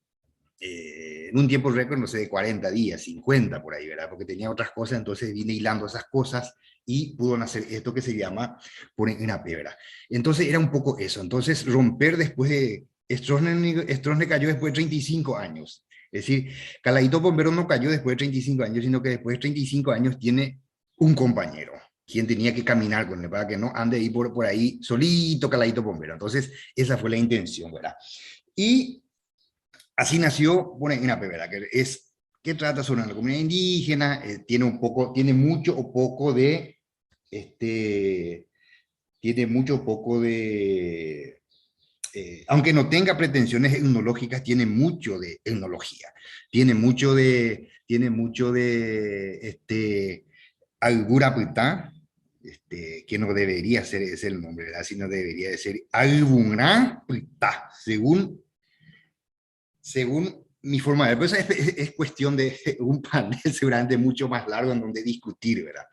tiempo récord, no sé, de 40 días, 50 por ahí, ¿verdad? Porque tenía otras cosas, entonces vine hilando esas cosas y pudo nacer esto que se llama por una ¿verdad? Entonces era un poco eso. Entonces romper después de... Stroessner cayó después de 35 años. Es decir, Calaito Pombero no cayó después de 35 años, sino que después de 35 años tiene un compañero, quien tenía que caminar con él, para que no ande ahí por ahí solito Calaito Pombero. Entonces, esa fue la intención, ¿verdad? Y así nació Buena Inape, ¿verdad? Que que trata sobre la comunidad indígena, tiene mucho o poco de, aunque no tenga pretensiones etnológicas, tiene mucho de etnología, tiene mucho de Algura Putá, que no debería ser ese el nombre, ¿verdad? Sino debería de ser Alguna Putá, según mi forma de ver. Pues es cuestión de un panel seguramente mucho más largo en donde discutir, ¿verdad?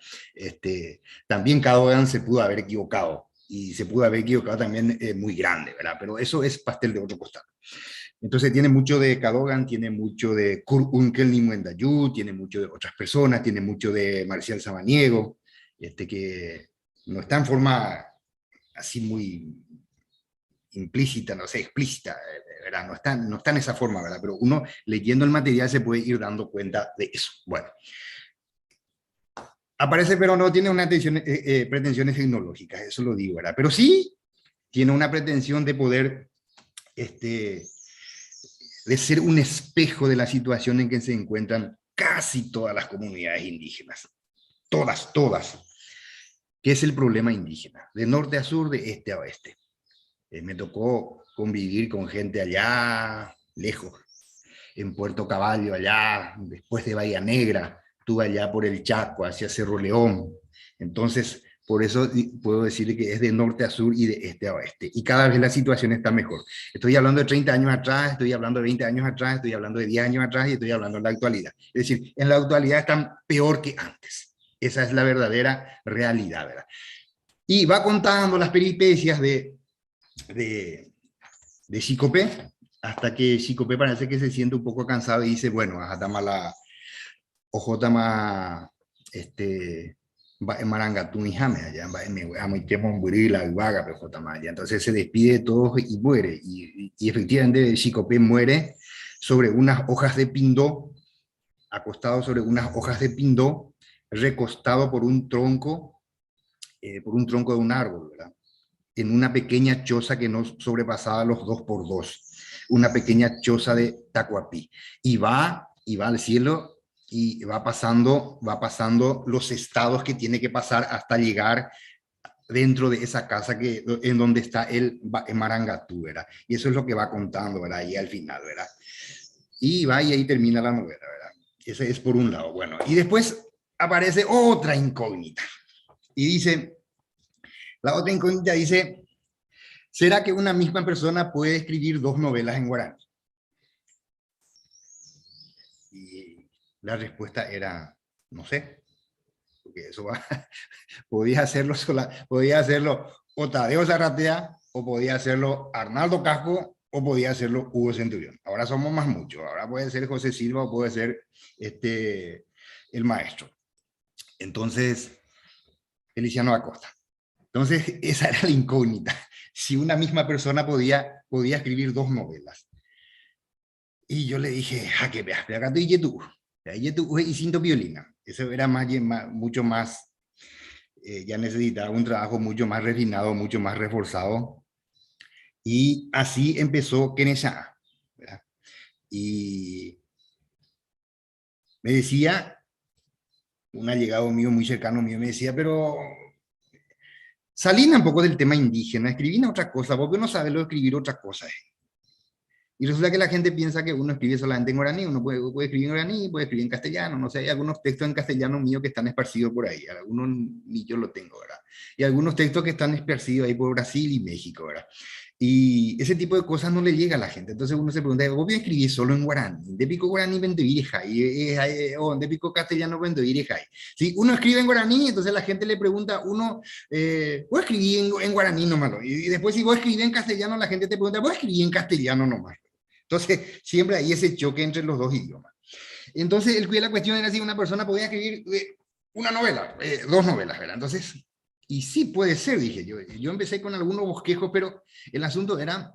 También Cadogan se pudo haber equivocado, y se pudo haber equivocado también muy grande, ¿verdad? Pero eso es pastel de otro costado. Entonces tiene mucho de Cadogan, tiene mucho de Kurt Unkel Nimwendayú, tiene mucho de otras personas, tiene mucho de Marcial Samaniego, que no está en forma así muy implícita, no sé, explícita, ¿verdad? No está en esa forma, ¿verdad? Pero uno leyendo el material se puede ir dando cuenta de eso. Bueno. Aparece, pero no tiene una pretensiones tecnológicas, eso lo digo, ¿verdad? Pero sí tiene una pretensión de poder, de ser un espejo de la situación en que se encuentran casi todas las comunidades indígenas. Todas. ¿Qué es el problema indígena? De norte a sur, de este a oeste. Me tocó convivir con gente allá, lejos, en Puerto Caballo, allá, después de Bahía Negra, estuve allá por el Chaco, hacia Cerro León. Entonces, por eso puedo decir que es de norte a sur y de este a oeste. Y cada vez la situación está mejor. Estoy hablando de 30 años atrás, estoy hablando de 20 años atrás, estoy hablando de 10 años atrás y estoy hablando de la actualidad. Es decir, en la actualidad están peor que antes. Esa es la verdadera realidad, ¿verdad? Y va contando las peripecias de Xicopé, hasta que Xicopé parece que se siente un poco cansado y dice, bueno, ajatama ojotama, Marangatún y Jame, allá, entonces se despide de todos y muere, y efectivamente Xicopé muere sobre unas hojas de pindó, acostado sobre unas hojas de pindó, recostado por un tronco de un árbol, ¿verdad? En una pequeña choza que no sobrepasaba los 2x2, una pequeña choza de Tacuapí, y va al cielo y va pasando los estados que tiene que pasar hasta llegar dentro de esa casa en donde está el Marangatú, ¿verdad? Y eso es lo que va contando, ¿verdad? Ahí al final, ¿verdad? Y va y ahí termina la novela, ¿verdad? Ese es por un lado. Bueno, y después aparece otra incógnita. Y dice, la otra incógnita dice, ¿será que una misma persona puede escribir 2 novelas en guaraní? Y la respuesta era, no sé, porque eso podía hacerlo o Tadeo Zarratea, o podía hacerlo Arnaldo Casco, o podía hacerlo Hugo Centurión. Ahora somos más muchos, ahora puede ser José Silva, o puede ser el maestro. Entonces, Feliciano Acosta. Entonces, esa era la incógnita, si una misma persona podía escribir 2 novelas. Y yo le dije, que veas, pero acá estoy yetu y cinto violina. Eso era mucho más, ya necesitaba un trabajo mucho más refinado, mucho más reforzado. Y así empezó Kenesha, ¿verdad? Y me decía, un allegado mío, muy cercano mío, me decía, pero salí un poco del tema indígena, escribí otra cosa, porque uno sabe lo de escribir otra cosa. Y resulta que la gente piensa que uno escribe solamente en guaraní, uno puede escribir en guaraní, puede escribir en castellano, no sé, hay algunos textos en castellano mío que están esparcidos por ahí, algunos ni yo lo tengo, ¿verdad? Y algunos textos que están esparcidos ahí por Brasil y México, ¿verdad? Y ese tipo de cosas no le llega a la gente, entonces uno se pregunta, ¿vos voy a escribir solo en guaraní? ¿De pico guaraní vendevirejai? ¿O de pico castellano vendevirejai? Si uno escribe en guaraní, entonces la gente le pregunta, vos escribí en guaraní nomás, y después si vos escribís en castellano, la gente te pregunta, ¿vos escribí en castellano nomás? Entonces, siempre hay ese choque entre los dos idiomas. Entonces, la cuestión era si una persona podía escribir una novela, 2 novelas, ¿verdad? Entonces, y sí puede ser, dije yo. Yo empecé con algunos bosquejos, pero el asunto era,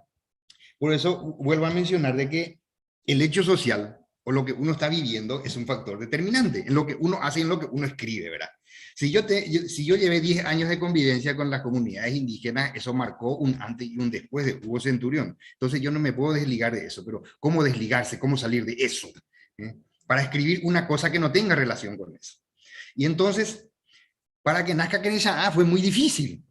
por eso vuelvo a mencionar de que el hecho social o lo que uno está viviendo es un factor determinante en lo que uno hace y en lo que uno escribe, ¿verdad? Si yo llevé 10 años de convivencia con las comunidades indígenas, eso marcó un antes y un después de Hugo Centurión. Entonces yo no me puedo desligar de eso, pero ¿cómo desligarse? ¿Cómo salir de eso? para escribir una cosa que no tenga relación con eso. Y entonces, para que nazca Kenesa'a fue muy difícil.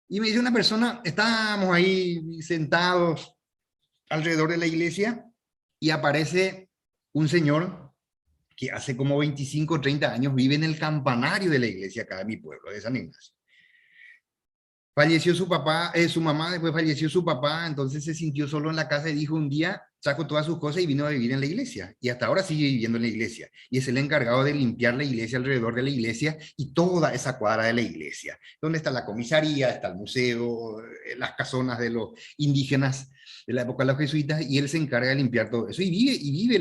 Y me dice una persona, estábamos ahí sentados alrededor de la iglesia y aparece un señor que hace como 25 o 30 años vive en el campanario de la iglesia acá de mi pueblo, de San Ignacio. Falleció su papá, su mamá, después falleció su papá, entonces se sintió solo en la casa y dijo un día, sacó todas sus cosas y vino a vivir en la iglesia. Y hasta ahora sigue viviendo en la iglesia. Y es el encargado de limpiar la iglesia alrededor de la iglesia y toda esa cuadra de la iglesia. Donde está la comisaría, está el museo, las casonas de los indígenas de la época de los jesuitas, y él se encarga de limpiar todo eso. Y vive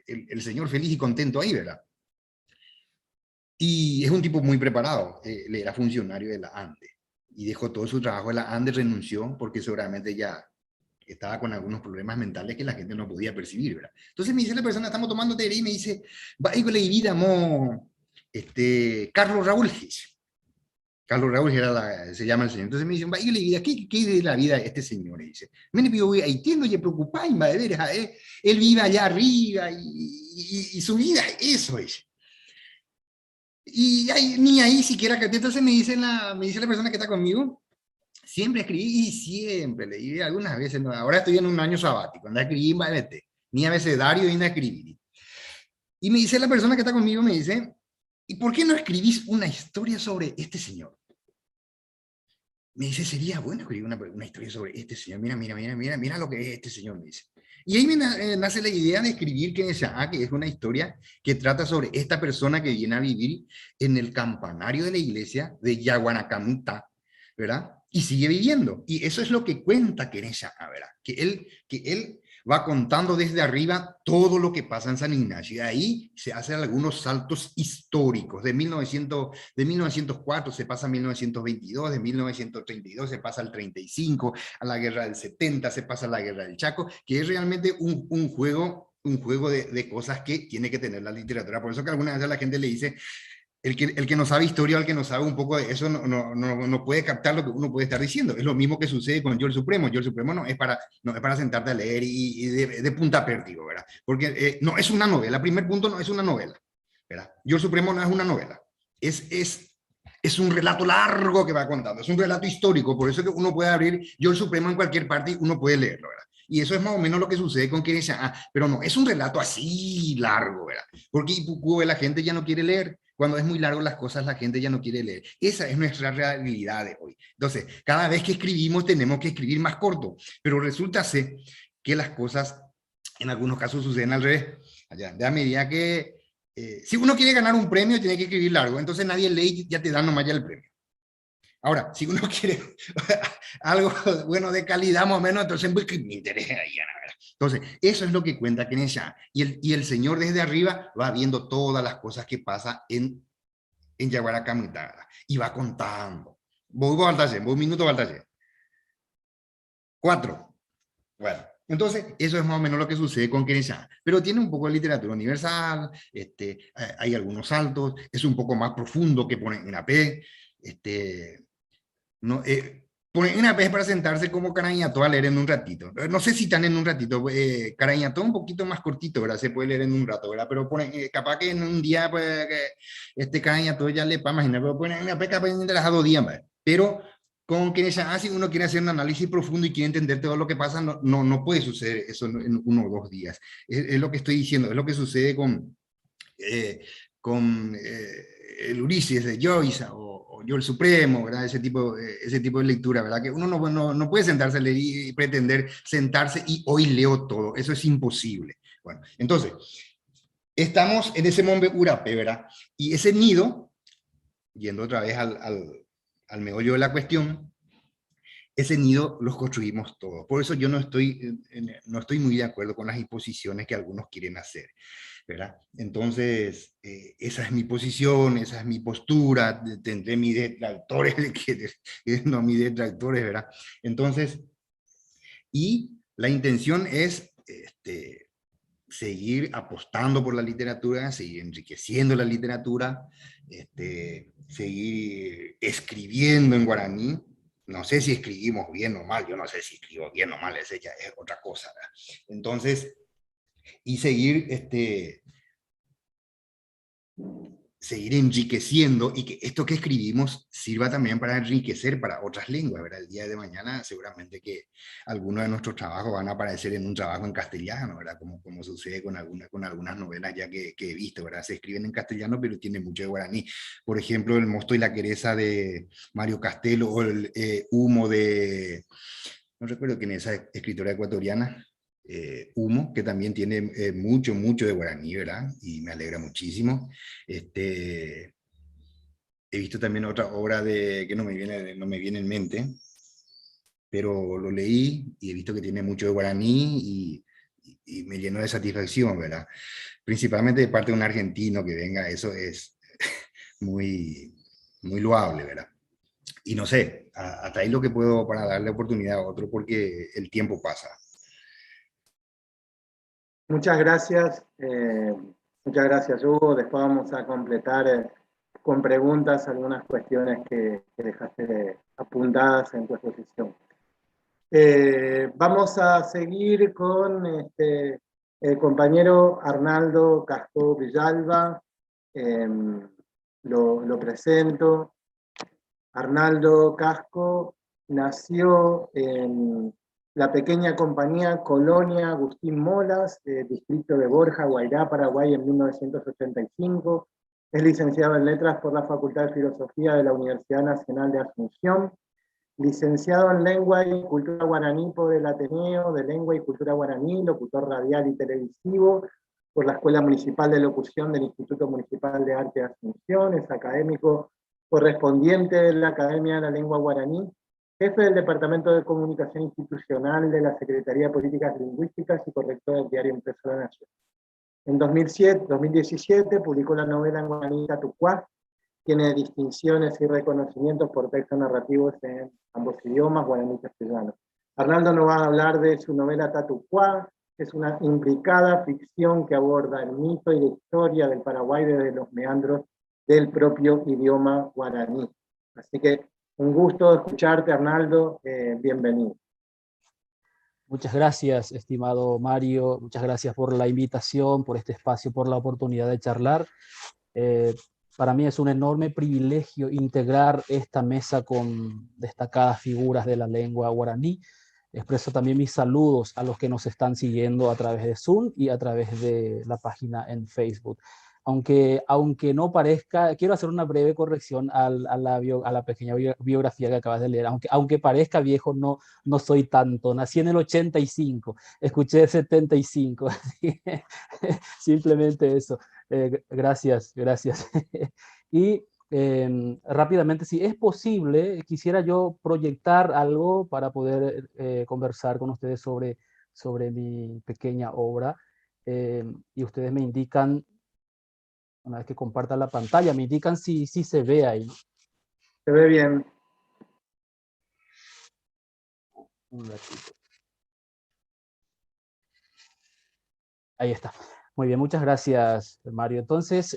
el señor feliz y contento ahí, ¿verdad? Y es un tipo muy preparado. Él era funcionario de la ANDE. Y dejó todo su trabajo de la ANDE, renunció porque seguramente ya estaba con algunos problemas mentales que la gente no podía percibir, ¿verdad? Entonces me dice la persona, estamos tomando té y me dice, va a ir con la vida, Carlos Raúl. Carlos Raúl se llama el señor. Entonces me dice, va a ir con la vida, ¿qué es de la vida de este señor? Y dice, me pido, ahí tiendo y preocupáis, de veras, él vive allá arriba y su vida es eso, dice. Y ni ahí siquiera, entonces me dice la persona que está conmigo, siempre escribí y siempre leí, algunas veces, no, ahora estoy en un año sabático, anda a escribir, ni abecedario ni a escribir. Y me dice la persona que está conmigo, me dice, ¿y por qué no escribís una historia sobre este señor? Me dice, sería bueno escribir una historia sobre este señor, mira lo que es este señor, me dice. Y ahí me nace la idea de escribir Kenesa'a, que es una historia que trata sobre esta persona que viene a vivir en el campanario de la iglesia de Yaguanacamita, ¿verdad? Y sigue viviendo. Y eso es lo que cuenta Kenesa'a, ¿verdad? Que él va contando desde arriba todo lo que pasa en San Ignacio. Y ahí se hacen algunos saltos históricos. De 1904 se pasa a 1922, de 1932 se pasa al 35, a la guerra del 70 se pasa a la guerra del Chaco, que es realmente un juego de cosas que tiene que tener la literatura. Por eso que algunas veces la gente le dice, el que no sabe historia o el que no sabe un poco de eso no puede captar lo que uno puede estar diciendo. Es lo mismo que sucede con Yo el Supremo. Yo el Supremo no es para sentarte a leer y de punta a pértigo, ¿verdad? Porque no es una novela. Primer punto, no es una novela, ¿verdad? Yo el Supremo no es una novela. Es un relato largo que va contando. Es un relato histórico. Por eso que uno puede abrir Yo el Supremo en cualquier parte y uno puede leerlo, ¿verdad? Y eso es más o menos lo que sucede con Kenesa'a, pero no, es un relato así largo, ¿verdad? Porque la gente ya no quiere leer. Cuando es muy largo las cosas, la gente ya no quiere leer. Esa es nuestra realidad de hoy. Entonces, cada vez que escribimos tenemos que escribir más corto, pero resulta ser que las cosas en algunos casos suceden al revés. De a medida que, si uno quiere ganar un premio, tiene que escribir largo, entonces nadie lee y ya te dan nomás ya el premio. Ahora, si uno quiere algo bueno de calidad más o menos, entonces pues, me interesa ahí, ¿verdad? Entonces, eso es lo que cuenta Kenesa'a. Y el Señor desde arriba va viendo todas las cosas que pasan en Yaguaracamita, y va contando. Voy un minuto al taller. 4. Bueno, entonces, eso es más o menos lo que sucede con Kenesa'a. Pero tiene un poco de literatura universal, hay algunos saltos, es un poco más profundo que pone en AP, no, ponen una vez para sentarse como Carañató a leer en un ratito. No sé si están en un ratito. Carañató un poquito más cortito, ¿verdad? Se puede leer en un rato, ¿verdad? Pero ponen, capaz que en un día, pues, Carañató ya le para imaginar, pero ponen una vez capaz de las 2 días, ¿verdad? Pero con Kenesa'a, si uno quiere hacer un análisis profundo y quiere entender todo lo que pasa, no puede suceder eso en 1 o 2 días. Es lo que estoy diciendo, es lo que sucede con el Ulises de Joyce o Yo el Supremo, ¿verdad? Ese tipo de lectura, ¿verdad? Que uno no puede sentarse a leer y pretender sentarse y hoy leo todo. Eso es imposible. Bueno, entonces, estamos en ese Monbe Urape, ¿verdad? Y ese nido, yendo otra vez al meollo de la cuestión, ese nido los construimos todos. Por eso yo no estoy muy de acuerdo con las imposiciones que algunos quieren hacer, ¿verdad? Entonces, esa es mi posición, esa es mi postura, tendré mis detractores, no mis detractores, ¿verdad? Entonces, y la intención es seguir apostando por la literatura, seguir enriqueciendo la literatura, seguir escribiendo en guaraní. No sé si escribimos bien o mal, yo no sé si escribo bien o mal, esa ya es otra cosa, ¿verdad? Entonces, y seguir enriqueciendo, y que esto que escribimos sirva también para enriquecer para otras lenguas, ¿verdad? El día de mañana seguramente que algunos de nuestros trabajos van a aparecer en un trabajo en castellano, ¿verdad? Como sucede con algunas novelas ya que he visto, ¿verdad? Se escriben en castellano, pero tienen mucho de guaraní. Por ejemplo, El mosto y la quereza de Mario Castelo, o el Humo de, no recuerdo quién es esa escritora ecuatoriana, Humo, que también tiene mucho de guaraní, ¿verdad? Y me alegra muchísimo. He visto también otra obra que no me viene en mente, pero lo leí y he visto que tiene mucho de guaraní y me llenó de satisfacción, ¿verdad? Principalmente de parte de un argentino que venga, eso es muy loable, ¿verdad? Y no sé, hasta ahí lo que puedo para darle oportunidad a otro, porque el tiempo pasa. Muchas gracias, Hugo. Después vamos a completar con preguntas algunas cuestiones que dejaste apuntadas en tu exposición. Vamos a seguir con el compañero Arnaldo Casco Villalba. Lo presento. Arnaldo Casco nació en la pequeña compañía Colonia Agustín Molas, distrito de Borja, Guairá, Paraguay, en 1985. Es licenciado en Letras por la Facultad de Filosofía de la Universidad Nacional de Asunción. Licenciado en Lengua y Cultura Guaraní por el Ateneo de Lengua y Cultura Guaraní, locutor radial y televisivo por la Escuela Municipal de Locución del Instituto Municipal de Arte de Asunción. Es académico correspondiente de la Academia de la Lengua Guaraní, jefe del Departamento de Comunicación Institucional de la Secretaría de Políticas Lingüísticas y corrector del diario impreso La Nación. En 2017 publicó la novela en guaraní Tatucuá. Tiene distinciones y reconocimientos por textos narrativos en ambos idiomas, guaraní y castellano. Arnaldo nos va a hablar de su novela Tatucuá, que es una imbricada ficción que aborda el mito y la historia del Paraguay desde los meandros del propio idioma guaraní. Así que un gusto escucharte, Arnaldo, bienvenido. Muchas gracias, estimado Mario, muchas gracias por la invitación, por este espacio, por la oportunidad de charlar. Para mí es un enorme privilegio integrar esta mesa con destacadas figuras de la lengua guaraní. Expreso también mis saludos a los que nos están siguiendo a través de Zoom y a través de la página en Facebook. Aunque no parezca, quiero hacer una breve corrección a la pequeña biografía que acabas de leer. Aunque parezca viejo, no soy tanto. Nací en el 85, escuché 75. Simplemente eso. Gracias. Y rápidamente, si es posible, quisiera yo proyectar algo para poder conversar con ustedes sobre mi pequeña obra. Y ustedes me indican, una vez que compartan la pantalla, me indican si se ve ahí. Se ve bien. Un ratito. Ahí está. Muy bien, muchas gracias, Mario. Entonces,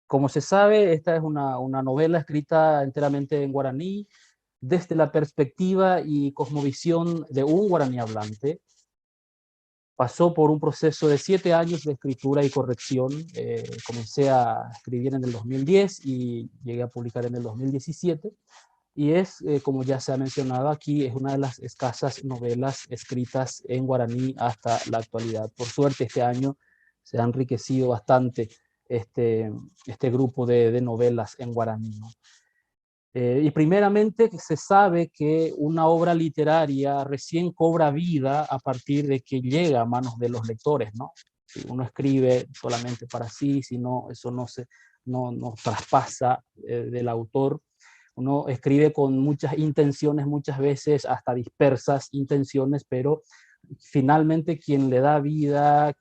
como se sabe, esta es una novela escrita enteramente en guaraní, desde la perspectiva y cosmovisión de un guaraní hablante. Pasó por un proceso de 7 años de escritura y corrección. Comencé a escribir en el 2010 y llegué a publicar en el 2017. Y es, como ya se ha mencionado aquí, es una de las escasas novelas escritas en guaraní hasta la actualidad. Por suerte, este año se ha enriquecido bastante este grupo de novelas en guaraní, ¿no? Y primeramente se sabe que una obra literaria recién cobra vida a partir de que llega a manos de los lectores, ¿no? Si uno escribe solamente para sí, si no, eso no traspasa del autor. Uno escribe con muchas intenciones, muchas veces hasta dispersas intenciones, pero finalmente quien le da vida,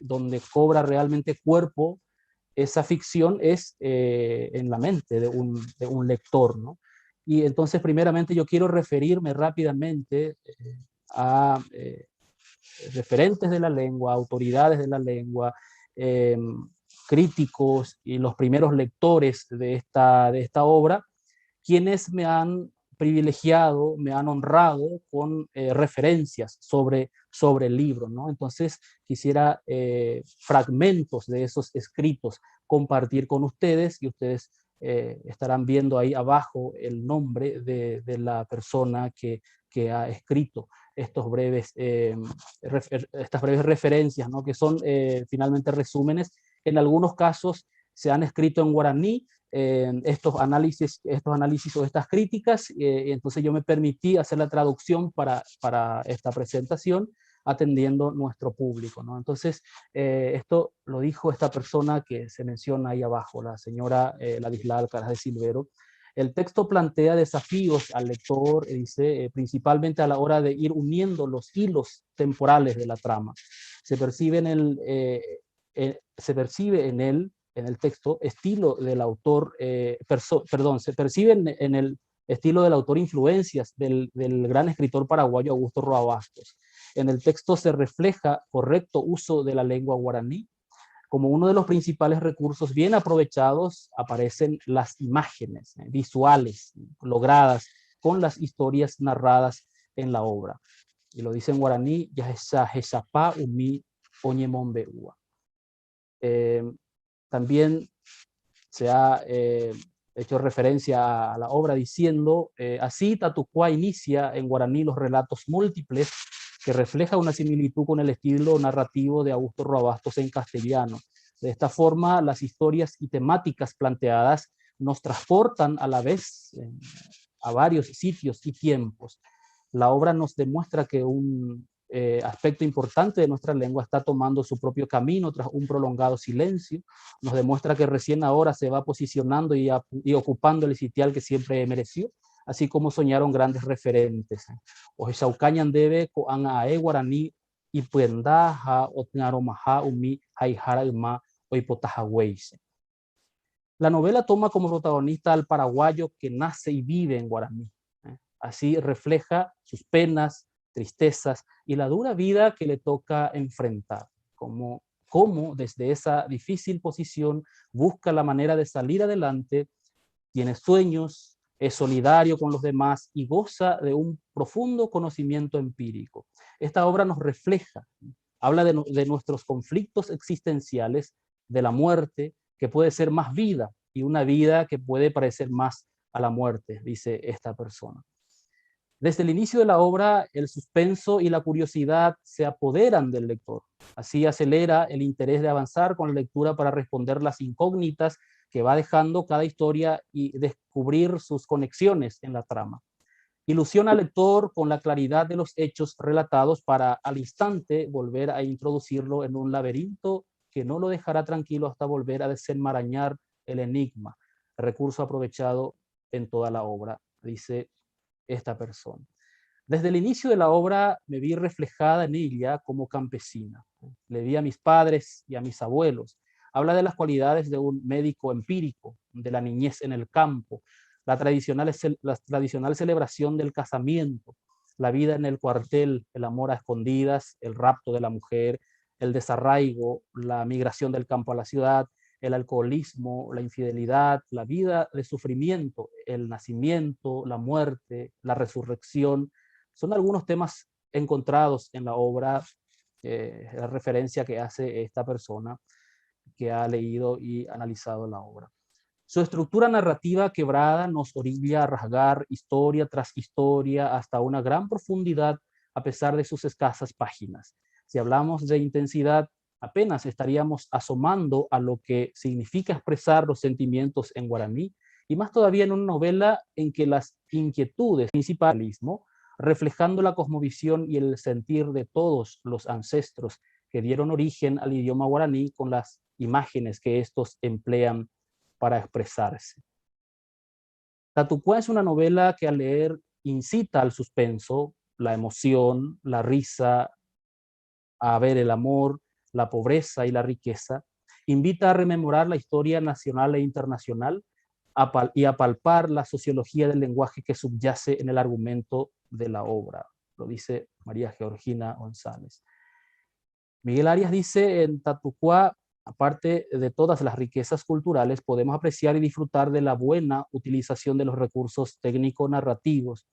donde cobra realmente cuerpo esa ficción, es en la mente de un lector, ¿no? Y entonces, primeramente, yo quiero referirme rápidamente a referentes de la lengua, autoridades de la lengua, críticos y los primeros lectores de esta obra, quienes me han privilegiado, me han honrado con referencias sobre el libro, ¿no? Entonces quisiera fragmentos de esos escritos compartir con ustedes, y ustedes estarán viendo ahí abajo el nombre de la persona que ha escrito estas breves referencias, ¿no? Que son finalmente resúmenes. En algunos casos se han escrito en guaraní, estos análisis o estas críticas, entonces yo me permití hacer la traducción para esta presentación, atendiendo nuestro público, ¿no? Entonces, esto lo dijo esta persona que se menciona ahí abajo, la señora Ladislao Alcaraz de Silvero. El texto plantea desafíos al lector, dice, principalmente a la hora de ir uniendo los hilos temporales de la trama. Se percibe en el texto estilo del autor, se percibe en el estilo del autor influencias del gran escritor paraguayo Augusto Roa Bastos. En el texto se refleja correcto uso de la lengua guaraní. Como uno de los principales recursos bien aprovechados aparecen las imágenes visuales logradas con las historias narradas en la obra. Y lo dice en guaraní, Yahesapá umi oñemombeúa. También se ha hecho referencia a la obra diciendo, así Tatucuá inicia en guaraní los relatos múltiples que refleja una similitud con el estilo narrativo de Augusto Roa Bastos en castellano. De esta forma, las historias y temáticas planteadas nos transportan a la vez a varios sitios y tiempos. La obra nos demuestra que un aspecto importante de nuestra lengua está tomando su propio camino tras un prolongado silencio. Nos demuestra que recién ahora se va posicionando y ocupando el sitial que siempre mereció, así como soñaron grandes referentes. Ojesaucañan debe coan ae guaraní y puendaja otnaromaja umi haijara ima oipotajahueise. La novela toma como protagonista al paraguayo que nace y vive en guaraní. Así refleja sus penas, tristezas y la dura vida que le toca enfrentar, como desde esa difícil posición busca la manera de salir adelante, tiene sueños, es solidario con los demás y goza de un profundo conocimiento empírico. Esta obra nos refleja, habla de nuestros conflictos existenciales, de la muerte, que puede ser más vida, y una vida que puede parecer más a la muerte, dice esta persona. Desde el inicio de la obra, el suspenso y la curiosidad se apoderan del lector. Así acelera el interés de avanzar con la lectura para responder las incógnitas que va dejando cada historia y descubrir sus conexiones en la trama. Ilusiona al lector con la claridad de los hechos relatados para al instante volver a introducirlo en un laberinto que no lo dejará tranquilo hasta volver a desenmarañar el enigma, recurso aprovechado en toda la obra, dice esta persona. Desde el inicio de la obra me vi reflejada en ella como campesina. Le vi a mis padres y a mis abuelos. Habla de las cualidades de un médico empírico, de la niñez en el campo, la tradicional celebración del casamiento, la vida en el cuartel, el amor a escondidas, el rapto de la mujer, el desarraigo, la migración del campo a la ciudad, el alcoholismo, la infidelidad, la vida de sufrimiento, el nacimiento, la muerte, la resurrección. Son algunos temas encontrados en la obra, la referencia que hace esta persona que ha leído y analizado la obra. Su estructura narrativa quebrada nos orilla a rasgar historia tras historia hasta una gran profundidad a pesar de sus escasas páginas. Si hablamos de intensidad, apenas estaríamos asomando a lo que significa expresar los sentimientos en guaraní, y más todavía en una novela en que las inquietudes principalismo, reflejando la cosmovisión y el sentir de todos los ancestros que dieron origen al idioma guaraní con las imágenes que estos emplean para expresarse. Tatucuá es una novela que al leer incita al suspenso, la emoción, la risa, a ver el amor, la pobreza y la riqueza, invita a rememorar la historia nacional e internacional y a palpar la sociología del lenguaje que subyace en el argumento de la obra. Lo dice María Georgina González. Miguel Arias dice en Tatucuá, aparte de todas las riquezas culturales, podemos apreciar y disfrutar de la buena utilización de los recursos técnico-narrativos.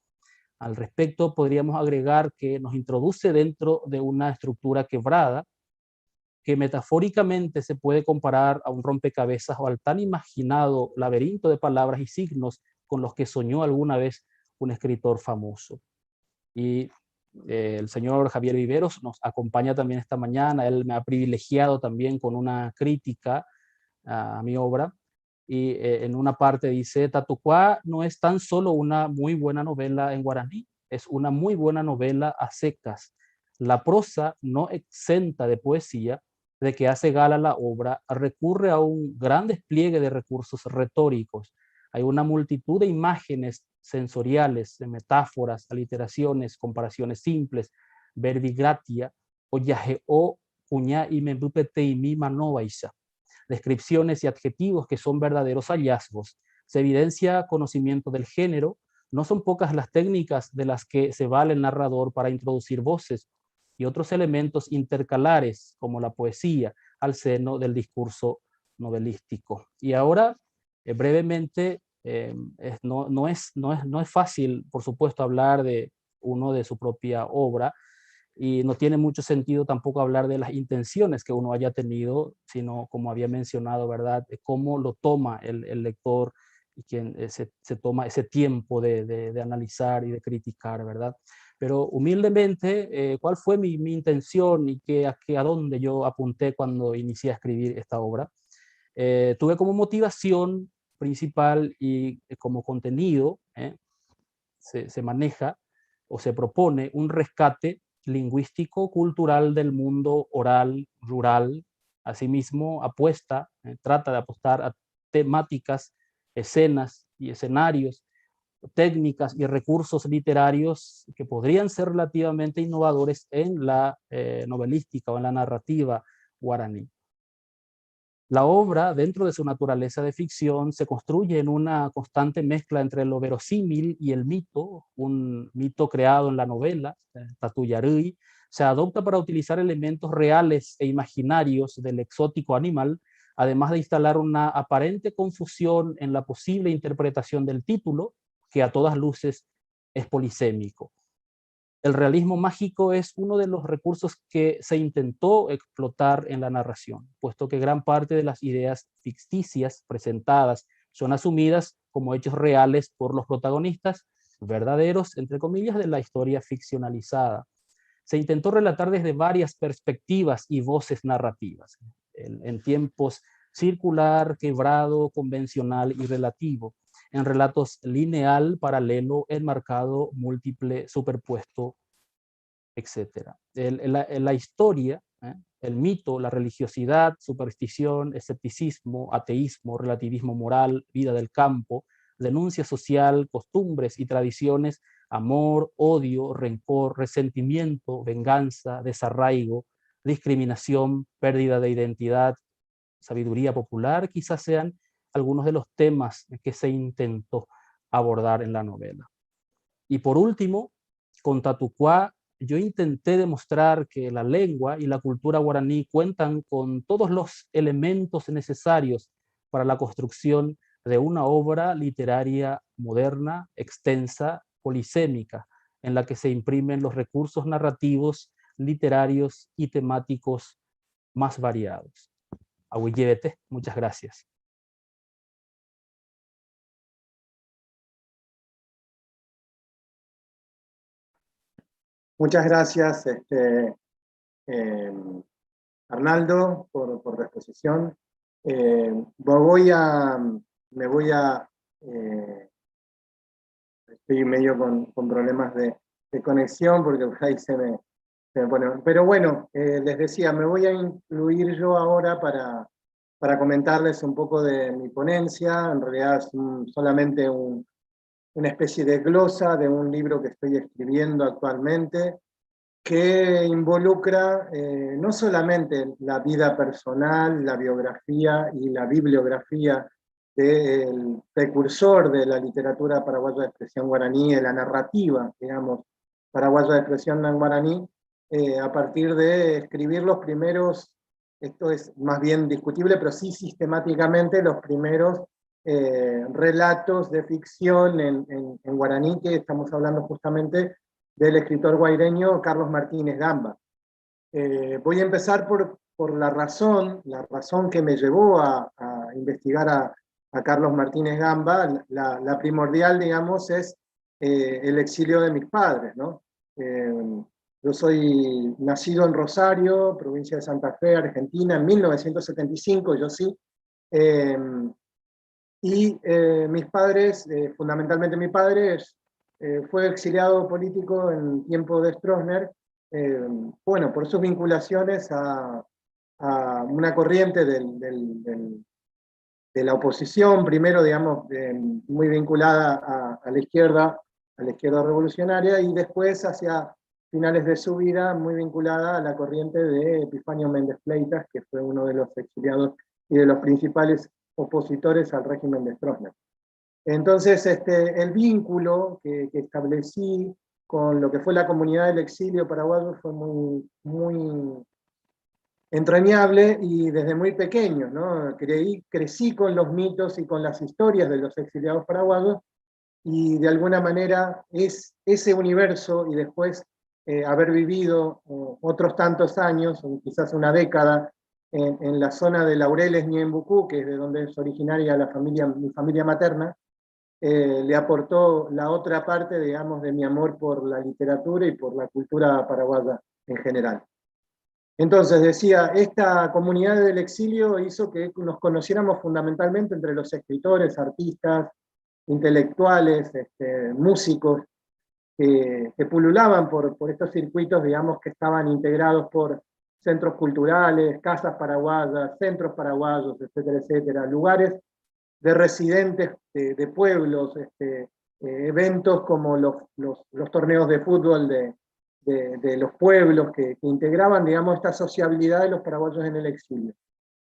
Al respecto, podríamos agregar que nos introduce dentro de una estructura quebrada, que metafóricamente se puede comparar a un rompecabezas o al tan imaginado laberinto de palabras y signos con los que soñó alguna vez un escritor famoso. Y el señor Javier Viveros nos acompaña también esta mañana. Él me ha privilegiado también con una crítica a mi obra, y en una parte dice: Tatucuá no es tan solo una muy buena novela en guaraní, es una muy buena novela a secas. La prosa, no exenta de poesía, de que hace gala la obra, recurre a un gran despliegue de recursos retóricos. Hay una multitud de imágenes sensoriales, de metáforas, aliteraciones, comparaciones simples, verbigratia, o cuñá y membupete y mi manovaisa, descripciones y adjetivos que son verdaderos hallazgos. Se evidencia conocimiento del género. No son pocas las técnicas de las que se vale el narrador para introducir voces y otros elementos intercalares, como la poesía, al seno del discurso novelístico. Y ahora, brevemente, no es fácil, por supuesto, hablar de uno de su propia obra, y no tiene mucho sentido tampoco hablar de las intenciones que uno haya tenido, sino, como había mencionado, ¿verdad?, de cómo lo toma el lector y quien se toma ese tiempo de analizar y de criticar, ¿verdad? Pero humildemente, ¿cuál fue mi intención y a dónde yo apunté cuando inicié a escribir esta obra? Tuve como motivación principal y como contenido, se maneja o se propone un rescate lingüístico cultural del mundo oral, rural. Asimismo, trata de apostar a temáticas, escenas y escenarios, técnicas y recursos literarios que podrían ser relativamente innovadores en la novelística o en la narrativa guaraní. La obra, dentro de su naturaleza de ficción, se construye en una constante mezcla entre lo verosímil y el mito, un mito creado en la novela, Tatuyarui. Se adopta para utilizar elementos reales e imaginarios del exótico animal, además de instalar una aparente confusión en la posible interpretación del título, que a todas luces es polisémico. El realismo mágico es uno de los recursos que se intentó explotar en la narración, puesto que gran parte de las ideas ficticias presentadas son asumidas como hechos reales por los protagonistas, verdaderos, entre comillas, de la historia ficcionalizada. Se intentó relatar desde varias perspectivas y voces narrativas, en tiempos circular, quebrado, convencional y relativo, en relatos lineal, paralelo, enmarcado, múltiple, superpuesto, etc. La historia, el mito, la religiosidad, superstición, escepticismo, ateísmo, relativismo moral, vida del campo, denuncia social, costumbres y tradiciones, amor, odio, rencor, resentimiento, venganza, desarraigo, discriminación, pérdida de identidad, sabiduría popular, quizás sean algunos de los temas que se intentó abordar en la novela. Y por último, con Tatucuá, yo intenté demostrar que la lengua y la cultura guaraní cuentan con todos los elementos necesarios para la construcción de una obra literaria moderna, extensa, polisémica, en la que se imprimen los recursos narrativos, literarios y temáticos más variados. Ahuillébete, muchas gracias. Muchas gracias, Arnaldo, por tu exposición. Estoy medio con problemas de conexión porque ahí se me pone. Pero bueno, les decía, me voy a incluir yo ahora para comentarles un poco de mi ponencia. En realidad es solamente una especie de glosa de un libro que estoy escribiendo actualmente, que involucra no solamente la vida personal, la biografía y la bibliografía del precursor de la literatura paraguaya de expresión guaraní, de la narrativa, digamos, paraguaya de expresión en guaraní, a partir de escribir los primeros esto es más bien discutible, pero sí sistemáticamente los primeros relatos de ficción en guaraní, que estamos hablando justamente del escritor guaireño Carlos Martínez Gamba. Voy a empezar por la razón que me llevó a investigar a Carlos Martínez Gamba. La primordial, digamos, es el exilio de mis padres, ¿no? Yo soy nacido en Rosario, provincia de Santa Fe, Argentina, en 1975, yo sí. Mis padres, fundamentalmente mi padre, fue exiliado político en tiempo de Stroessner, bueno, por sus vinculaciones a una corriente de la oposición, primero, digamos, muy vinculada a la izquierda revolucionaria, y después, hacia finales de su vida, muy vinculada a la corriente de Epifanio Méndez Fleitas, que fue uno de los exiliados y de los principales opositores al régimen de Stroessner. Entonces, el vínculo que establecí con lo que fue la comunidad del exilio paraguayo fue muy, muy entrañable, y desde muy pequeño, ¿no? Crecí con los mitos y con las historias de los exiliados paraguayos, y de alguna manera es ese universo, y después haber vivido otros tantos años, o quizás una década, en la zona de Laureles, Ñembucú, que es de donde es originaria mi familia materna, le aportó la otra parte, digamos, de mi amor por la literatura y por la cultura paraguaya en general. Entonces, decía, esta comunidad del exilio hizo que nos conociéramos fundamentalmente entre los escritores, artistas, intelectuales, músicos, que pululaban por estos circuitos, digamos, que estaban integrados por centros culturales, casas paraguayas, centros paraguayos, etcétera, etcétera, lugares de residentes de pueblos, eventos como los torneos de fútbol de los pueblos, que integraban, digamos, esta sociabilidad de los paraguayos en el exilio.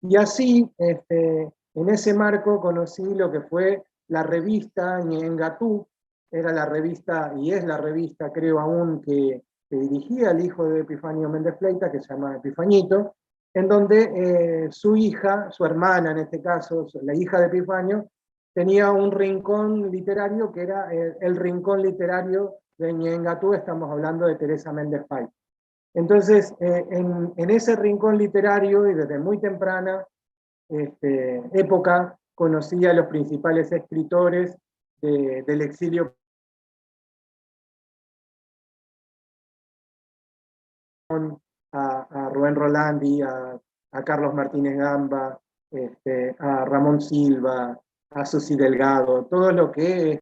Y así, en ese marco, conocí lo que fue la revista Ñengatú. Era la revista, y es la revista, creo aún, que dirigía el hijo de Epifanio Méndez Fleitas, que se llama Epifanito, en donde su hija, su hermana en este caso, la hija de Epifanio, tenía un rincón literario que era el rincón literario de Ñengatú. Estamos hablando de Teresa Méndez Fay. Entonces, en ese rincón literario, y desde muy temprana época, conocí a los principales escritores del exilio, a Rubén Rolandi, a Carlos Martínez Gamba, a Ramón Silva, a Susi Delgado, todo lo que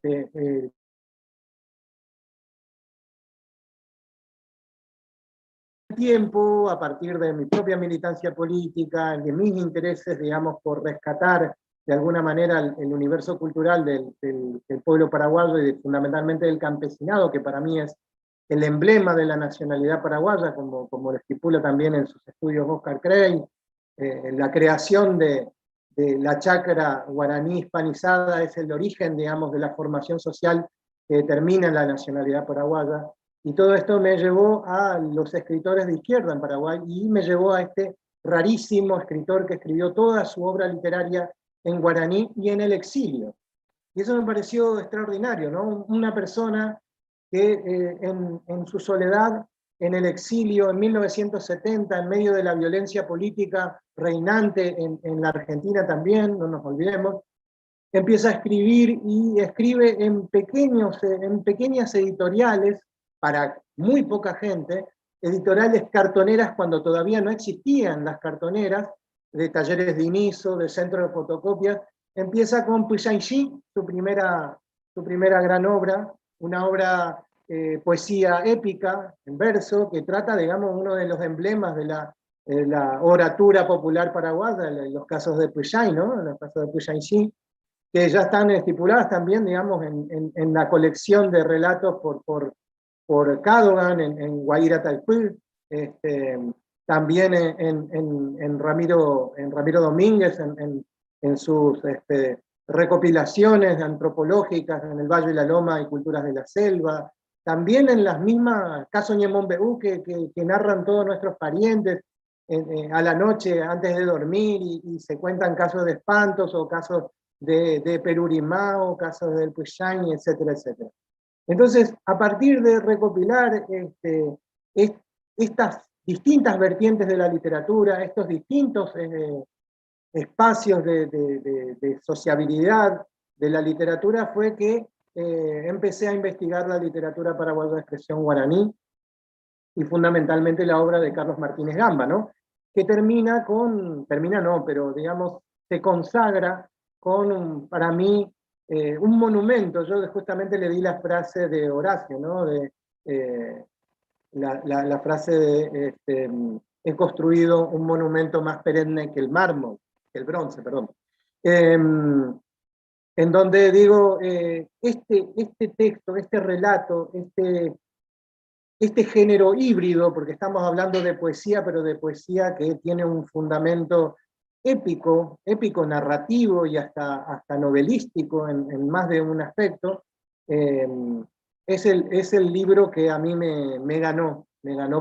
tiempo, a partir de mi propia militancia política, de mis intereses, digamos, por rescatar de alguna manera el universo cultural del pueblo paraguayo, y fundamentalmente del campesinado, que para mí es el emblema de la nacionalidad paraguaya, como lo estipula también en sus estudios Oscar Crey. La creación de la chacra guaraní hispanizada es el origen, digamos, de la formación social que determina la nacionalidad paraguaya. Y todo esto me llevó a los escritores de izquierda en Paraguay, y me llevó a este rarísimo escritor que escribió toda su obra literaria en guaraní y en el exilio. Y eso me pareció extraordinario, ¿no? Una persona que en su soledad, en el exilio, en 1970, en medio de la violencia política reinante en la Argentina también, no nos olvidemos, empieza a escribir, y escribe en pequeñas editoriales, para muy poca gente, editoriales cartoneras cuando todavía no existían las cartoneras, de talleres de inicio, de centro de fotocopias. Empieza con Puyainxi, su primera gran obra, una obra poesía épica, en verso, que trata, digamos, uno de los emblemas de la oratura popular paraguaya, los casos de Puyay, ¿no? Los casos de Puyainxi, que ya están estipuladas también, digamos, en la colección de relatos por Cadogan, en Guaira Talpul, también en Ramiro Domínguez, en sus recopilaciones antropológicas en el Valle de la Loma y Culturas de la Selva, también en las mismas Caso Ñemombeú, que narran todos nuestros parientes, a la noche antes de dormir y se cuentan casos de espantos o casos de Perurimao, casos del Pushani, etcétera, etcétera. Entonces, a partir de recopilar estas distintas vertientes de la literatura, estos distintos espacios de sociabilidad de la literatura, fue que empecé a investigar la literatura paraguaya de expresión guaraní, y fundamentalmente la obra de Carlos Martínez Gamba, ¿no? Que termina no, pero digamos, se consagra con, para mí, un monumento. Yo justamente le di la frase de Horacio, ¿no? La frase de, he construido un monumento más perenne que el mármol, que el bronce, perdón. En donde digo, este texto, este relato, este género híbrido, porque estamos hablando de poesía, pero de poesía que tiene un fundamento épico narrativo y hasta novelístico en más de un aspecto, es el libro que a mí me ganó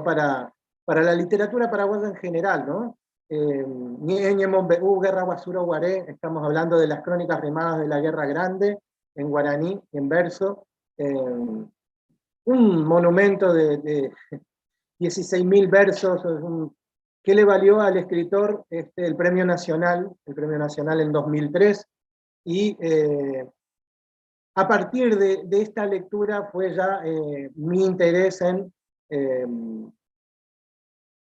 para la literatura paraguaya en general, ¿no? Guerra Guasura Guaré, estamos hablando de las crónicas rimadas de la Guerra Grande, en guaraní, en verso, un monumento de 16.000 versos, que le valió al escritor el Premio Nacional en 2003, y a partir de esta lectura fue ya mi interés en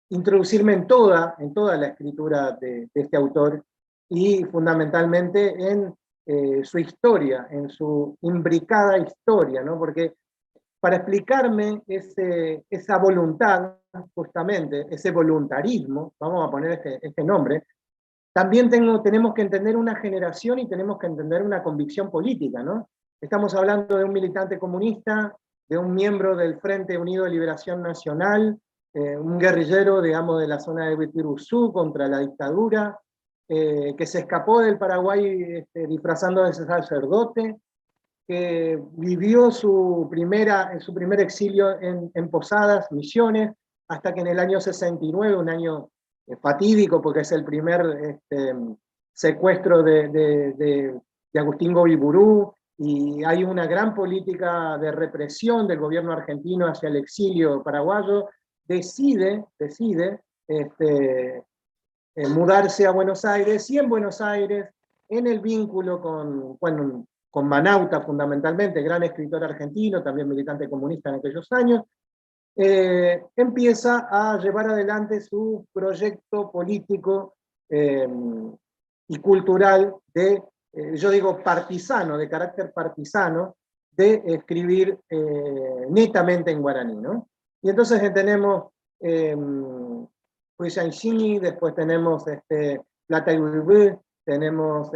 introducirme en toda la escritura de este autor, y fundamentalmente en su historia, en su imbricada historia, ¿no? Porque para explicarme esa voluntad, justamente, ese voluntarismo, vamos a poner este nombre, también tenemos que entender una generación y tenemos que entender una convicción política, ¿no? Estamos hablando de un militante comunista, de un miembro del Frente Unido de Liberación Nacional, un guerrillero, digamos, de la zona de Huitiruzú contra la dictadura, que se escapó del Paraguay disfrazando de sacerdote, que vivió su primer exilio en Posadas, Misiones, hasta que en el año 69, un año fatídico porque es el primer secuestro de Agustín Gobiburú, y hay una gran política de represión del gobierno argentino hacia el exilio paraguayo, decide mudarse a Buenos Aires, y en Buenos Aires, en el vínculo con Manauta fundamentalmente, gran escritor argentino, también militante comunista en aquellos años, empieza a llevar adelante su proyecto político y cultural yo digo partisano, de carácter partisano, de escribir netamente en guaraní, ¿no? Y entonces tenemos Huiyanchini, después tenemos Plata y Uibú, tenemos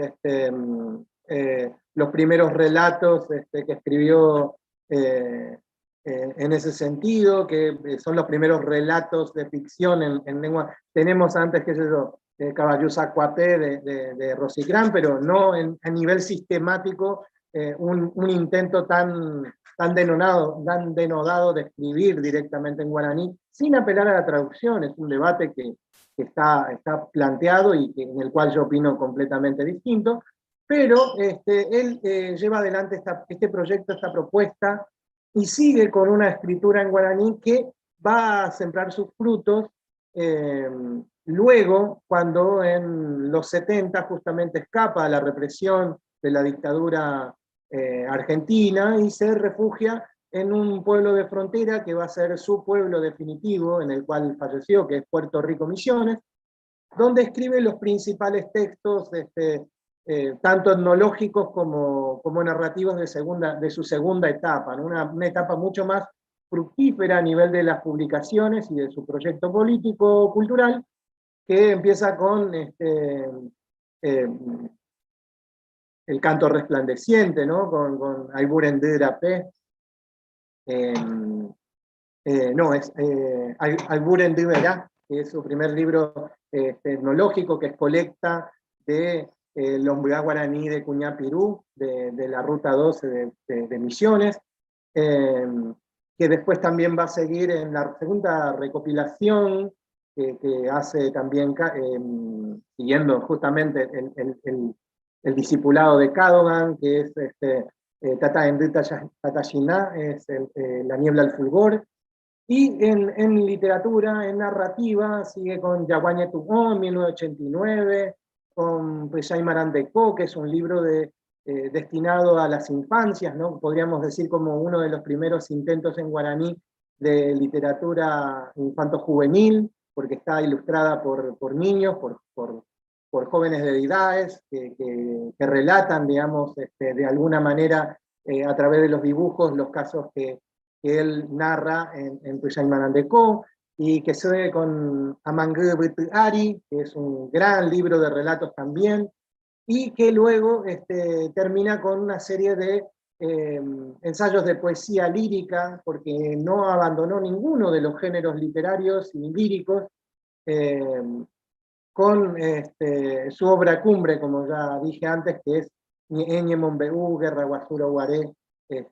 los primeros relatos que escribió en ese sentido, que son los primeros relatos de ficción en lengua. Tenemos antes, qué sé yo, Caballuza Cuapé de Rosicrán, pero no a nivel sistemático un intento tan denodado de escribir directamente en guaraní, sin apelar a la traducción. Es un debate que está planteado y en el cual yo opino completamente distinto, pero él lleva adelante este proyecto, esta propuesta, y sigue con una escritura en guaraní que va a sembrar sus frutos luego, cuando en los 70 justamente escapa a la represión de la dictadura argentina y se refugia en un pueblo de frontera que va a ser su pueblo definitivo, en el cual falleció, que es Puerto Rico Misiones, donde escribe los principales textos, tanto etnológicos como narrativos de su segunda etapa, ¿no? Una etapa mucho más fructífera a nivel de las publicaciones y de su proyecto político-cultural, que empieza con el canto resplandeciente, ¿no? Con Ayburen de Drapé. Ayburen de Verá, que es su primer libro etnológico, que es colecta de Lombuyá Guaraní de Cuñapirú, de la Ruta 12 de Misiones, que después también va a seguir en la segunda recopilación, que hace también, siguiendo justamente el discipulado de Cadogan, que es Tata Endrita Tatashina, es La niebla al fulgor. Y en literatura, en narrativa, sigue con Yaguañe Tugón, en 1989, con Prejay Marandeko, que es un libro destinado a las infancias, ¿no? Podríamos decir como uno de los primeros intentos en guaraní de literatura infanto-juvenil, porque está ilustrada por niños, por jóvenes de edades, que relatan, digamos, de alguna manera, a través de los dibujos, los casos que él narra en Prejay Marandeko, y que se ve con Amangue Ari, que es un gran libro de relatos también, y que luego termina con una serie de ensayos de poesía lírica, porque no abandonó ninguno de los géneros literarios y líricos, con su obra cumbre, como ya dije antes, que es Ñeñe Monbeú, Guerra Guasura Guaré, que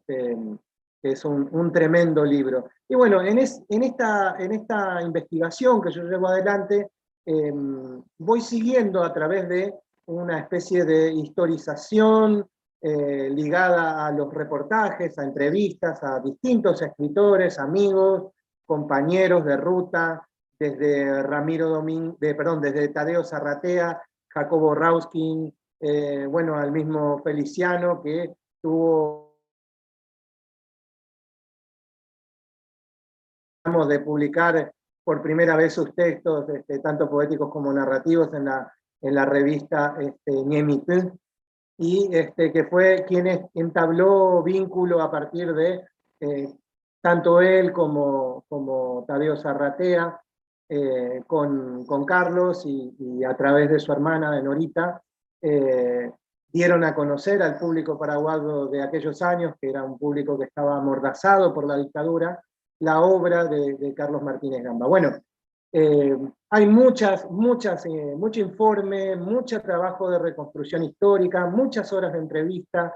es un tremendo libro. Y bueno, en esta investigación que yo llevo adelante, voy siguiendo a través de una especie de historización ligada a los reportajes, a entrevistas, a distintos escritores, amigos, compañeros de ruta, desde desde Tadeo Zarratea, Jacobo Rauskin, bueno, al mismo Feliciano, que tuvo de publicar por primera vez sus textos, tanto poéticos como narrativos, en la revista Ñemitl, y que fue quien entabló vínculo a partir de tanto él como Tadeo Zarratea con Carlos, y a través de su hermana, de Norita, dieron a conocer al público paraguayo de aquellos años, que era un público que estaba amordazado por la dictadura, la obra de Carlos Martínez Gamba. Bueno, hay mucho informe, mucho trabajo de reconstrucción histórica, muchas horas de entrevista,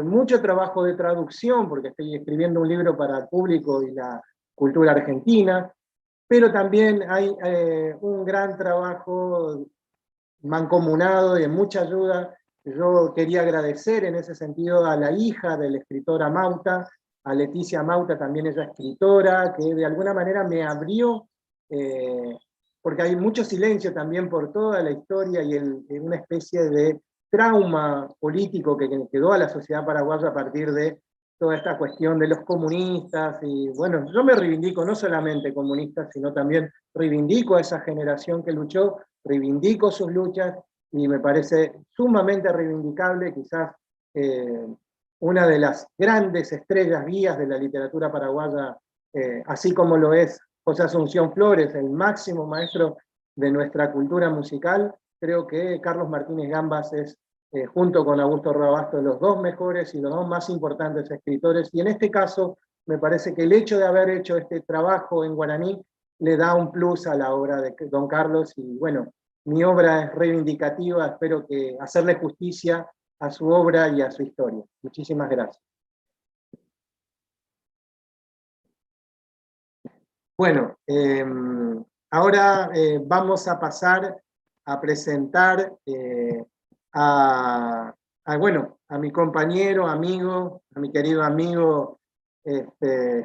mucho trabajo de traducción, porque estoy escribiendo un libro para el público y la cultura argentina, pero también hay un gran trabajo mancomunado y de mucha ayuda. Yo quería agradecer en ese sentido a la hija del escritor Amauta, a Leticia Mauta, también ella escritora, que de alguna manera me abrió, porque hay mucho silencio también por toda la historia y una especie de trauma político que quedó a la sociedad paraguaya a partir de toda esta cuestión de los comunistas. Y bueno, yo me reivindico no solamente comunista, sino también reivindico a esa generación que luchó, reivindico sus luchas, y me parece sumamente reivindicable, quizás una de las grandes estrellas guías de la literatura paraguaya, así como lo es José Asunción Flores, el máximo maestro de nuestra cultura musical. Creo que Carlos Martínez Gambas es, junto con Augusto Roabasto, los dos mejores y los dos más importantes escritores, y en este caso me parece que el hecho de haber hecho este trabajo en guaraní le da un plus a la obra de don Carlos, y bueno, mi obra es reivindicativa, espero que hacerle justicia a su obra y a su historia. Muchísimas gracias. Bueno, ahora vamos a pasar a presentar a mi compañero, amigo, a mi querido amigo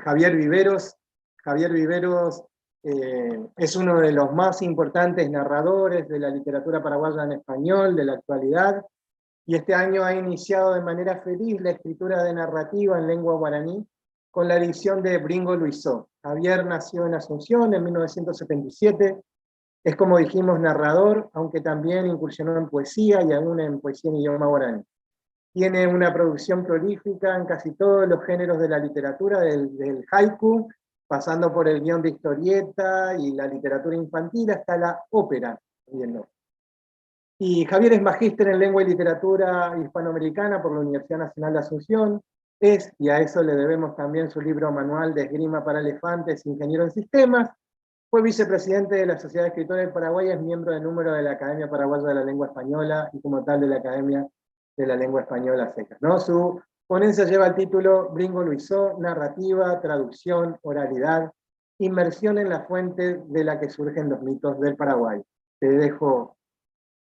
Javier Viveros. Javier Viveros es uno de los más importantes narradores de la literatura paraguaya en español de la actualidad, y este año ha iniciado de manera feliz la escritura de narrativa en lengua guaraní con la edición de Bringo Luisó. Javier nació en Asunción en 1977, es, como dijimos, narrador, aunque también incursionó en poesía y aún en poesía en idioma guaraní. Tiene una producción prolífica en casi todos los géneros de la literatura, del haiku, pasando por el guión de historieta y la literatura infantil, hasta la ópera. Y Javier es magíster en lengua y literatura hispanoamericana por la Universidad Nacional de Asunción. Y a eso le debemos también su libro Manual de Esgrima para Elefantes, Ingeniero en Sistemas. Fue vicepresidente de la Sociedad de Escritores del Paraguay, es miembro de número de la Academia Paraguaya de la Lengua Española y como tal de la Academia de la Lengua Española Seca, ¿no? Su ponencia lleva el título Bringo Luisó, narrativa, traducción, oralidad inmersión en la fuente de la que surgen los mitos del Paraguay. Te dejo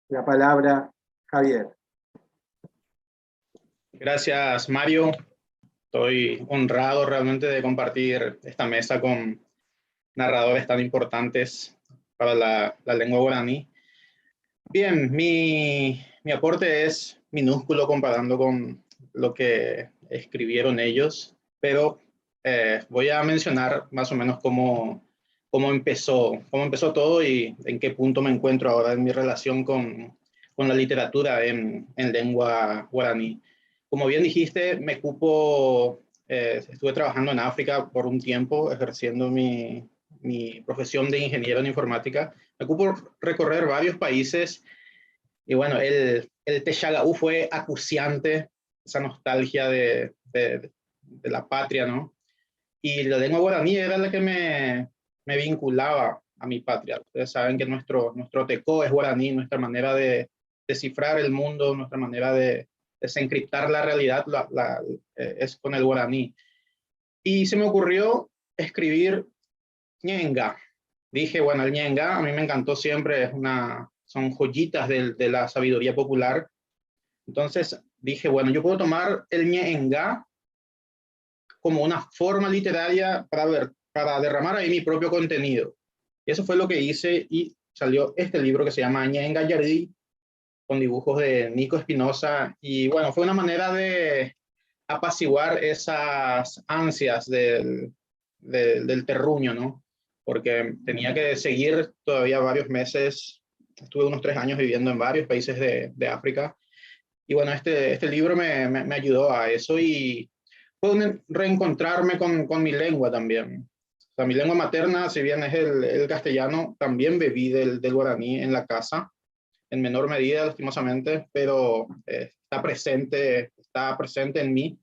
la palabra, Javier. Gracias, Mario. Estoy honrado realmente de compartir esta mesa con narradores tan importantes para la lengua guaraní. Bien, mi aporte es minúsculo comparando con lo que escribieron ellos, pero voy a mencionar más o menos cómo empezó todo y en qué punto me encuentro ahora en mi relación con la literatura en lengua guaraní. Como bien dijiste, estuve trabajando en África por un tiempo, ejerciendo mi profesión de ingeniero en informática. Me ocupo recorrer varios países y bueno, el Texagaú fue acuciante, esa nostalgia de la patria, ¿no? Y la lengua guaraní era la que me vinculaba a mi patria. Ustedes saben que nuestro tecó es guaraní, nuestra manera de descifrar el mundo, nuestra manera de desencriptar la realidad es con el guaraní. Y se me ocurrió escribir ñenga. Dije, bueno, el ñenga a mí me encantó siempre, son joyitas de la sabiduría popular. Entonces dije, bueno, yo puedo tomar el ñenga como una forma literaria para derramar ahí mi propio contenido. Y eso fue lo que hice y salió este libro que se llama Ñenga Yardí, con dibujos de Nico Espinosa. Y bueno, fue una manera de apaciguar esas ansias del terruño, ¿no? Porque tenía que seguir todavía varios meses. Estuve unos 3 años viviendo en varios países de África. Y bueno, este libro me ayudó a eso y fue reencontrarme con mi lengua también. O sea, mi lengua materna, si bien es el castellano, también bebí del guaraní en la casa, en menor medida, lastimosamente, pero está presente en mí.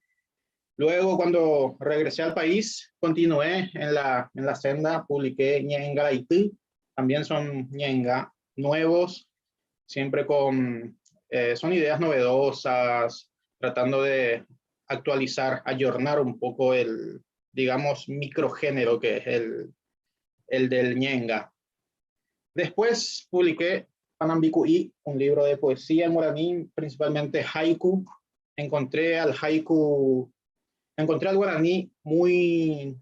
Luego, cuando regresé al país, continué en la senda, publiqué ñenga Haití, también son ñenga nuevos, siempre son ideas novedosas, tratando de actualizar, ayornar un poco el, digamos, microgénero que es el del ñenga. Después publiqué Panambicuí, un libro de poesía en guaraní, principalmente haiku. Encontré al guaraní muy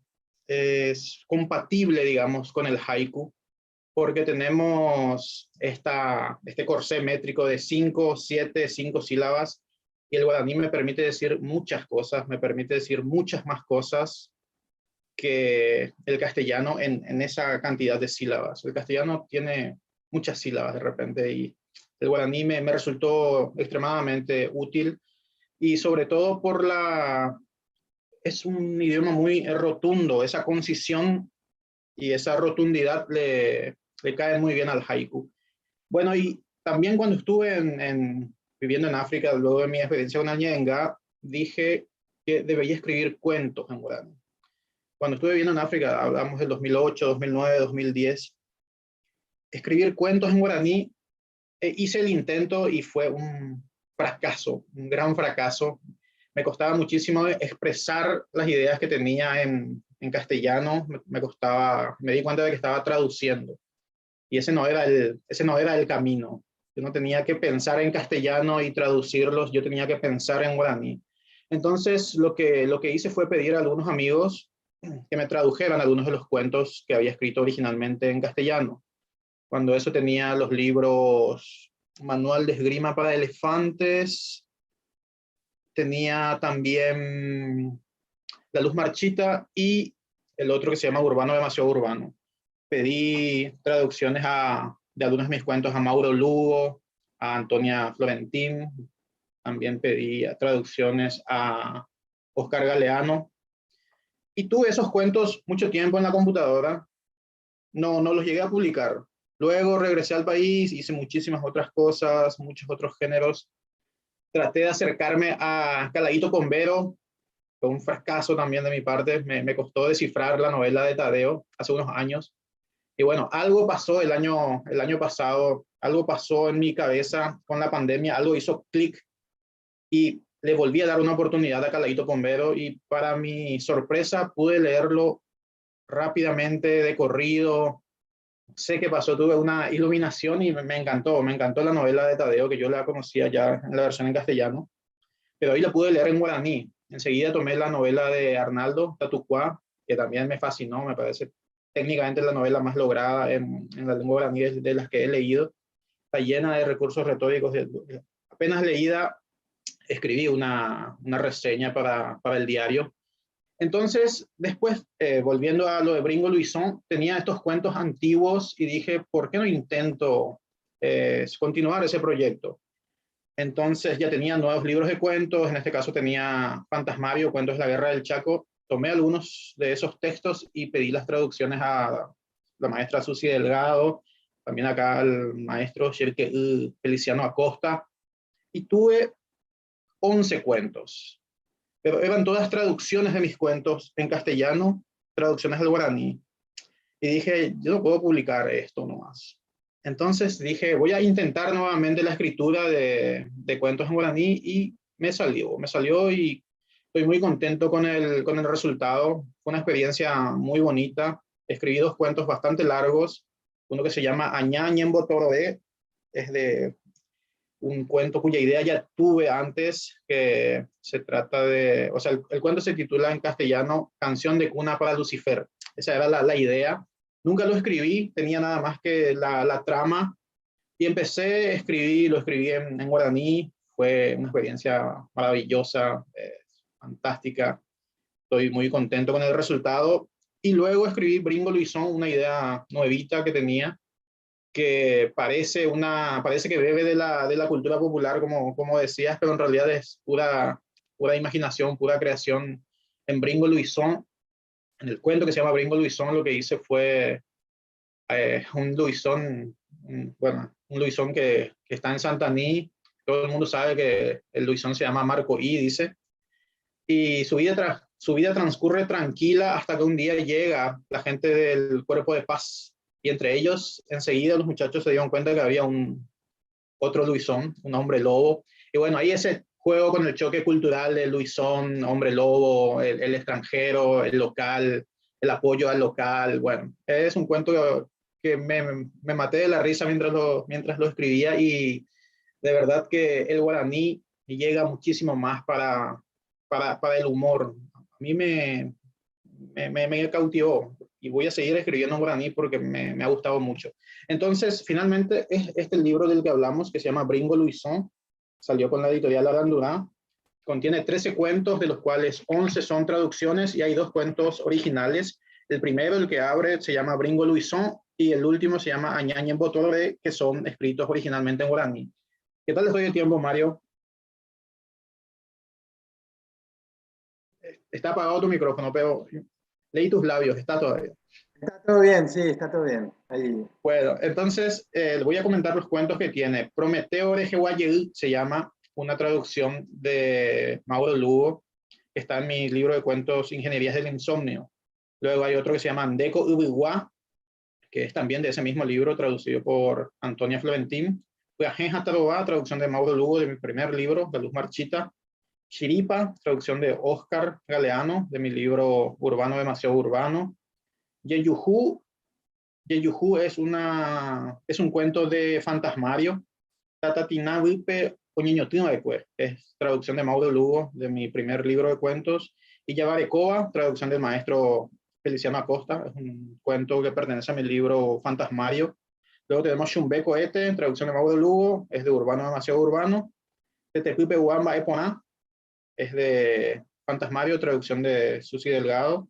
compatible, digamos, con el haiku, porque tenemos este corsé métrico de 5 sílabas, y el guaraní me permite decir muchas cosas, me permite decir muchas más cosas que el castellano en esa cantidad de sílabas. El castellano tiene muchas sílabas de repente, y el guaraní me resultó extremadamente útil, y sobre todo es un idioma muy rotundo, esa concisión y esa rotundidad le cae muy bien al haiku. Bueno, y también cuando estuve viviendo en África, luego de mi experiencia con el ñenga, dije que debería escribir cuentos en guaraní. Cuando estuve viviendo en África, hablamos del 2008, 2009, 2010, escribir cuentos en guaraní, hice el intento y fue un fracaso, un gran fracaso. Me costaba muchísimo expresar las ideas que tenía en castellano, me di cuenta de que estaba traduciendo, y ese no era el camino. Yo no tenía que pensar en castellano y traducirlos, yo tenía que pensar en guaraní. Entonces lo que hice fue pedir a algunos amigos que me tradujeran algunos de los cuentos que había escrito originalmente en castellano. Cuando eso tenía los libros Manual de Esgrima para Elefantes, tenía también La Luz Marchita y el otro que se llama Urbano Demasiado Urbano. Pedí traducciones de algunos de mis cuentos a Mauro Lugo, a Antonia Florentín, también pedí traducciones a Oscar Galeano, y tuve esos cuentos mucho tiempo en la computadora, no los llegué a publicar. Luego regresé al país, hice muchísimas otras cosas, muchos otros géneros. Traté de acercarme a Caladito Pombero, fue un fracaso también de mi parte, me costó descifrar la novela de Tadeo hace unos años. Y bueno, algo pasó el año pasado, algo pasó en mi cabeza con la pandemia, algo hizo clic y le volví a dar una oportunidad a Caladito Pombero, y para mi sorpresa pude leerlo rápidamente, de corrido. Sé qué pasó, tuve una iluminación y me encantó la novela de Tadeo, que yo la conocía ya en la versión en castellano, pero hoy la pude leer en guaraní. Enseguida tomé la novela de Arnaldo Tatucuá, que también me fascinó, me parece técnicamente la novela más lograda en la lengua guaraní de las que he leído. Está llena de recursos retóricos. Apenas leída, escribí una reseña para el diario. Entonces, después, volviendo a lo de Bringo Luisón, tenía estos cuentos antiguos y dije, ¿por qué no intento continuar ese proyecto? Entonces ya tenía nuevos libros de cuentos, en este caso tenía Fantasmario, Cuentos de la Guerra del Chaco. Tomé algunos de esos textos y pedí las traducciones a la maestra Susi Delgado, también acá al maestro Feliciano Acosta, y tuve 11 cuentos. Pero eran todas traducciones de mis cuentos en castellano, traducciones al guaraní. Y dije, yo no puedo publicar esto nomás. Entonces dije, voy a intentar nuevamente la escritura de cuentos en guaraní y me salió y estoy muy contento con el resultado. Fue una experiencia muy bonita. Escribí 2 cuentos bastante largos, uno que se llama Añá Ñembo Torobé, es de un cuento cuya idea ya tuve antes, que se trata de, o sea, el cuento se titula en castellano Canción de cuna para Lucifer. Esa era la idea. Nunca lo escribí, tenía nada más que la trama, y empecé a escribir, lo escribí en guaraní. Fue una experiencia maravillosa, fantástica. Estoy muy contento con el resultado. Y luego escribí Bringo Luisón, una idea nuevita que tenía, que parece que bebe de la cultura popular, como decías, pero en realidad es pura imaginación, pura creación en Bringo Luisón. En el cuento que se llama Bringo Luisón, lo que hice fue un Luisón, un Luisón que está en Santaní. Todo el mundo sabe que el Luisón se llama Marco I, dice, y su vida transcurre tranquila hasta que un día llega la gente del Cuerpo de Paz, y entre ellos enseguida los muchachos se dieron cuenta que había otro Luisón, un hombre lobo. Y bueno, ahí ese juego con el choque cultural del Luisón, hombre lobo, el extranjero, el local, el apoyo al local. Bueno, es un cuento que me maté de la risa mientras lo escribía, y de verdad que el guaraní llega muchísimo más para el humor. A mí me cautivó, y voy a seguir escribiendo en guaraní porque me ha gustado mucho. Entonces, finalmente, es este libro del que hablamos, que se llama Bringo Luisón, salió con la editorial Arandurá. Contiene 13 cuentos, de los cuales 11 son traducciones y hay 2 cuentos originales. El primero, el que abre, se llama Bringo Luisón, y el último se llama Añá Ñembo Torobé, que son escritos originalmente en guaraní. ¿Qué tal estoy de tiempo, Mario? Está apagado tu micrófono, pero leí tus labios, está todavía. Está todo bien, sí, está todo bien. Ahí. Bueno, entonces voy a comentar los cuentos que tiene. Prometeo de Jehuayel se llama, una traducción de Mauro Lugo, que está en mi libro de cuentos Ingenierías del Insomnio. Luego hay otro que se llama Andeco Ubiguá, que es también de ese mismo libro, traducido por Antonia Florentín. Guajenja Tarobá, traducción de Mauro Lugo, de mi primer libro, de Luz Marchita. Chiripa, traducción de Oscar Galeano, de mi libro Urbano Demasiado Urbano. Yeyujú es un cuento de Fantasmario. Tatatinawipe Oñiñotinoeque, es traducción de Mauro Lugo, de mi primer libro de cuentos. Y Yabarecoa, traducción del maestro Feliciano Acosta, es un cuento que pertenece a mi libro Fantasmario. Luego tenemos Chumbeco Ete, traducción de Mauro Lugo, es de Urbano Demasiado Urbano. Tetepipe Uamba Eponá, es de Fantasmario, traducción de Susi Delgado.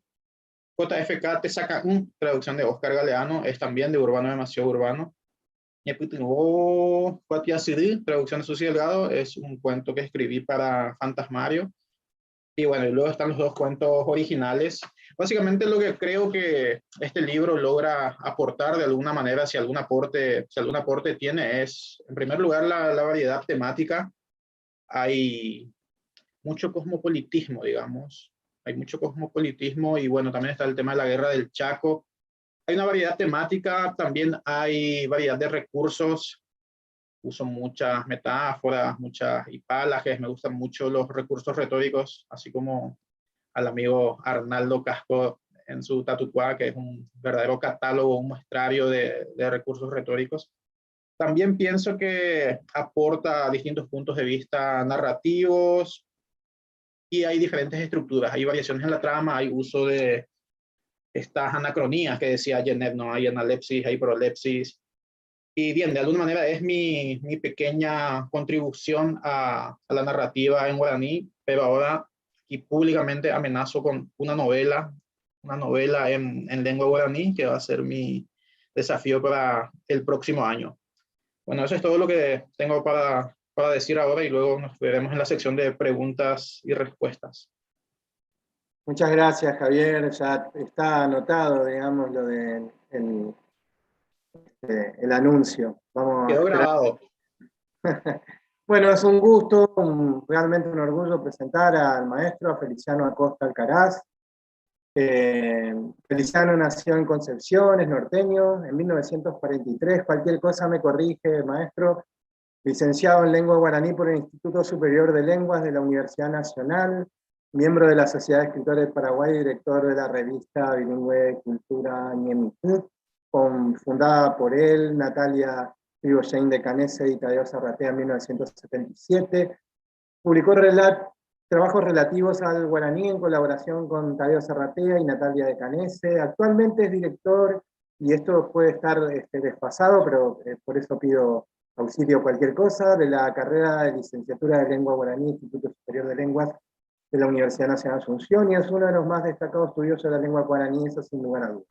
JFK Te Saca traducción de Oscar Galeano, es también de Urbano Demasiado Urbano. Traducción de Susi Delgado, es un cuento que escribí para Fantasmario. Y bueno, y luego están los 2 cuentos originales. Básicamente lo que creo que este libro logra aportar de alguna manera, si algún aporte tiene, es, en primer lugar, la variedad temática. Hay mucho cosmopolitismo, digamos. Hay mucho cosmopolitismo, y bueno, también está el tema de la Guerra del Chaco. Hay una variedad temática, también hay variedad de recursos. Uso muchas metáforas, muchas hipálages, me gustan mucho los recursos retóricos, así como al amigo Arnaldo Casco en su Tatucuá, que es un verdadero catálogo, un muestrario de recursos retóricos. También pienso que aporta distintos puntos de vista narrativos y hay diferentes estructuras, hay variaciones en la trama, hay uso de estas anacronías que decía Genet, ¿no? Hay analepsis, hay prolepsis. Y bien, de alguna manera es mi pequeña contribución a la narrativa en guaraní, pero ahora y públicamente amenazo con una novela en lengua guaraní, que va a ser mi desafío para el próximo año. Bueno, eso es todo lo que tengo para decir ahora y luego nos veremos en la sección de preguntas y respuestas. Muchas gracias, Javier. Ya está anotado, digamos, lo del el anuncio. Vamos Quedó a esperar. grabado. Bueno, es un gusto, realmente un orgullo presentar al maestro, a Feliciano Acosta Alcaraz. Feliciano nació en Concepción, es norteño, en 1943. Cualquier cosa me corrige, maestro. Licenciado en Lengua Guaraní por el Instituto Superior de Lenguas de la Universidad Nacional, miembro de la Sociedad de Escritores de Paraguay y director de la revista bilingüe Cultura Ñemipú, fundada por él, Natalia Irigoyen de Canese y Tadeo Zarratea en 1977. Publicó trabajos relativos al guaraní en colaboración con Tadeo Zarratea y Natalia de Canese. Actualmente es director, y esto puede estar desfasado, pero por eso pido auxilio cualquier cosa, de la carrera de licenciatura de Lengua Guaraní, Instituto Superior de Lenguas de la Universidad Nacional de Asunción, y es uno de los más destacados estudiosos de la lengua guaraní, eso sin lugar a dudas.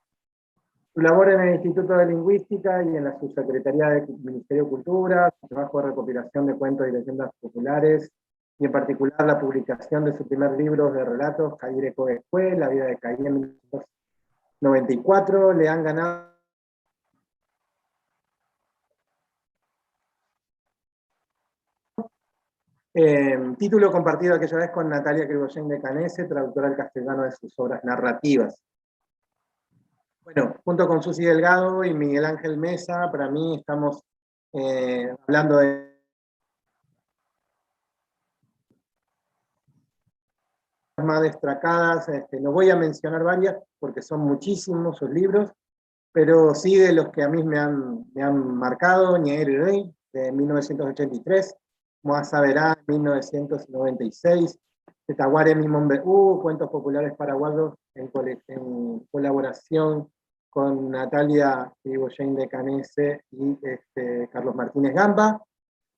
Su labor en el Instituto de Lingüística y en la Subsecretaría del Ministerio de Cultura, su trabajo de recopilación de cuentos y leyendas populares, y en particular la publicación de su primer libro de relatos, Caire Coescue, La vida de Caire, en 1994, le han ganado título compartido aquella vez con Natalia Irigoyen de Canese, traductora al castellano de sus obras narrativas. Bueno, junto con Susi Delgado y Miguel Ángel Mesa, para mí estamos hablando de más destacadas. No voy a mencionar varias porque son muchísimos sus libros, pero sí de los que a mí me han marcado: Ñeeri Rey, de 1983, Moasa Verá, 1996, Tetaguare Mimombe Cuentos Populares Paraguayos, en colaboración con Natalia Irigoyen de Canese y Carlos Martínez Gamba,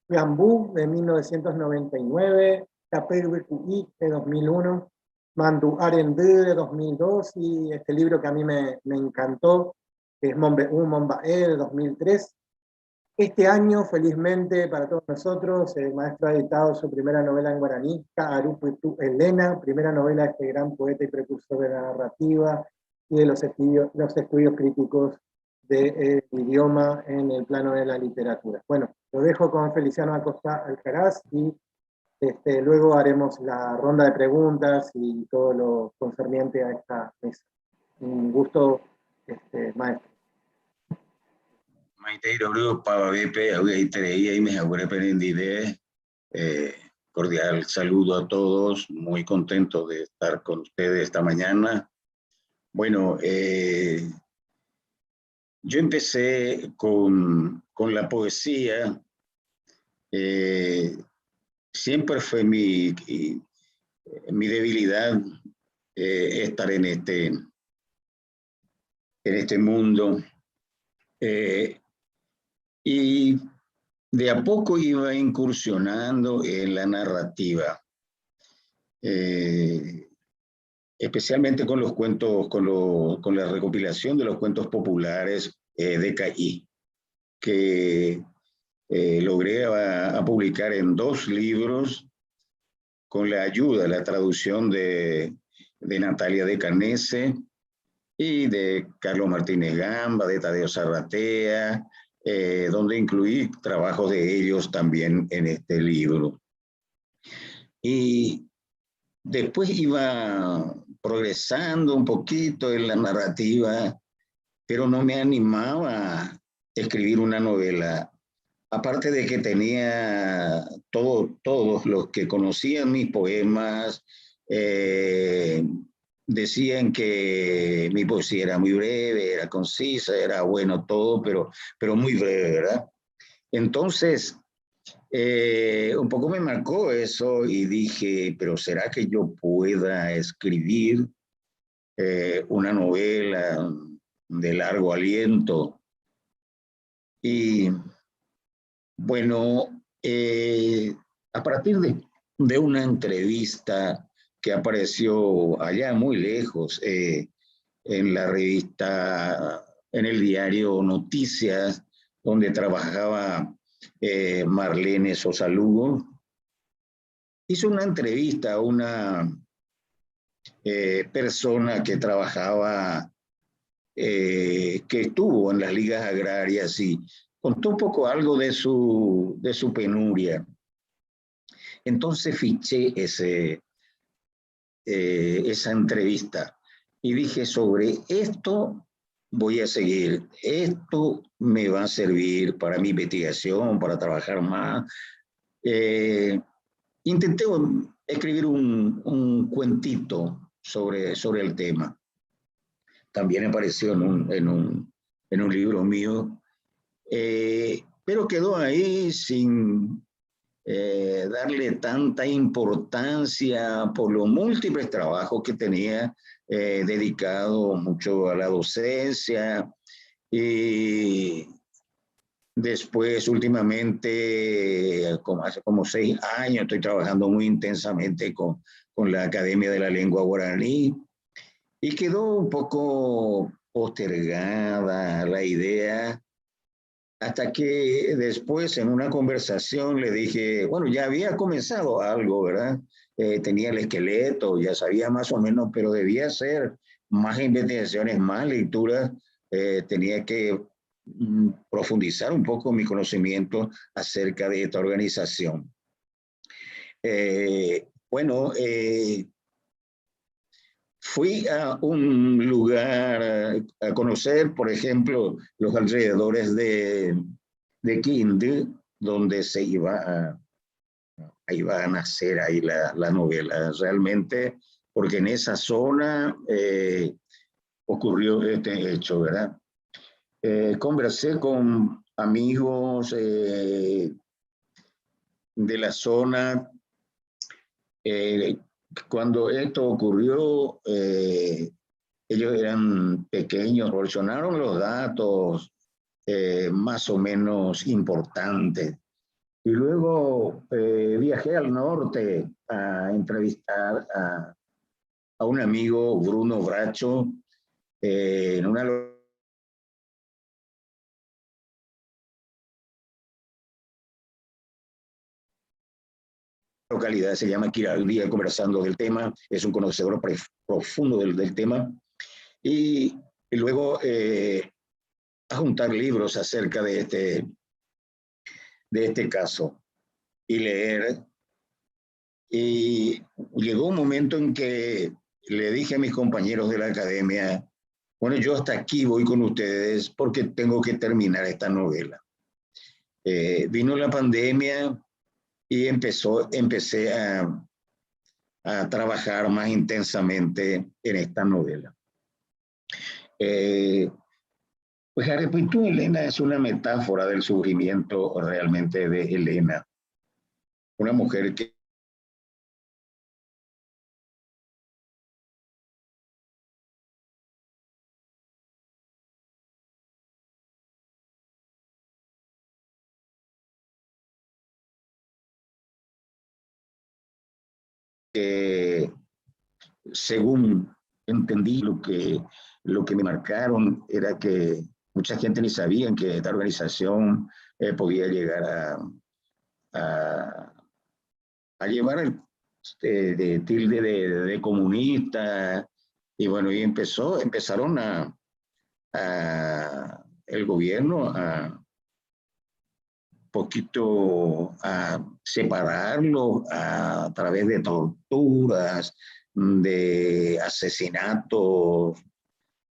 Gambú, de 1999, Taperuecuí, de 2001, Mandu Arendé, de 2002, y este libro que a mí me encantó, que es Mombae, de 2003. Este año, felizmente para todos nosotros, el maestro ha editado su primera novela en guaraní, Ka'arupuitu Elena, primera novela de este gran poeta y precursor de la narrativa y de los estudios críticos del idioma en el plano de la literatura. Bueno, lo dejo con Feliciano Acosta Alcaraz y luego haremos la ronda de preguntas y todo lo concerniente a esta mesa. Un gusto, maestro. Maiteiro para BP, y me cordial saludo a todos, muy contento de estar con ustedes esta mañana. Bueno, yo empecé con la poesía, siempre fue mi debilidad estar en este mundo. Y de a poco iba incursionando en la narrativa, especialmente con los cuentos, con la recopilación de los cuentos populares de Caí, que logré a publicar en 2 libros con la ayuda, la traducción de Natalia de Canese y de Carlos Martínez Gamba, de Tadeo Zarratea, donde incluí trabajos de ellos también en este libro. Y después iba progresando un poquito en la narrativa, pero no me animaba a escribir una novela. Aparte de que tenía todos los que conocían mis poemas, decían que mi poesía era muy breve, era concisa, era bueno todo, pero muy breve, ¿verdad? Entonces, un poco me marcó eso y dije, pero ¿será que yo pueda escribir una novela de largo aliento? Y bueno, a partir de una entrevista que apareció allá muy lejos, en la revista, en el diario Noticias, donde trabajaba Marlene Sosa Lugo, hizo una entrevista a una persona que trabajaba, que estuvo en las ligas agrarias y contó un poco algo de su penuria. Entonces fiché esa entrevista y dije, sobre esto voy a seguir, esto me va a servir para mi investigación, para trabajar más. Intenté escribir un cuentito sobre el tema. También apareció en un libro mío, pero quedó ahí sin darle tanta importancia por los múltiples trabajos que tenía, dedicado mucho a la docencia. Y después, últimamente, hace como 6 años, estoy trabajando muy intensamente con la Academia de la Lengua Guaraní, y quedó un poco postergada la idea, hasta que después en una conversación le dije, bueno, ya había comenzado algo, ¿verdad? Tenía el esqueleto, ya sabía más o menos, pero debía hacer más investigaciones, más lecturas, tenía que profundizar un poco mi conocimiento acerca de esta organización. Bueno, fui a un lugar a conocer, por ejemplo, los alrededores de Quinde, donde se iba a nacer ahí la novela, realmente, porque en esa zona ocurrió este hecho, ¿verdad? Conversé con amigos de la zona. Cuando esto ocurrió, ellos eran pequeños, proporcionaron los datos más o menos importantes. Y luego viajé al norte a entrevistar a un amigo, Bruno Bracho, en una localidad, se llama Quiraldía, conversando del tema, es un conocedor profundo del tema, y luego a juntar libros acerca de este caso y leer. Y llegó un momento en que le dije a mis compañeros de la academia, bueno, yo hasta aquí voy con ustedes porque tengo que terminar esta novela. Vino la pandemia y empecé a trabajar más intensamente en esta novela. Pues Arepitú Elena es una metáfora del sufrimiento realmente de Elena, una mujer que según entendí, lo que me marcaron era que mucha gente ni sabía que esta organización podía llegar a llevar de tilde de comunista, y bueno, y empezaron el gobierno a poquito a separarlo a través de torturas, de asesinatos.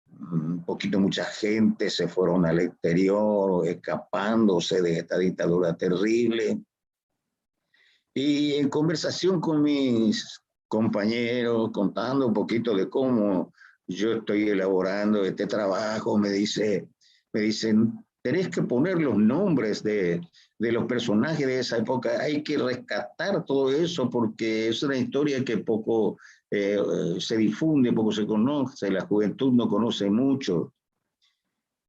Un poquito mucha gente se fueron al exterior, escapándose de esta dictadura terrible. Y en conversación con mis compañeros, contando un poquito de cómo yo estoy elaborando este trabajo, me dicen, tenés que poner los nombres de los personajes de esa época, hay que rescatar todo eso porque es una historia que poco se difunde, poco se conoce, la juventud no conoce mucho.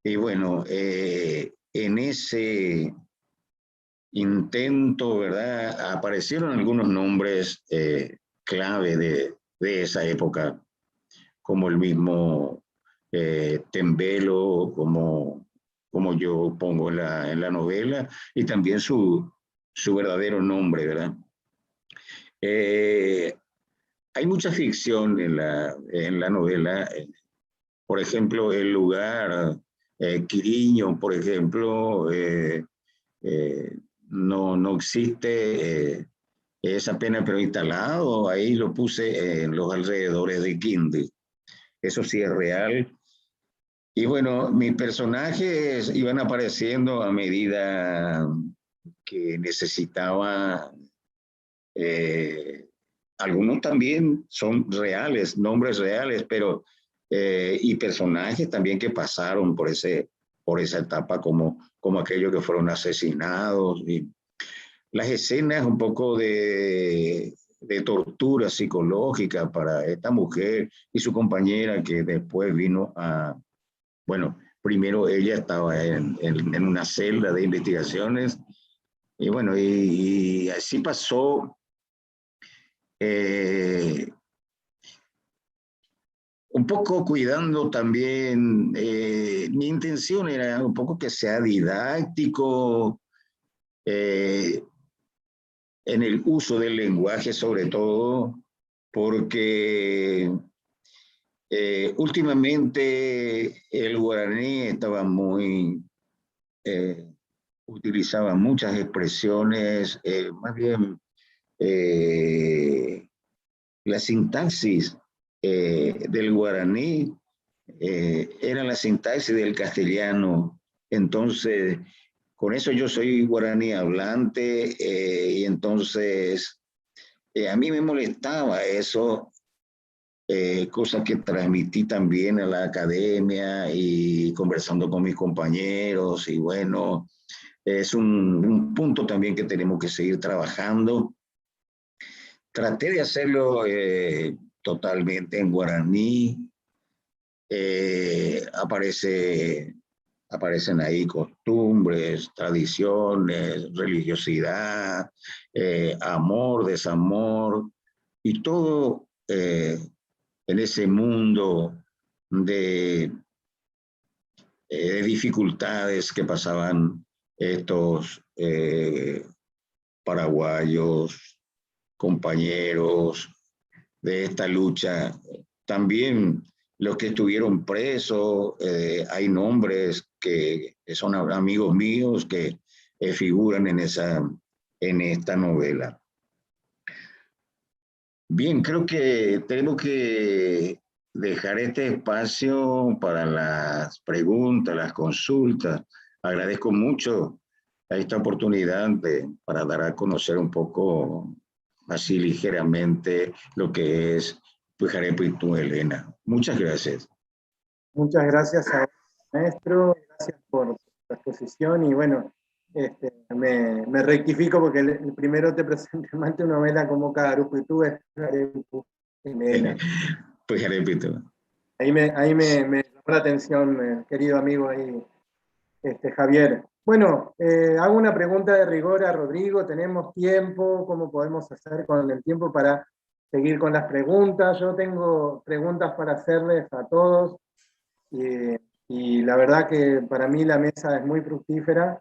Y bueno, en ese intento, ¿verdad? Aparecieron algunos nombres clave de esa época, como el mismo Tembelo, como yo pongo en la novela, y también su verdadero nombre, ¿verdad? Hay mucha ficción en la novela. Por ejemplo, el lugar, Quiriño, por ejemplo, no existe esa pena, pero instalado, ahí lo puse en los alrededores de Quindi. Eso sí es real. Y bueno, mis personajes iban apareciendo a medida que necesitaba. Algunos también son reales, nombres reales, pero y personajes también que pasaron por esa etapa, como aquellos que fueron asesinados. Y las escenas un poco de tortura psicológica para esta mujer y su compañera que después vino bueno, primero ella estaba en una celda de investigaciones y bueno, y así pasó. Un poco cuidando también, mi intención era un poco que sea didáctico en el uso del lenguaje sobre todo, porque últimamente el guaraní estaba utilizaba muchas expresiones, más bien la sintaxis del guaraní era la sintaxis del castellano. Entonces, con eso yo soy guaraní hablante y entonces a mí me molestaba eso, cosa que transmití también a la academia y conversando con mis compañeros y bueno, es un punto también que tenemos que seguir trabajando. Traté de hacerlo totalmente en guaraní. Aparecen ahí costumbres, tradiciones, religiosidad, amor, desamor, y todo en ese mundo de dificultades que pasaban estos paraguayos, compañeros de esta lucha. También los que estuvieron presos, hay nombres que son amigos míos que figuran en esta novela. Bien, creo que tengo que dejar este espacio para las preguntas, las consultas. Agradezco mucho esta oportunidad para dar a conocer un poco así ligeramente lo que es Pujarepuitu Elena. Muchas gracias. Muchas gracias a maestro, gracias por la exposición y bueno, me rectifico porque el primero te presenté más tu novela como Cagarupuitú es Pujarepuitu Elena. Pujarepuitu. Ahí me llamó la atención, querido amigo ahí, Javier. Bueno, hago una pregunta de rigor a Rodrigo. ¿Tenemos tiempo? ¿Cómo podemos hacer con el tiempo para seguir con las preguntas? Yo tengo preguntas para hacerles a todos. Y la verdad que para mí la mesa es muy fructífera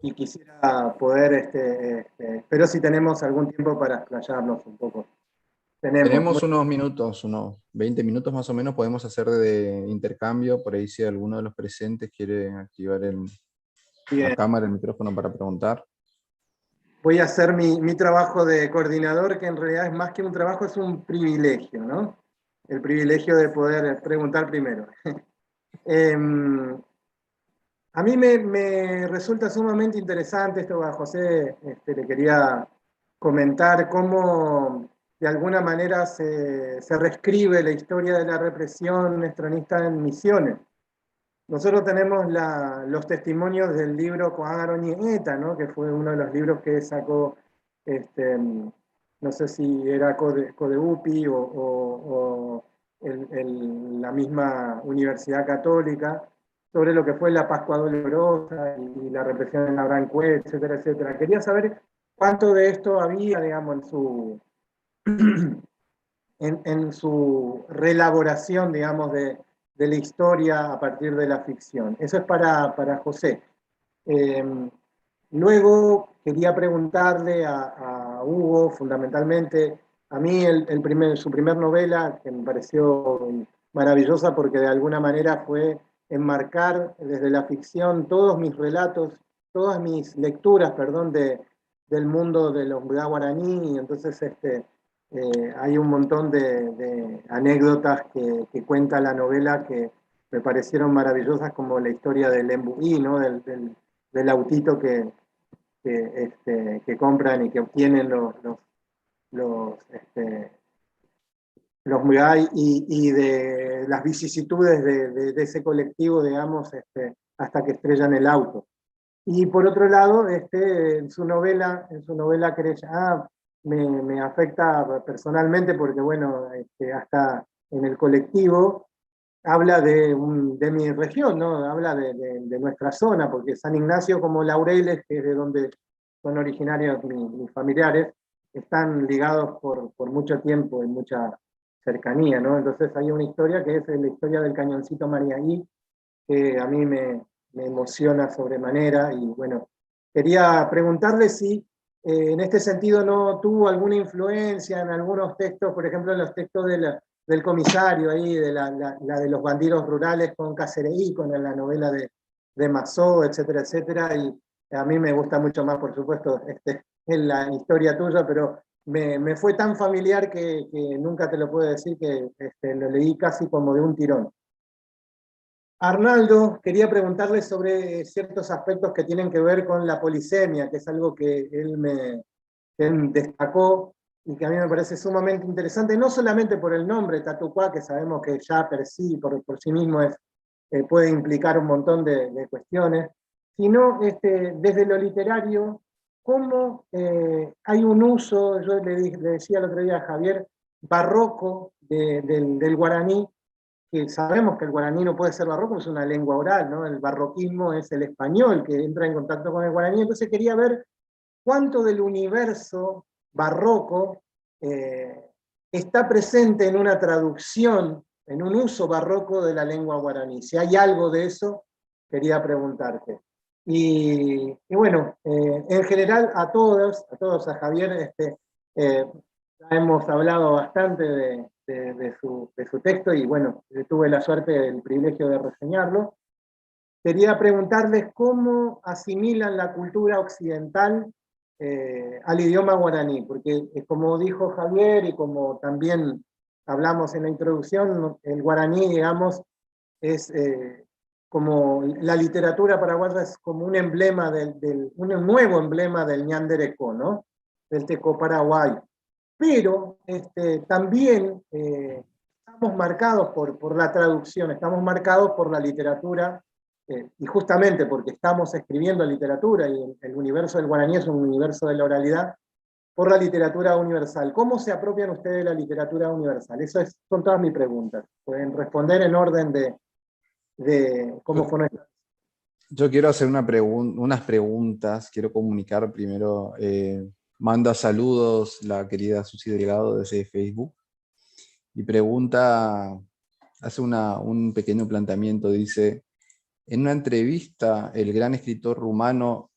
y quisiera poder, pero si tenemos algún tiempo para explayarnos un poco. Tenemos unos minutos, unos 20 minutos más o menos, podemos hacer de intercambio, por ahí si alguno de los presentes quiere activar la cámara, el micrófono para preguntar. Voy a hacer mi trabajo de coordinador, que en realidad es más que un trabajo, es un privilegio, ¿no? El privilegio de poder preguntar primero. A mí me resulta sumamente interesante esto, a José le quería comentar cómo de alguna manera se reescribe la historia de la represión nestronista en Misiones. Nosotros tenemos los testimonios del libro Coágaroñeta, ¿no? Que fue uno de los libros que sacó, no sé si era Codeupi o la misma Universidad Católica, sobre lo que fue la Pascua Dolorosa y la represión en Abrancue, etcétera, etcétera. Quería saber cuánto de esto había, digamos, en su reelaboración, digamos, de la historia a partir de la ficción. Eso es para José. Luego quería preguntarle a Hugo, fundamentalmente, a mí su primer novela, que me pareció maravillosa porque de alguna manera fue enmarcar desde la ficción todos mis relatos, todas mis lecturas, perdón, del mundo de los guaraní, y entonces hay un montón de anécdotas que cuenta la novela que me parecieron maravillosas, como la historia del Embuí, ¿no? del autito que compran y que obtienen los Muay, y de las vicisitudes de ese colectivo, digamos, hasta que estrellan el auto. Y por otro lado, en su novela Querella, me afecta personalmente porque, bueno, hasta en el colectivo habla de mi región, ¿no? Habla de nuestra zona, porque San Ignacio como Laureles, que es de donde son originarios mis familiares, están ligados por mucho tiempo y mucha cercanía, ¿no? Entonces hay una historia que es la historia del cañoncito Mariaí, que a mí me emociona sobremanera, y bueno, quería preguntarle si en este sentido no tuvo alguna influencia en algunos textos, por ejemplo en los textos del comisario ahí, de la de los bandidos rurales con Cacereí, con la novela de Mazó, etcétera, etcétera, y a mí me gusta mucho más, por supuesto, en la historia tuya, pero me fue tan familiar que nunca te lo puedo decir, que lo leí casi como de un tirón. Arnaldo, quería preguntarle sobre ciertos aspectos que tienen que ver con la polisemia, que es algo que él destacó y que a mí me parece sumamente interesante, no solamente por el nombre Tatucuá, que sabemos que ya por sí mismo puede implicar un montón de cuestiones, sino desde lo literario, cómo hay un uso, yo le decía el otro día a Javier, barroco del guaraní, que sabemos que el guaraní no puede ser barroco, es una lengua oral, ¿no? El barroquismo es el español que entra en contacto con el guaraní, entonces quería ver cuánto del universo barroco está presente en una traducción, en un uso barroco de la lengua guaraní. Si hay algo de eso, quería preguntarte. Y bueno, en general a todos, a Javier, hemos hablado bastante de su texto, y bueno, tuve la suerte, el privilegio de reseñarlo. Quería preguntarles cómo asimilan la cultura occidental al idioma guaraní, porque como dijo Javier y como también hablamos en la introducción, el guaraní, digamos, es como la literatura paraguaya, es como un emblema un nuevo emblema del ñanderecó, ¿no? Del teco paraguayo. Pero también estamos marcados por la traducción, estamos marcados por la literatura, y justamente porque estamos escribiendo literatura, y el universo del guaraní es un universo de la oralidad, por la literatura universal. ¿Cómo se apropian ustedes de la literatura universal? Esas son todas mis preguntas. Pueden responder en orden de cómo fue nuestra. Yo quiero hacer unas preguntas, quiero comunicar primero. Manda saludos la querida Susi Delgado desde Facebook, y pregunta, hace un pequeño planteamiento, dice: en una entrevista el gran escritor rumano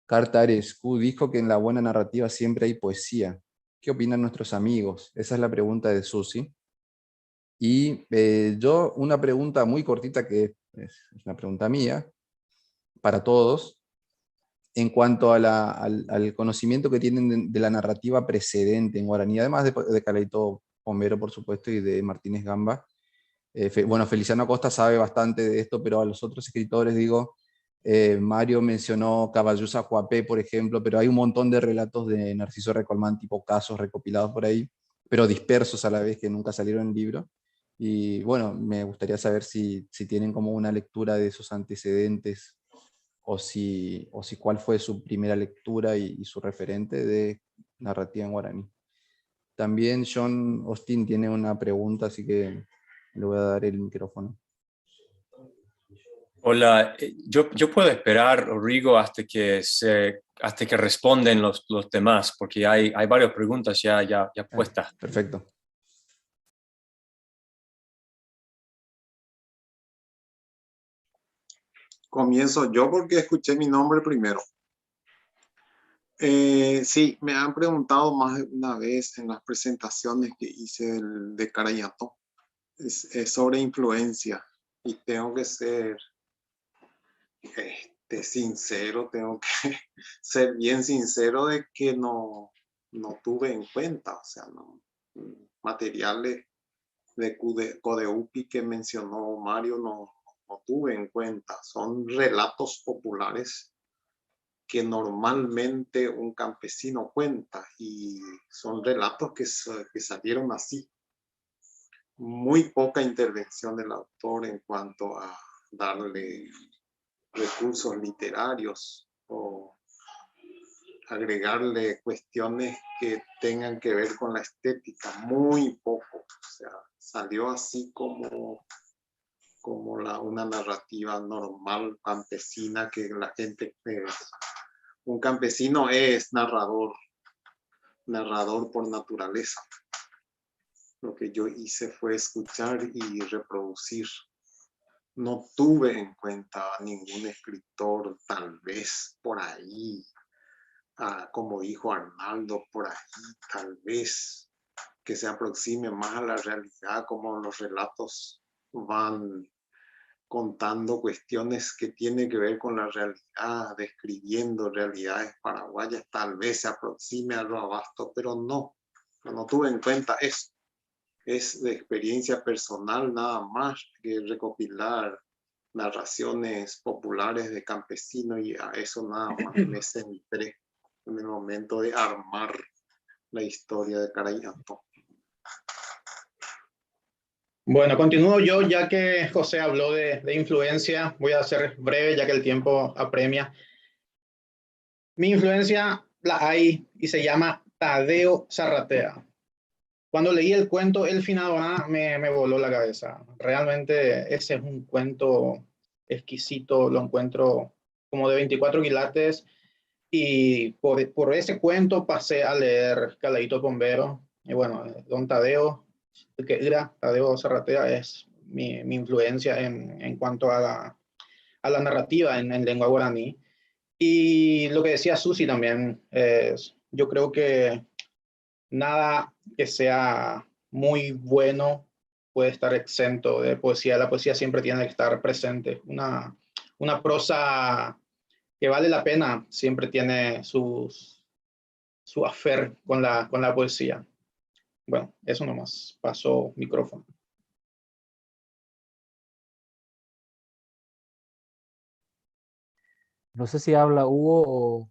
Cartarescu dijo que en la buena narrativa siempre hay poesía. ¿Qué opinan nuestros amigos? Esa es la pregunta de Susi. Y yo, una pregunta muy cortita, que es una pregunta mía, para todos, en cuanto al conocimiento que tienen de la narrativa precedente en guaraní, además de Calaito Pombero, por supuesto, y de Martínez Gamba. Bueno, Feliciano Acosta sabe bastante de esto, pero a los otros escritores digo, Mario mencionó Caballuza Coapé, por ejemplo, pero hay un montón de relatos de Narciso Recolman, tipo casos recopilados por ahí, pero dispersos a la vez, que nunca salieron en libro. Y bueno, me gustaría saber si tienen como una lectura de esos antecedentes, o si cuál fue su primera lectura y su referente de narrativa en guaraní. También John Austin tiene una pregunta, así que le voy a dar el micrófono. Hola, yo puedo esperar, Rodrigo, hasta que responden los demás, porque hay varias preguntas ya puestas. Perfecto. Comienzo yo porque escuché mi nombre primero. Sí, me han preguntado más de una vez en las presentaciones que hice de Carayato. Es sobre influencia, y tengo que ser sincero, tengo que ser bien sincero de que no tuve en cuenta, o sea, materiales de Codeupi que mencionó Mario no tuve en cuenta. Son relatos populares que normalmente un campesino cuenta, y son relatos que salieron así. Muy poca intervención del autor en cuanto a darle recursos literarios o agregarle cuestiones que tengan que ver con la estética, muy poco. O sea, salió así como una narrativa normal campesina, que la gente, un campesino es narrador por naturaleza. Lo que yo hice fue escuchar y reproducir. No tuve en cuenta a ningún escritor, tal vez por ahí, como dijo Arnaldo, por ahí, tal vez, que se aproxime más a la realidad, como los relatos van contando cuestiones que tienen que ver con la realidad, describiendo realidades paraguayas, tal vez se aproxime a lo Abasto, pero no tuve en cuenta eso. Es de experiencia personal nada más, que recopilar narraciones populares de campesinos, y a eso nada más me centré en el momento de armar la historia de Carayato. Bueno, continúo yo, ya que José habló de influencia. Voy a ser breve, ya que el tiempo apremia. Mi influencia la hay y se llama Tadeo Zarratea. Cuando leí el cuento El Finado A, me voló la cabeza. Realmente ese es un cuento exquisito, lo encuentro como de 24 quilates, y por ese cuento pasé a leer Caladito Bombero. Y bueno, don Tadeo, que era Tadeo Zarratea, es mi influencia en cuanto a la narrativa en lengua guaraní. Y lo que decía Susi también, yo creo que nada que sea muy bueno puede estar exento de poesía. La poesía siempre tiene que estar presente. Una prosa que vale la pena siempre tiene su afer con la poesía. Bueno, eso nomás. Paso micrófono. No sé si habla Hugo o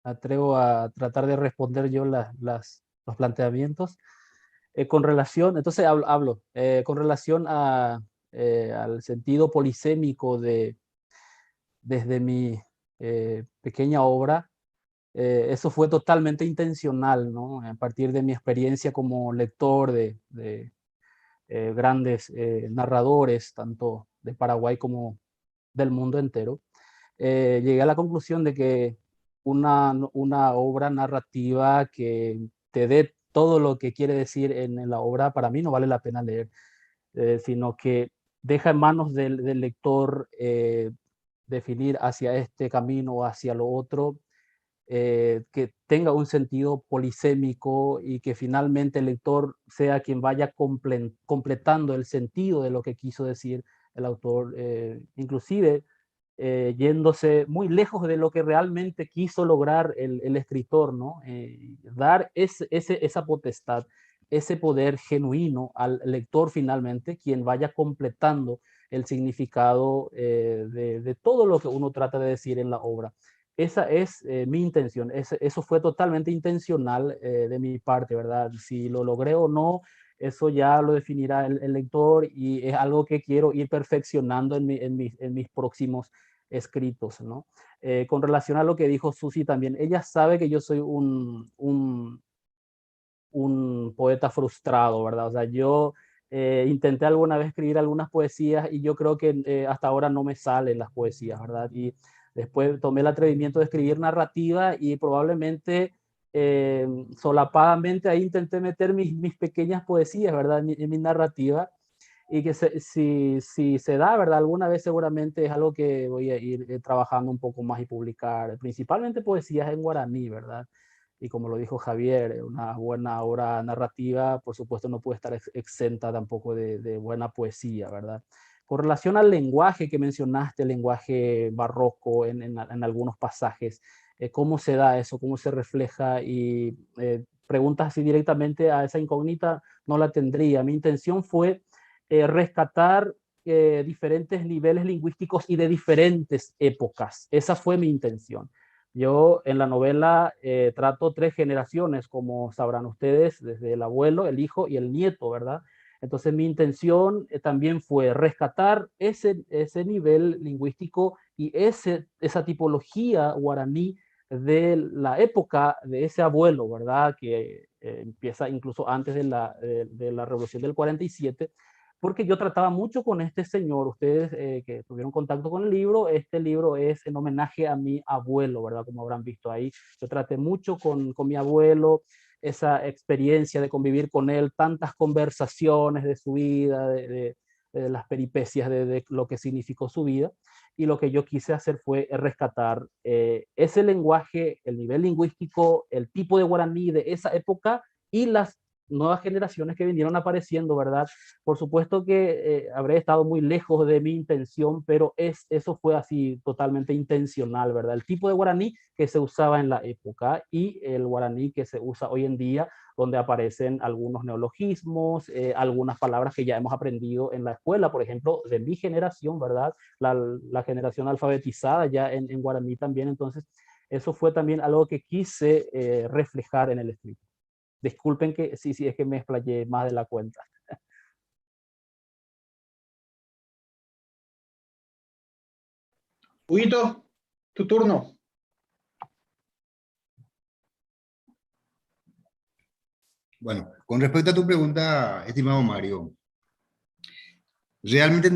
atrevo a tratar de responder yo los planteamientos. Con relación, entonces hablo con relación al sentido polisémico desde mi pequeña obra. Eso fue totalmente intencional, ¿no? A partir de mi experiencia como lector de grandes narradores, tanto de Paraguay como del mundo entero, llegué a la conclusión de que una obra narrativa que te dé todo lo que quiere decir en la obra, para mí no vale la pena leer, sino que deja en manos del lector definir hacia este camino o hacia lo otro, que tenga un sentido polisémico y que finalmente el lector sea quien vaya completando el sentido de lo que quiso decir el autor, inclusive yéndose muy lejos de lo que realmente quiso lograr el escritor, ¿no? Dar esa potestad, ese poder genuino al lector finalmente, quien vaya completando el significado de todo lo que uno trata de decir en la obra. Esa es mi intención, eso fue totalmente intencional de mi parte, ¿verdad? Si lo logré o no, eso ya lo definirá el lector, y es algo que quiero ir perfeccionando en mis próximos escritos, ¿no? Con relación a lo que dijo Susi también, ella sabe que yo soy un poeta frustrado, ¿verdad? O sea, yo intenté alguna vez escribir algunas poesías y yo creo que hasta ahora no me salen las poesías, ¿verdad? Y después tomé el atrevimiento de escribir narrativa y probablemente solapadamente ahí intenté meter mis pequeñas poesías, ¿verdad? En mi narrativa, y que si se da, ¿verdad? Alguna vez seguramente es algo que voy a ir trabajando un poco más y publicar, principalmente poesías en guaraní, ¿verdad? Y como lo dijo Javier, una buena obra narrativa, por supuesto, no puede estar exenta tampoco de buena poesía, ¿verdad? Con relación al lenguaje que mencionaste, el lenguaje barroco en algunos pasajes, ¿cómo se da eso? ¿Cómo se refleja? Y preguntas así directamente a esa incógnita no la tendría. Mi intención fue rescatar diferentes niveles lingüísticos y de diferentes épocas. Esa fue mi intención. Yo en la novela trato 3 generaciones, como sabrán ustedes, desde el abuelo, el hijo y el nieto, ¿verdad? Entonces mi intención también fue rescatar ese nivel lingüístico y esa tipología guaraní de la época de ese abuelo, ¿verdad? Que empieza incluso antes de la Revolución del 47, porque yo trataba mucho con este señor. Ustedes que tuvieron contacto con el libro, este libro es en homenaje a mi abuelo, ¿verdad? Como habrán visto ahí. Yo traté mucho con mi abuelo, esa experiencia de convivir con él, tantas conversaciones de su vida, de las peripecias de lo que significó su vida, y lo que yo quise hacer fue rescatar ese lenguaje, el nivel lingüístico, el tipo de guaraní de esa época y las nuevas generaciones que vinieron apareciendo, ¿verdad? Por supuesto que habré estado muy lejos de mi intención, pero eso fue así totalmente intencional, ¿verdad? El tipo de guaraní que se usaba en la época y el guaraní que se usa hoy en día, donde aparecen algunos neologismos, algunas palabras que ya hemos aprendido en la escuela, por ejemplo, de mi generación, ¿verdad? La generación alfabetizada ya en guaraní también. Entonces, eso fue también algo que quise reflejar en el escrito. Disculpen que sí, es que me explayé más de la cuenta. Huguito, tu turno. Bueno, con respecto a tu pregunta, estimado Mario, realmente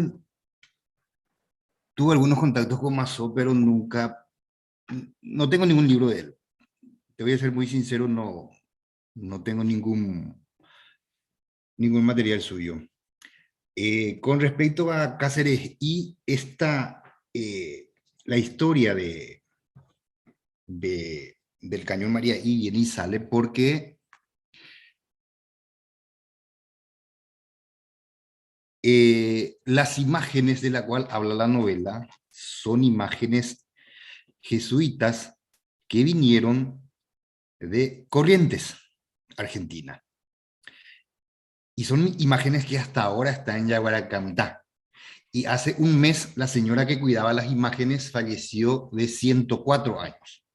tuve algunos contactos con Masó, pero no tengo ningún libro de él. Te voy a ser muy sincero, no tengo ningún material suyo. Con respecto a Cáceres y la historia del Cañón María Illeni sale porque las imágenes de la cual habla la novela son imágenes jesuitas que vinieron de Corrientes, Argentina. Y son imágenes que hasta ahora están en Yaguaracamitá. Y hace un mes la señora que cuidaba las imágenes falleció de 104 años.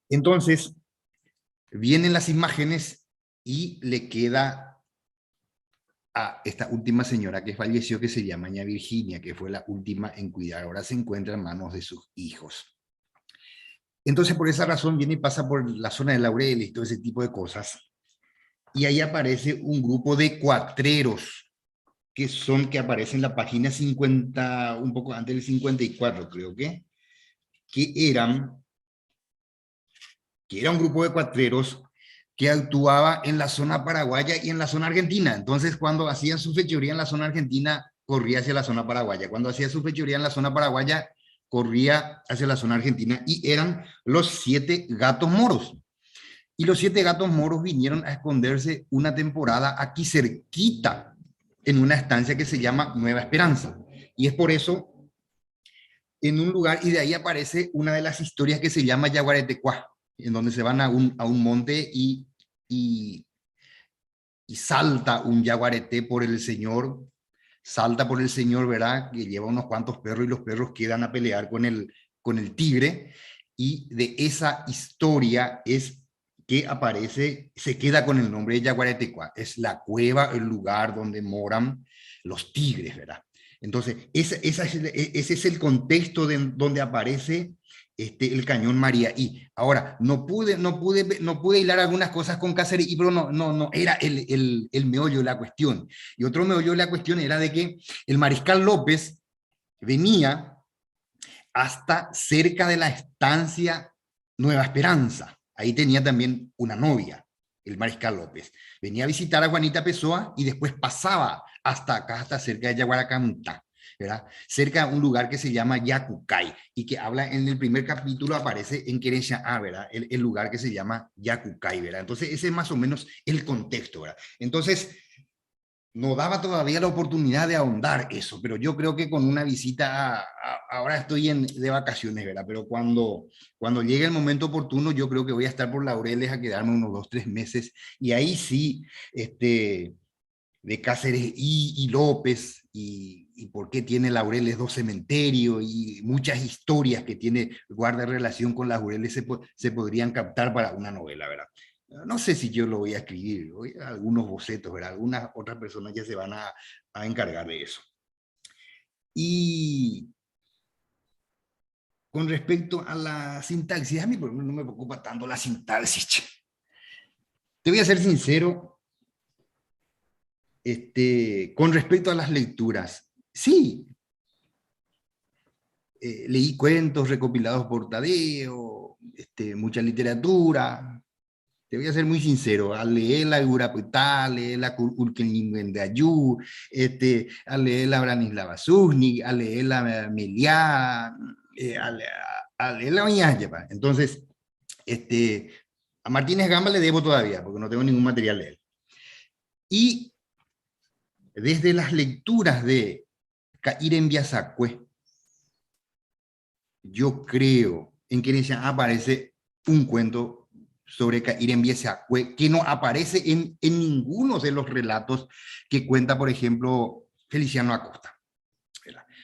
Entonces, vienen las imágenes y le queda a esta última señora que falleció, que se llama Ña Virginia, que fue la última en cuidar. Ahora se encuentra en manos de sus hijos. Entonces, por esa razón, viene y pasa por la zona de Laureles y todo ese tipo de cosas. Y ahí aparece un grupo de cuatreros, que aparecen en la página 50, un poco antes del 54, creo que era un grupo de cuatreros que actuaba en la zona paraguaya y en la zona argentina. Entonces, cuando hacían su fechoría en la zona argentina, corría hacia la zona paraguaya. Cuando hacía su fechoría en la zona paraguaya, corría hacia la zona argentina, y eran los 7 gatos moros. Y los 7 gatos moros vinieron a esconderse una temporada aquí cerquita, en una estancia que se llama Nueva Esperanza. Y es por eso, en un lugar, y de ahí aparece una de las historias que se llama Yaguaretecuá, en donde se van a un monte y salta un yaguareté por el señor salta por el señor, ¿verdad? Que lleva unos cuantos perros y los perros quedan a pelear con el tigre, y de esa historia es que aparece, se queda con el nombre de Yaguaretecuá. Es la cueva, el lugar donde moran los tigres, ¿verdad? Entonces, ese es el contexto donde aparece el cañón Mariaí. Ahora, no pude hilar algunas cosas con Cáceres, pero no era el meollo de la cuestión. Y otro meollo de la cuestión era de que el mariscal López venía hasta cerca de la estancia Nueva Esperanza. Ahí tenía también una novia, el mariscal López. Venía a visitar a Juanita Pessoa y después pasaba hasta acá, hasta cerca de Yaguaracamta, ¿verdad? Cerca de un lugar que se llama Yacucay, y que habla en el primer capítulo, aparece en Querencia A, ¿verdad? El lugar que se llama Yacucay, ¿verdad? Entonces ese es más o menos el contexto, ¿verdad? Entonces no daba todavía la oportunidad de ahondar eso, pero yo creo que con una visita, ahora estoy de vacaciones, ¿verdad? Pero cuando llegue el momento oportuno, yo creo que voy a estar por Laureles a quedarme unos 2, 3 meses, y ahí sí, de Cáceres y López, y por qué tiene Laureles 2 cementerios, y muchas historias que guarda relación con Laureles se podrían captar para una novela, ¿verdad? No sé si yo lo voy a escribir, algunos bocetos, ¿verdad? Algunas otras personas ya se van a encargar de eso. Y con respecto a la sintaxis, a mí por ejemplo no me preocupa tanto la sintaxis. Te voy a ser sincero, con respecto a las lecturas, sí, leí cuentos recopilados por Tadeo, mucha literatura. Te voy a ser muy sincero, a leer la Gurapuitá, a leer la Urquenlimendayú, a leer la Branislava Zuznik, a leer la Meliá, a leer la Oñayepa. Entonces, a Martínez Gamba le debo todavía, porque no tengo ningún material de él. Y desde las lecturas de Caírem Biasacue, yo creo en que aparece un cuento sobre Caírem Biasacue que no aparece en ninguno de los relatos que cuenta, por ejemplo, Feliciano Acosta.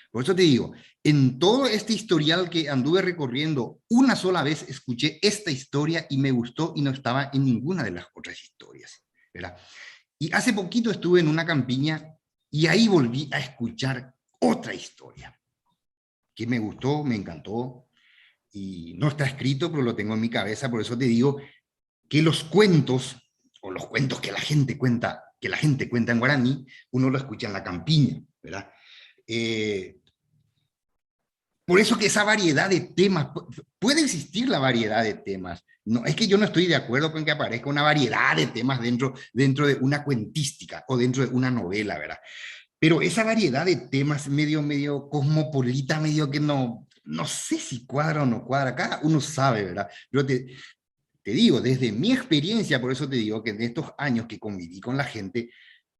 Por eso te digo, en todo este historial que anduve recorriendo, una sola vez escuché esta historia y me gustó, y no estaba en ninguna de las otras historias, ¿verdad? Y hace poquito estuve en una campiña y ahí volví a escuchar otra historia que me gustó, me encantó, y no está escrito, pero lo tengo en mi cabeza. Por eso te digo que los cuentos, o los cuentos que la gente cuenta en guaraní, uno lo escucha en la campiña, ¿verdad? Por eso que esa variedad de temas, puede existir la variedad de temas. No, es que yo no estoy de acuerdo con que aparezca una variedad de temas dentro de una cuentística o dentro de una novela, ¿verdad? Pero esa variedad de temas medio cosmopolita, medio que no sé si cuadra o no cuadra, cada uno sabe, ¿verdad? Yo te digo, desde mi experiencia, por eso te digo que en estos años que conviví con la gente,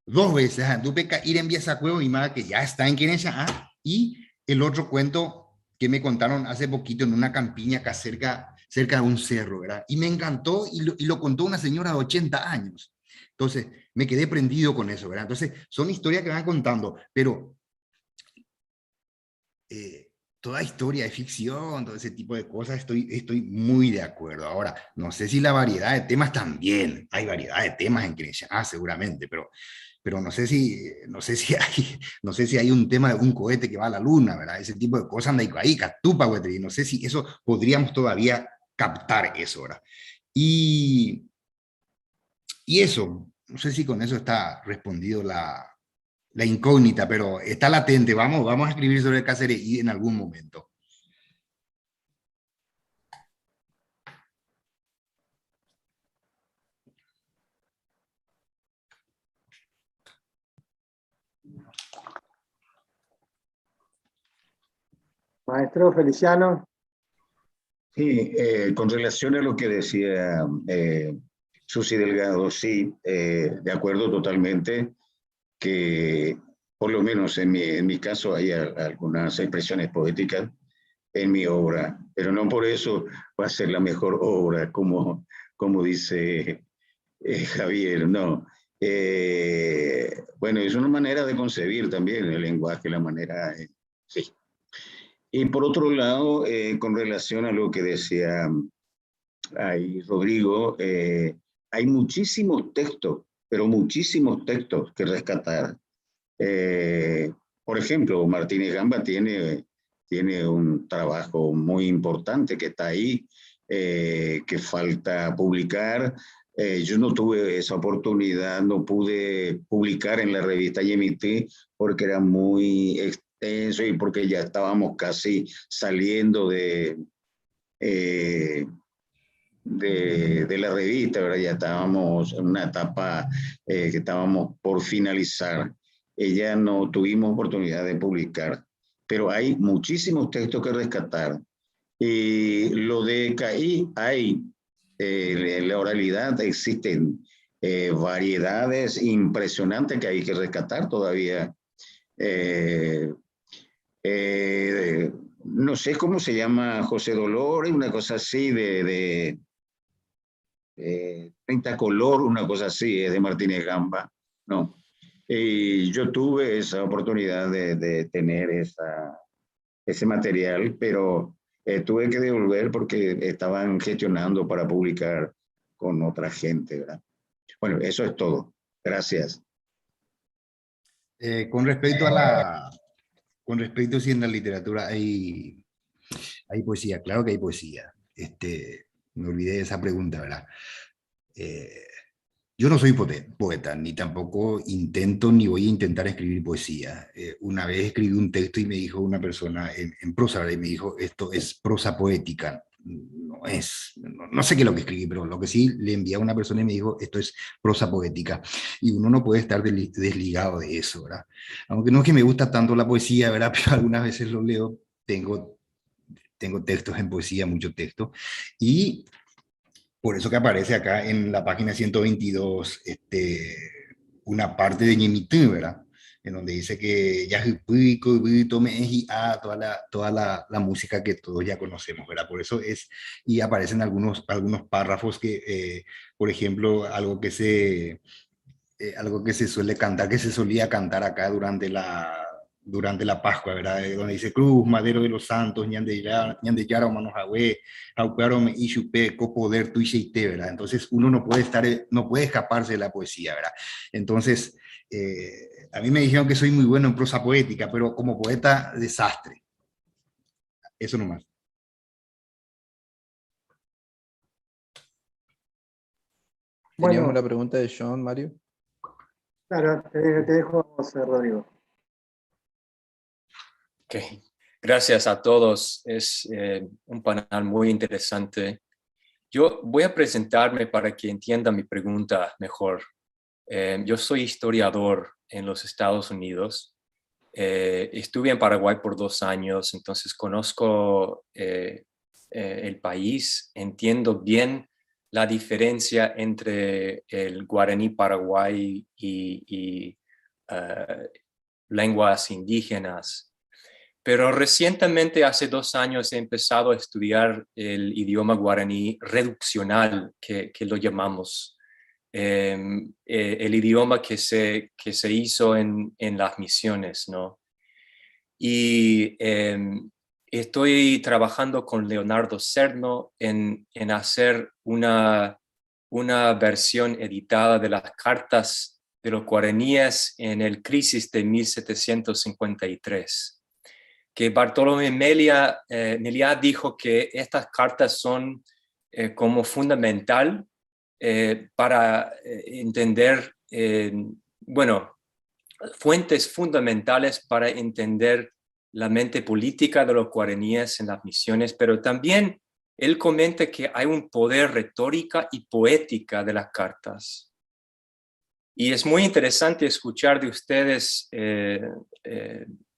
2 veces anduve Caírem Biasacue y más, que ya está en Querencia, y el otro cuento que me contaron hace poquito en una campiña acá cerca de un cerro, ¿verdad? Y me encantó, y lo contó una señora de 80 años. Entonces, me quedé prendido con eso, ¿verdad? Entonces, son historias que van contando, pero toda historia de ficción, todo ese tipo de cosas, estoy muy de acuerdo. Ahora, no sé si la variedad de temas también, hay variedad de temas en Querencia, seguramente, pero no sé si hay un tema de un cohete que va a la luna, ¿verdad? Ese tipo de cosas anda ahí, catupa, güey, no sé si eso podríamos todavía captar eso, ¿verdad? Y eso, no sé si con eso está respondido la incógnita, pero está latente. Vamos a escribir sobre Cáceres y en algún momento. Maestro Feliciano. Sí, con relación a lo que decía Susi Delgado, sí, de acuerdo totalmente que por lo menos en mi caso hay algunas expresiones poéticas en mi obra, pero no por eso va a ser la mejor obra, como dice Javier, no. Bueno, es una manera de concebir también el lenguaje, la manera, sí. Y por otro lado, con relación a lo que decía ahí Rodrigo, hay muchísimos textos, pero muchísimos textos que rescatar. Por ejemplo, Martínez Gamba tiene un trabajo muy importante que está ahí, que falta publicar. Yo no tuve esa oportunidad, no pude publicar en la revista Yemité porque era muy extenso y porque ya estábamos casi saliendo de la revista, ¿verdad? Ya estábamos en una etapa que estábamos por finalizar. Ya no tuvimos oportunidad de publicar, pero hay muchísimos textos que rescatar. Y lo de CAI, hay, en la oralidad existen variedades impresionantes que hay que rescatar todavía. No sé cómo se llama José Dolores, una cosa así de 30 color, una cosa así, es de Martínez Gamba, ¿no? Y yo tuve esa oportunidad de tener ese material, pero tuve que devolver porque estaban gestionando para publicar con otra gente, ¿verdad? Bueno, eso es todo. Gracias. Con respecto a si en la literatura hay poesía, claro que hay poesía. Me olvidé de esa pregunta, ¿verdad? Yo no soy poeta, ni tampoco intento ni voy a intentar escribir poesía. Una vez escribí un texto y me dijo una persona en prosa, ¿verdad? Y me dijo, esto es prosa poética. No sé qué es lo que escribí, pero lo que sí le envié a una persona y me dijo, esto es prosa poética. Y uno no puede estar desligado de eso, ¿verdad? Aunque no es que me gusta tanto la poesía, ¿verdad? Pero algunas veces lo leo, tengo textos en poesía, mucho texto, y por eso que aparece acá en la página 122 una parte de Ñemitú, ¿verdad? En donde dice que ya toda la música que todos ya conocemos, ¿verdad? Por eso es, y aparecen algunos párrafos que, por ejemplo, algo que se suele cantar, que se solía cantar acá durante la Pascua, ¿verdad? Donde dice Cruz, Madero de los Santos, Ñandeyara, Manojahue, Aupearome, Ishupe, Copoder, Tuicheite, ¿verdad? Entonces uno no puede escaparse de la poesía, ¿verdad? Entonces, a mí me dijeron que soy muy bueno en prosa poética, pero como poeta, desastre. Eso nomás. Teníamos Bueno, la pregunta de John, Mario. claro, te dejo, José Rodrigo. Okay. Gracias a todos. Es un panel muy interesante. Yo voy a presentarme para que entiendan mi pregunta mejor. Yo soy historiador en los Estados Unidos. Estuve en Paraguay por 2 años, entonces conozco el país, entiendo bien la diferencia entre el guaraní paraguay y lenguas indígenas. Pero recientemente, hace 2 años, he empezado a estudiar el idioma guaraní reduccional, que lo llamamos. El idioma que se hizo en las misiones, ¿no? Y estoy trabajando con Leonardo Cerno en hacer una versión editada de las cartas de los guaraníes en el crisis de 1753. Que Bartolomé Meliá dijo que estas cartas son como fundamental para entender, fuentes fundamentales para entender la mente política de los guaraníes en las misiones, pero también él comenta que hay un poder retórica y poética de las cartas. Y es muy interesante escuchar de ustedes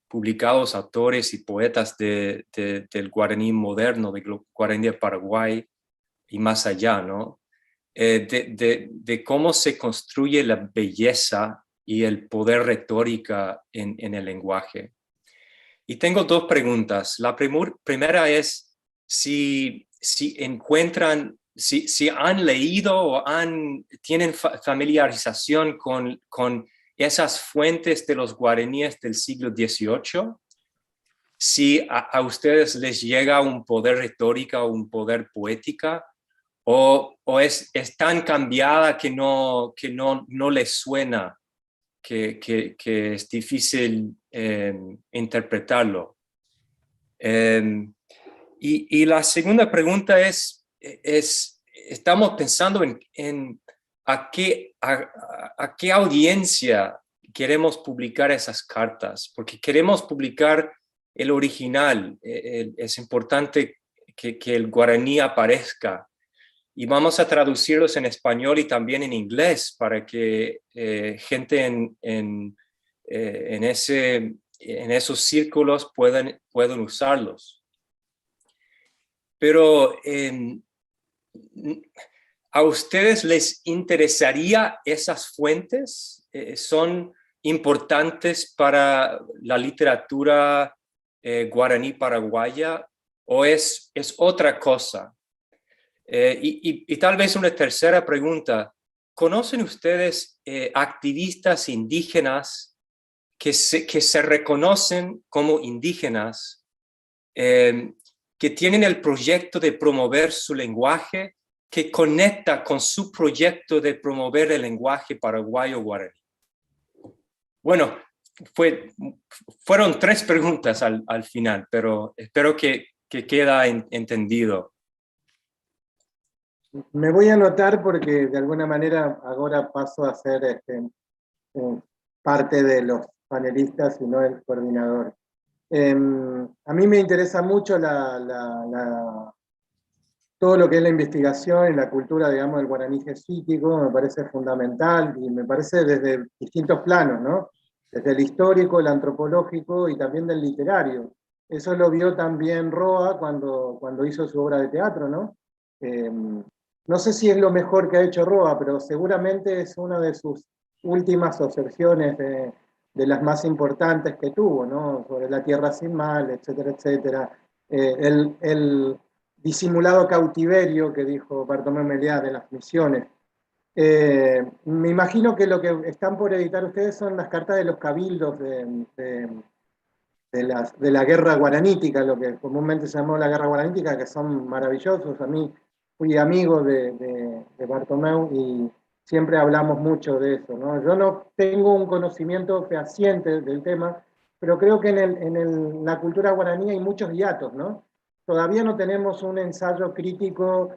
publicados autores y poetas del guaraní moderno, del guaraní de Paraguay y más allá, ¿no? De cómo se construye la belleza y el poder retórica en el lenguaje. Y tengo 2 preguntas. La primera es si encuentran si han leído o tienen familiarización con esas fuentes de los guaraníes del siglo XVIII, si a ustedes les llega un poder retórica o un poder poética, o es tan cambiada que no les suena, que es difícil interpretarlo. Y la segunda pregunta es estamos pensando en a qué audiencia queremos publicar esas cartas, porque queremos publicar el original. Es importante que el guaraní aparezca, y vamos a traducirlos en español y también en inglés para que gente en esos círculos puedan usarlos. Pero ¿a ustedes les interesaría esas fuentes? ¿Son importantes para la literatura guaraní paraguaya, o es otra cosa? Y tal vez una tercera pregunta: ¿conocen ustedes activistas indígenas que se reconocen como indígenas, que tienen el proyecto de promover su lenguaje, que conecta con su proyecto de promover el lenguaje paraguayo guaraní? Bueno, fueron 3 preguntas al final, pero espero que queda entendido. Me voy a anotar porque de alguna manera ahora paso a ser parte de los panelistas y no el coordinador. A mí me interesa mucho todo lo que es la investigación y la cultura, digamos, del guaraní jesuítico. Me parece fundamental, y me parece desde distintos planos, ¿no? Desde el histórico, el antropológico y también del literario. Eso lo vio también Roa cuando hizo su obra de teatro, ¿no? No sé si es lo mejor que ha hecho Roa, pero seguramente es una de sus últimas observaciones de las más importantes que tuvo, ¿no? Sobre la tierra sin mal, etcétera, etcétera. El disimulado cautiverio que dijo Bartolomé Meliá de las misiones. Me imagino que lo que están por editar ustedes son las cartas de los cabildos de la guerra guaranítica, lo que comúnmente se llamó la guerra guaranítica, que son maravillosos. A mí fui amigo de Bartomeu y siempre hablamos mucho de eso, ¿no? Yo no tengo un conocimiento fehaciente del tema, pero creo que en la cultura guaraní hay muchos hiatos, ¿no? Todavía no tenemos un ensayo crítico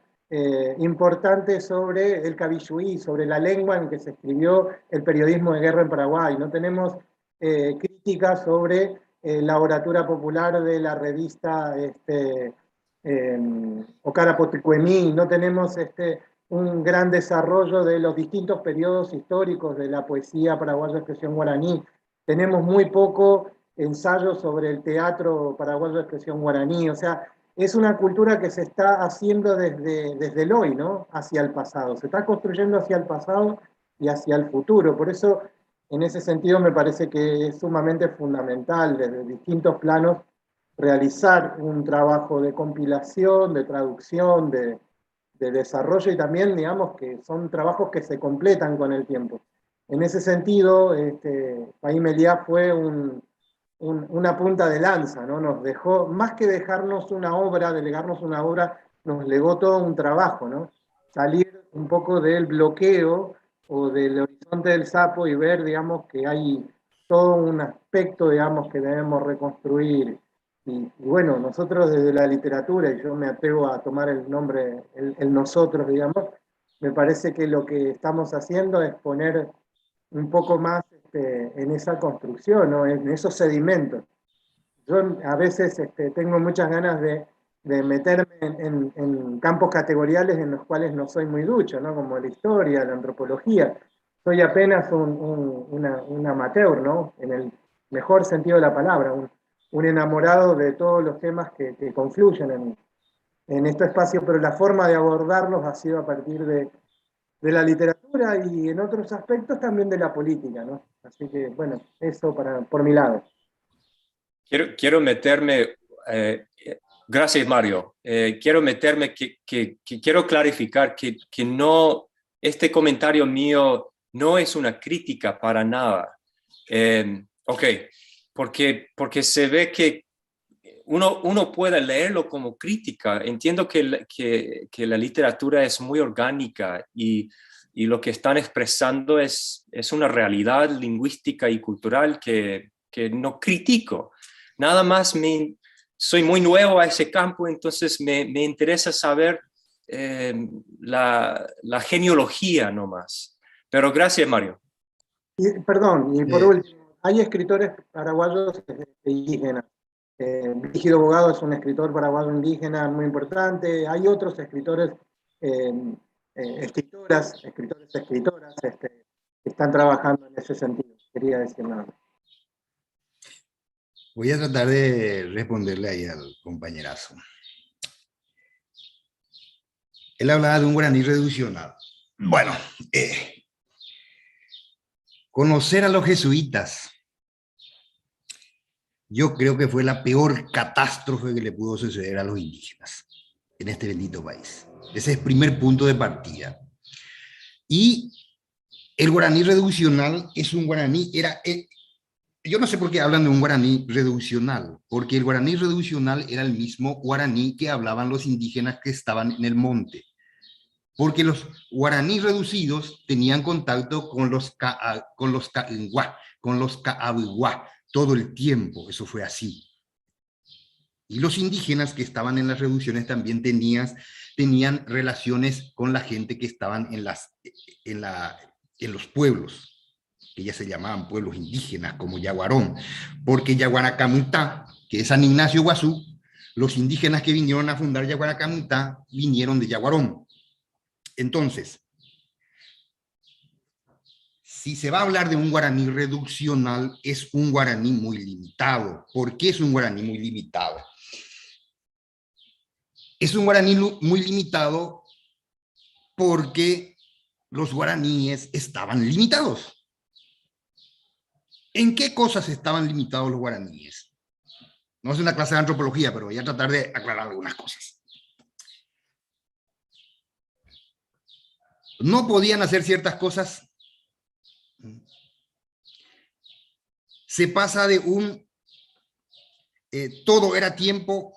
importante sobre el cabilluí, sobre la lengua en que se escribió el periodismo de guerra en Paraguay. No tenemos críticas sobre la oratura popular de la revista Ocara Poticuemí. No tenemos un gran desarrollo de los distintos periodos históricos de la poesía paraguaya de expresión guaraní. Tenemos muy poco ensayo sobre el teatro paraguayo de expresión guaraní. O sea, es una cultura que se está haciendo desde el hoy, ¿no? Hacia el pasado. Se está construyendo hacia el pasado y hacia el futuro. Por eso, en ese sentido, me parece que es sumamente fundamental, desde distintos planos, realizar un trabajo de compilación, de traducción, de desarrollo, y también, digamos, que son trabajos que se completan con el tiempo. En ese sentido, Paí Meliá fue una punta de lanza, ¿no? Nos dejó, más que dejarnos una obra, delegarnos una obra, nos legó todo un trabajo, ¿no? Salir un poco del bloqueo o del horizonte del sapo y ver, digamos, que hay todo un aspecto, digamos, que debemos reconstruir. Y bueno, nosotros desde la literatura, y yo me atrevo a tomar el nombre, el nosotros, digamos, me parece que lo que estamos haciendo es poner un poco más en esa construcción, ¿no? En esos sedimentos. Yo a veces tengo muchas ganas de meterme en campos categoriales en los cuales no soy muy ducho, ¿no? Como la historia, la antropología. Soy apenas un amateur, ¿no? En el mejor sentido de la palabra, un enamorado de todos los temas que confluyen en este espacio, pero la forma de abordarlos ha sido a partir de la literatura y en otros aspectos también de la política, ¿no? Así que, bueno, eso por mi lado. Quiero meterme Gracias, Mario. Quiero meterme, quiero clarificar que no, este comentario mío no es una crítica para nada. Ok, porque se ve que uno puede leerlo como crítica. Entiendo que la literatura es muy orgánica y lo que están expresando es una realidad lingüística y cultural que no critico. Nada más soy muy nuevo a ese campo, entonces me interesa saber la genealogía nomás. Pero gracias, Mario. Perdón, y por último, hay escritores paraguayos indígenas. Brígido Bogado es un escritor paraguayo indígena muy importante. Hay otros escritores, escritoras, que están trabajando en ese sentido. Quería decir nada. Voy a tratar de responderle ahí al compañerazo. Él hablaba de un guaraní reduccional. Bueno, conocer a los jesuitas, yo creo que fue la peor catástrofe que le pudo suceder a los indígenas en este bendito país. Ese es el primer punto de partida. Y el guaraní reduccional es un guaraní, yo no sé por qué hablan de un guaraní reduccional, porque el guaraní reduccional era el mismo guaraní que hablaban los indígenas que estaban en el monte. Porque los guaraní reducidos tenían contacto con los Ka'awiwa todo el tiempo, eso fue así. Y los indígenas que estaban en las reducciones también tenían relaciones con la gente que estaban en los pueblos, que ya se llamaban pueblos indígenas, como Yaguarón, porque Yaguaracamutá, que es San Ignacio Guazú, los indígenas que vinieron a fundar Yaguaracamutá vinieron de Yaguarón. Entonces, si se va a hablar de un guaraní reduccional, es un guaraní muy limitado. ¿Por qué es un guaraní muy limitado? Es un guaraní muy limitado porque los guaraníes estaban limitados. ¿En qué cosas estaban limitados los guaraníes? No es una clase de antropología, pero voy a tratar de aclarar algunas cosas. No podían hacer ciertas cosas. Se pasa de todo era tiempo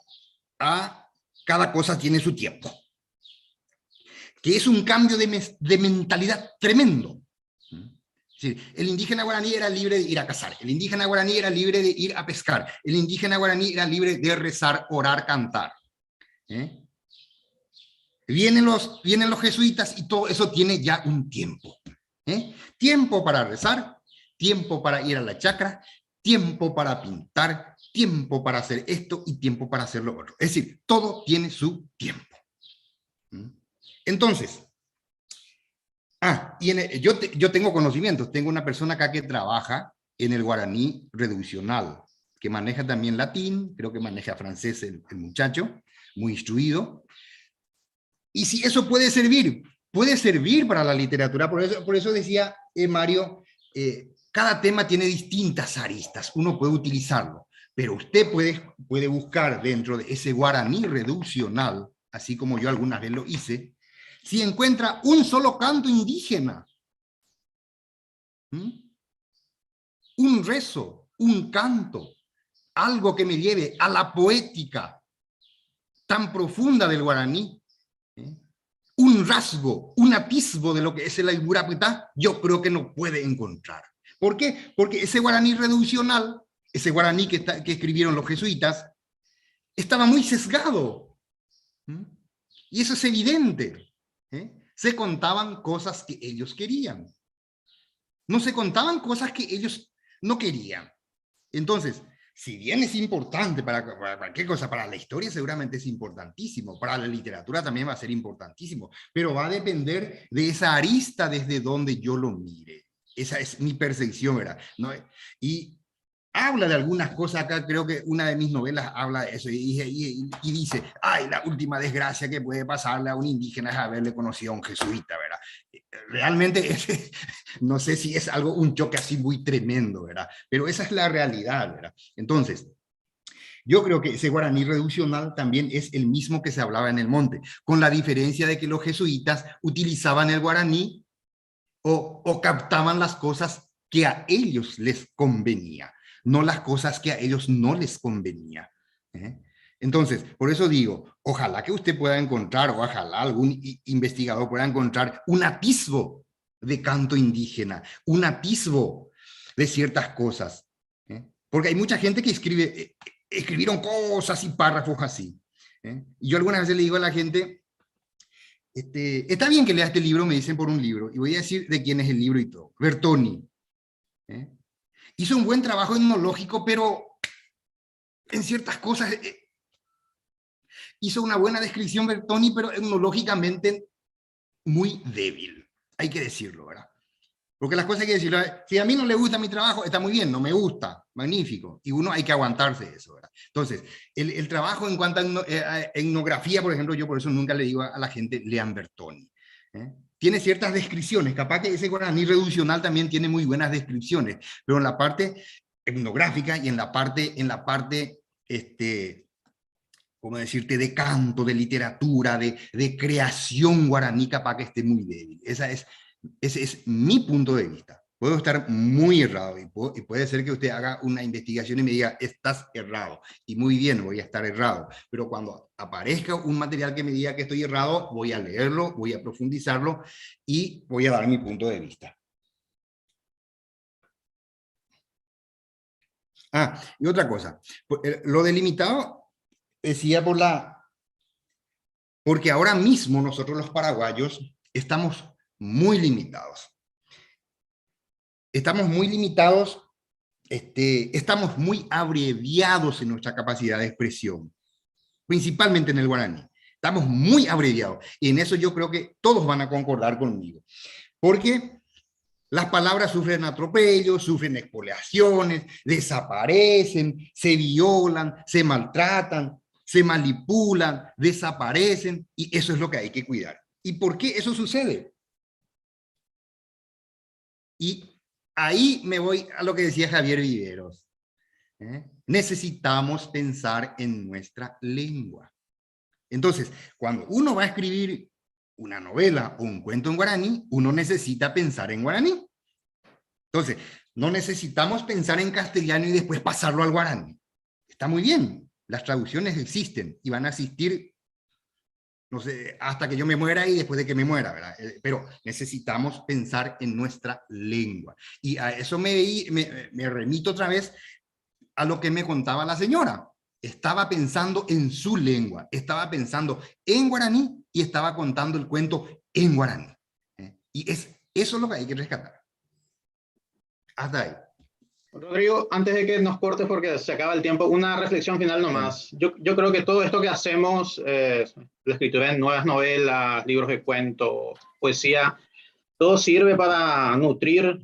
a cada cosa tiene su tiempo. Que es un cambio de mentalidad tremendo. Sí, el indígena guaraní era libre de ir a cazar, el indígena guaraní era libre de ir a pescar, el indígena guaraní era libre de rezar, orar, cantar. Vienen los jesuitas y todo eso tiene ya un tiempo. Tiempo para rezar, tiempo para ir a la chacra, tiempo para pintar, tiempo para hacer esto y tiempo para hacer lo otro. Es decir, todo tiene su tiempo. Entonces, yo tengo conocimientos, tengo una persona acá que trabaja en el guaraní reduccional, que maneja también latín, creo que maneja francés el muchacho, muy instruido. Y si eso puede servir para la literatura, por eso decía Mario, cada tema tiene distintas aristas, uno puede utilizarlo, pero usted puede buscar dentro de ese guaraní reduccional, así como yo algunas veces lo hice, si encuentra un solo canto indígena, un rezo, un canto, algo que me lleve a la poética tan profunda del guaraní, un rasgo, un atisbo de lo que es el Aymurapitá, yo creo que no puede encontrar. ¿Por qué? Porque ese guaraní reduccional, ese guaraní que escribieron los jesuitas, estaba muy sesgado. Y eso es evidente. Se contaban cosas que ellos querían. No se contaban cosas que ellos no querían. Entonces, si bien es importante para qué cosa, para la historia seguramente es importantísimo, para la literatura también va a ser importantísimo, pero va a depender de esa arista desde donde yo lo mire. Esa es mi percepción, ¿verdad? ¿No? Y habla de algunas cosas acá, creo que una de mis novelas habla de eso, y dice, ay, la última desgracia que puede pasarle a un indígena es haberle conocido a un jesuita, ¿verdad? Realmente, no sé si es un choque así muy tremendo, ¿verdad? Pero esa es la realidad, ¿verdad? Entonces, Yo creo que ese guaraní reduccional también es el mismo que se hablaba en el monte, con la diferencia de que los jesuitas utilizaban el guaraní o captaban las cosas que a ellos les convenía, no las cosas que a ellos no les convenía. Entonces, por eso digo, ojalá que usted pueda encontrar, o ojalá algún investigador pueda encontrar un atisbo de canto indígena, un atisbo de ciertas cosas. Porque hay mucha gente que escribieron cosas y párrafos así. Y yo algunas veces le digo a la gente, está bien que lea este libro, me dicen por un libro, y voy a decir de quién es el libro y todo. Bertoni. Hizo un buen trabajo etnológico, pero en ciertas cosas hizo una buena descripción Bertoni, pero etnológicamente muy débil. Hay que decirlo, ¿verdad? Porque las cosas hay que decirlo. Si a mí no le gusta mi trabajo, está muy bien, no me gusta, magnífico. Y uno hay que aguantarse eso, ¿verdad? Entonces, el trabajo en cuanto a etnografía, por ejemplo, yo por eso nunca le digo a la gente, lean Bertoni. Tiene ciertas descripciones, capaz que ese guaraní reduccional también tiene muy buenas descripciones, pero en la parte etnográfica y en la parte ¿cómo decirte?, de canto, de literatura, de creación guaraní, capaz que esté muy débil. Ese es mi punto de vista. Puedo estar muy errado y puede ser que usted haga una investigación y me diga, estás errado. Y muy bien, voy a estar errado. Pero cuando aparezca un material que me diga que estoy errado, voy a leerlo, voy a profundizarlo y voy a dar mi punto de vista. Y otra cosa. Lo delimitado decía porque ahora mismo nosotros los paraguayos estamos muy limitados. Estamos muy limitados, estamos muy abreviados en nuestra capacidad de expresión, principalmente en el guaraní. Estamos muy abreviados, y en eso yo creo que todos van a concordar conmigo, porque las palabras sufren atropellos, sufren expoliaciones, desaparecen, se violan, se maltratan, se manipulan, desaparecen, y eso es lo que hay que cuidar. ¿Y por qué eso sucede? Y ahí me voy a lo que decía Javier Viveros. Necesitamos pensar en nuestra lengua. Entonces, cuando uno va a escribir una novela o un cuento en guaraní, uno necesita pensar en guaraní. Entonces, no necesitamos pensar en castellano y después pasarlo al guaraní. Está muy bien, las traducciones existen y van a existir, no sé, hasta que yo me muera y después de que me muera, ¿verdad? Pero necesitamos pensar en nuestra lengua. Y a eso me remito otra vez a lo que me contaba la señora. Estaba pensando en su lengua, estaba pensando en guaraní y estaba contando el cuento en guaraní. Y eso es lo que hay que rescatar. Hasta ahí. Rodrigo, antes de que nos cortes porque se acaba el tiempo, una reflexión final nomás. Yo creo que todo esto que hacemos, la escritura de nuevas novelas, libros de cuentos, poesía, todo sirve para nutrir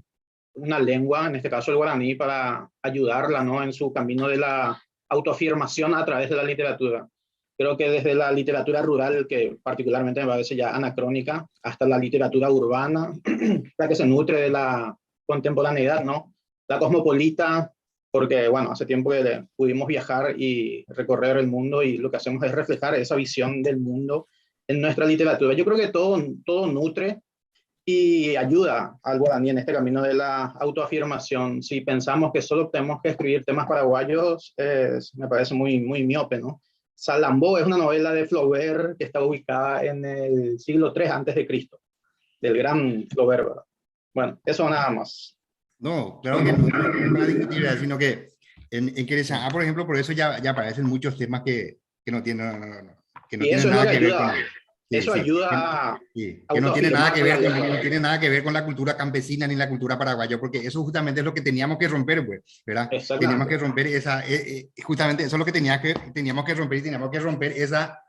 una lengua, en este caso el guaraní, para ayudarla, ¿no?, en su camino de la autoafirmación a través de la literatura. Creo que desde la literatura rural, que particularmente me parece ya anacrónica, hasta la literatura urbana, la que se nutre de la contemporaneidad, ¿no? La cosmopolita, porque, bueno, hace tiempo que pudimos viajar y recorrer el mundo y lo que hacemos es reflejar esa visión del mundo en nuestra literatura. Yo creo que todo nutre y ayuda al guaraní en este camino de la autoafirmación. Si pensamos que solo tenemos que escribir temas paraguayos, me parece muy miope, ¿no? Salambó es una novela de Flaubert que está ubicada en el siglo III a.C., del gran Flaubert, ¿verdad? Bueno, eso nada más. No, claro que no es discutir, sino que en Querétaro, por ejemplo, por eso ya aparecen muchos temas que no tienen nada que ver con... Eso ayuda que no tiene nada que ver con la cultura campesina ni la cultura paraguaya, porque eso justamente es lo que teníamos que romper, pues, ¿verdad? Teníamos que romper justamente eso es lo que teníamos que romper, y teníamos que romper esa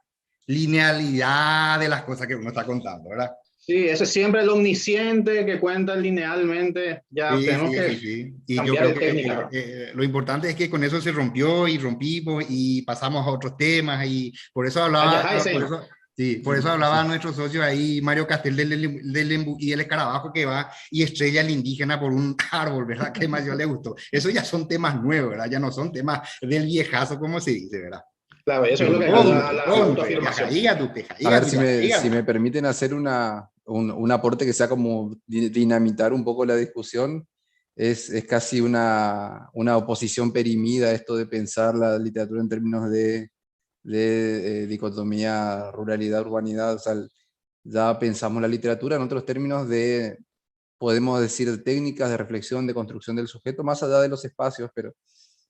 linealidad de las cosas que uno está contando, ¿verdad? Sí, ese es siempre el omnisciente que cuenta linealmente. Ya tenemos que y yo creo que lo importante es que con eso se rompió y rompimos y pasamos a otros temas, y por eso hablaba, Sí, por eso hablaba nuestro socio ahí, Mario Castel, del Lembu y el escarabajo que va y estrella al indígena por un árbol, ¿verdad? Que más yo le gustó. Eso ya son temas nuevos, ¿verdad? Ya no son temas del viejazo, como se dice, ¿verdad? Claro, eso es lo que ayuda a la autoafirmación. A ver si me permiten hacer un aporte que sea como dinamitar un poco la discusión. Es casi una oposición perimida esto de pensar la literatura en términos de dicotomía ruralidad-urbanidad. O sea, ya pensamos la literatura en otros términos de, podemos decir, técnicas de reflexión, de construcción del sujeto, más allá de los espacios, pero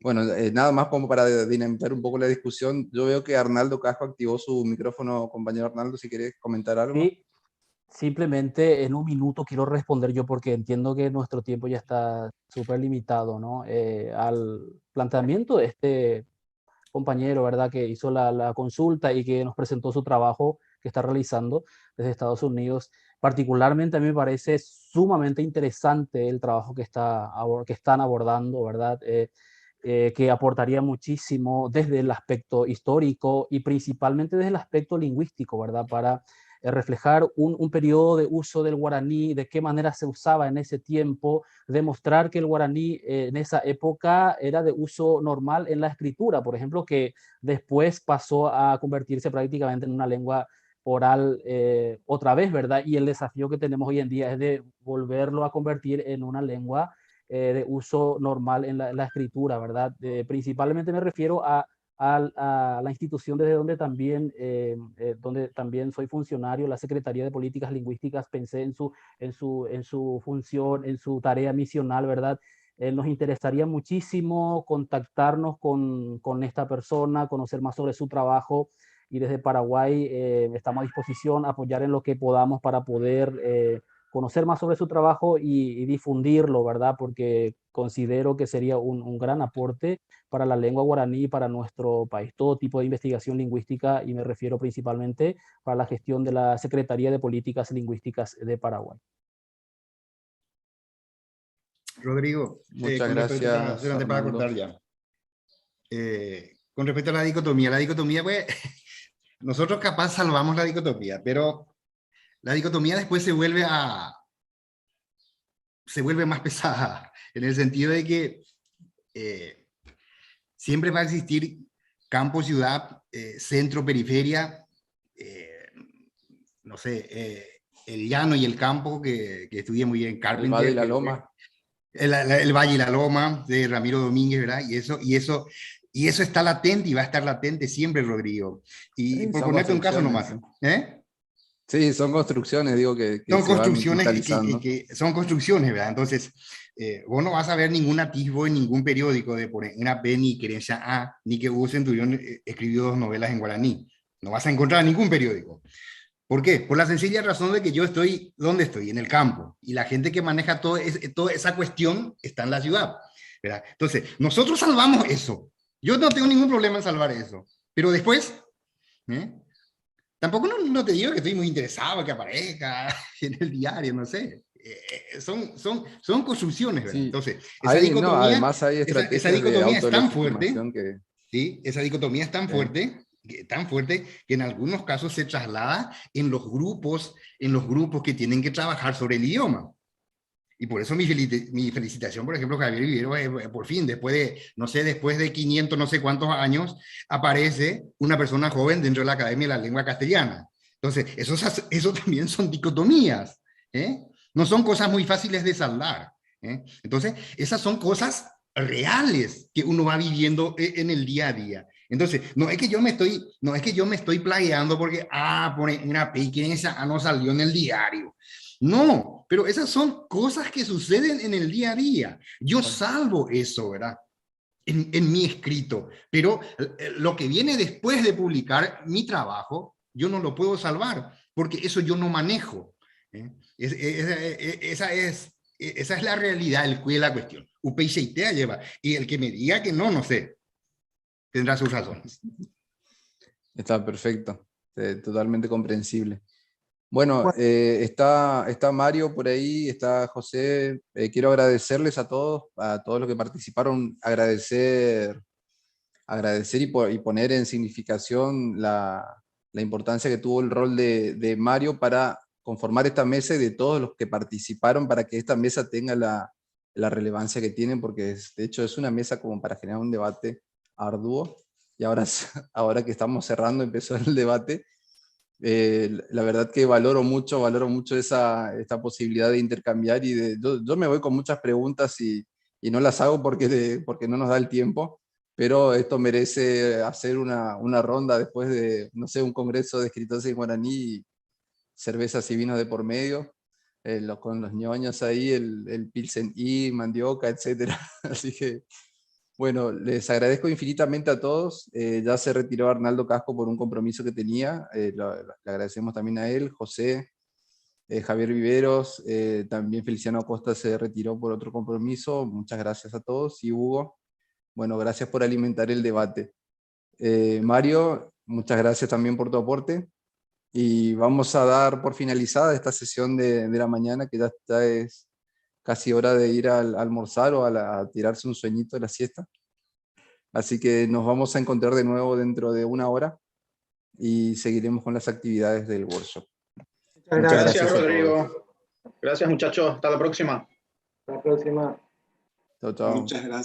bueno, nada más como para dinamitar un poco la discusión. Yo veo que Arnaldo Casco activó su micrófono. Compañero Arnaldo, si quieres comentar algo. Sí, simplemente en un minuto quiero responder yo porque entiendo que nuestro tiempo ya está súper limitado, ¿no? Al planteamiento de este compañero, ¿verdad? Que hizo la consulta y que nos presentó su trabajo que está realizando desde Estados Unidos. Particularmente a mí me parece sumamente interesante el trabajo que están abordando, ¿verdad? Que aportaría muchísimo desde el aspecto histórico y principalmente desde el aspecto lingüístico, ¿verdad? Para reflejar un periodo de uso del guaraní, de qué manera se usaba en ese tiempo, demostrar que el guaraní en esa época era de uso normal en la escritura, por ejemplo, que después pasó a convertirse prácticamente en una lengua oral otra vez, ¿verdad? Y el desafío que tenemos hoy en día es de volverlo a convertir en una lengua de uso normal en la escritura, ¿verdad? Principalmente me refiero a la institución desde donde también soy funcionario, la Secretaría de Políticas Lingüísticas. Pensé en su función, en su tarea misional, ¿verdad? Nos interesaría muchísimo contactarnos con esta persona, conocer más sobre su trabajo, y desde Paraguay estamos a disposición, apoyar en lo que podamos para poder conocer más sobre su trabajo y difundirlo, ¿verdad? Porque considero que sería un gran aporte para la lengua guaraní y para nuestro país. Todo tipo de investigación lingüística, y me refiero principalmente para la gestión de la Secretaría de Políticas Lingüísticas de Paraguay. Rodrigo, muchas gracias, para contar ya. Con respecto a la dicotomía, pues, nosotros capaz salvamos la dicotomía, pero la dicotomía después se vuelve más pesada, en el sentido de que siempre va a existir campo, ciudad, centro, periferia, no sé, el llano y el campo, que estudié muy bien, Carpenter. El Valle y la Loma. El Valle y la Loma, de Ramiro Domínguez, ¿verdad? Y eso está latente y va a estar latente siempre, Rodrigo. Y Sí, por ponerte un caso nomás, ¿eh? Sí, son construcciones, digo, que son se construcciones van cristalizando. que son construcciones, ¿verdad? Entonces, vos no vas a ver ningún atisbo en ningún periódico de por una P ni querencia A, ni que Hugo Centurión escribió 2 novelas en guaraní. No vas a encontrar en ningún periódico. ¿Por qué? Por la sencilla razón de que yo estoy, ¿dónde estoy? En el campo. Y la gente que maneja toda esa cuestión está en la ciudad, ¿verdad? Entonces, nosotros salvamos eso. Yo no tengo ningún problema en salvar eso. Pero después, tampoco no te digo que estoy muy interesado que aparezca en el diario, no sé. Son construcciones, ¿verdad? Sí. Entonces, esa dicotomía, además hay estrategias esa dicotomía de es tan fuerte, que... ¿sí? Esa dicotomía es tan fuerte que en algunos casos se traslada en los grupos que tienen que trabajar sobre el idioma. Y por eso mi felicitación, por ejemplo, Javier Vivero, por fin, después de 500 no sé cuántos años, aparece una persona joven dentro de la Academia de la Lengua Castellana. Entonces, eso también son dicotomías, ¿eh? No son cosas muy fáciles de saldar, ¿eh? Entonces, esas son cosas reales que uno va viviendo en el día a día. Entonces, no es que yo me estoy plagueando porque, pone una pequeña, no salió en el diario. No, pero esas son cosas que suceden en el día a día. Yo salvo eso, ¿verdad? En mi escrito, pero lo que viene después de publicar mi trabajo, yo no lo puedo salvar, porque eso yo no manejo. Esa es la realidad, el cuello de la cuestión. Upeicheitea lleva, y el que me diga que no sé, tendrá sus razones. Está perfecto, totalmente comprensible. Bueno, está Mario por ahí, está José. Quiero agradecerles a todos los que participaron, agradecer y poner en significación la importancia que tuvo el rol de Mario para conformar esta mesa y de todos los que participaron para que esta mesa tenga la relevancia que tiene, porque de hecho es una mesa como para generar un debate arduo, y ahora que estamos cerrando empezó el debate. La verdad que valoro mucho esta posibilidad de intercambiar, y yo me voy con muchas preguntas y no las hago porque no nos da el tiempo, pero esto merece hacer una ronda después de, no sé, un congreso de escritores en guaraní, cervezas y vinos de por medio, con los ñoños ahí, el Pilsen y mandioca, etcétera. Así que, bueno, les agradezco infinitamente a todos. Ya se retiró Arnaldo Casco por un compromiso que tenía. Le agradecemos también a él, José, Javier Viveros, también Feliciano Acosta se retiró por otro compromiso. Muchas gracias a todos. Y Hugo, bueno, gracias por alimentar el debate. Mario, muchas gracias también por tu aporte. Y vamos a dar por finalizada esta sesión de la mañana, que ya es casi hora de ir a almorzar o a tirarse un sueñito de la siesta. Así que nos vamos a encontrar de nuevo dentro de una hora y seguiremos con las actividades del workshop. Muchas Gracias, a todos. Rodrigo. Gracias, muchachos. Hasta la próxima. Hasta la próxima. Chao, chao. Muchas gracias.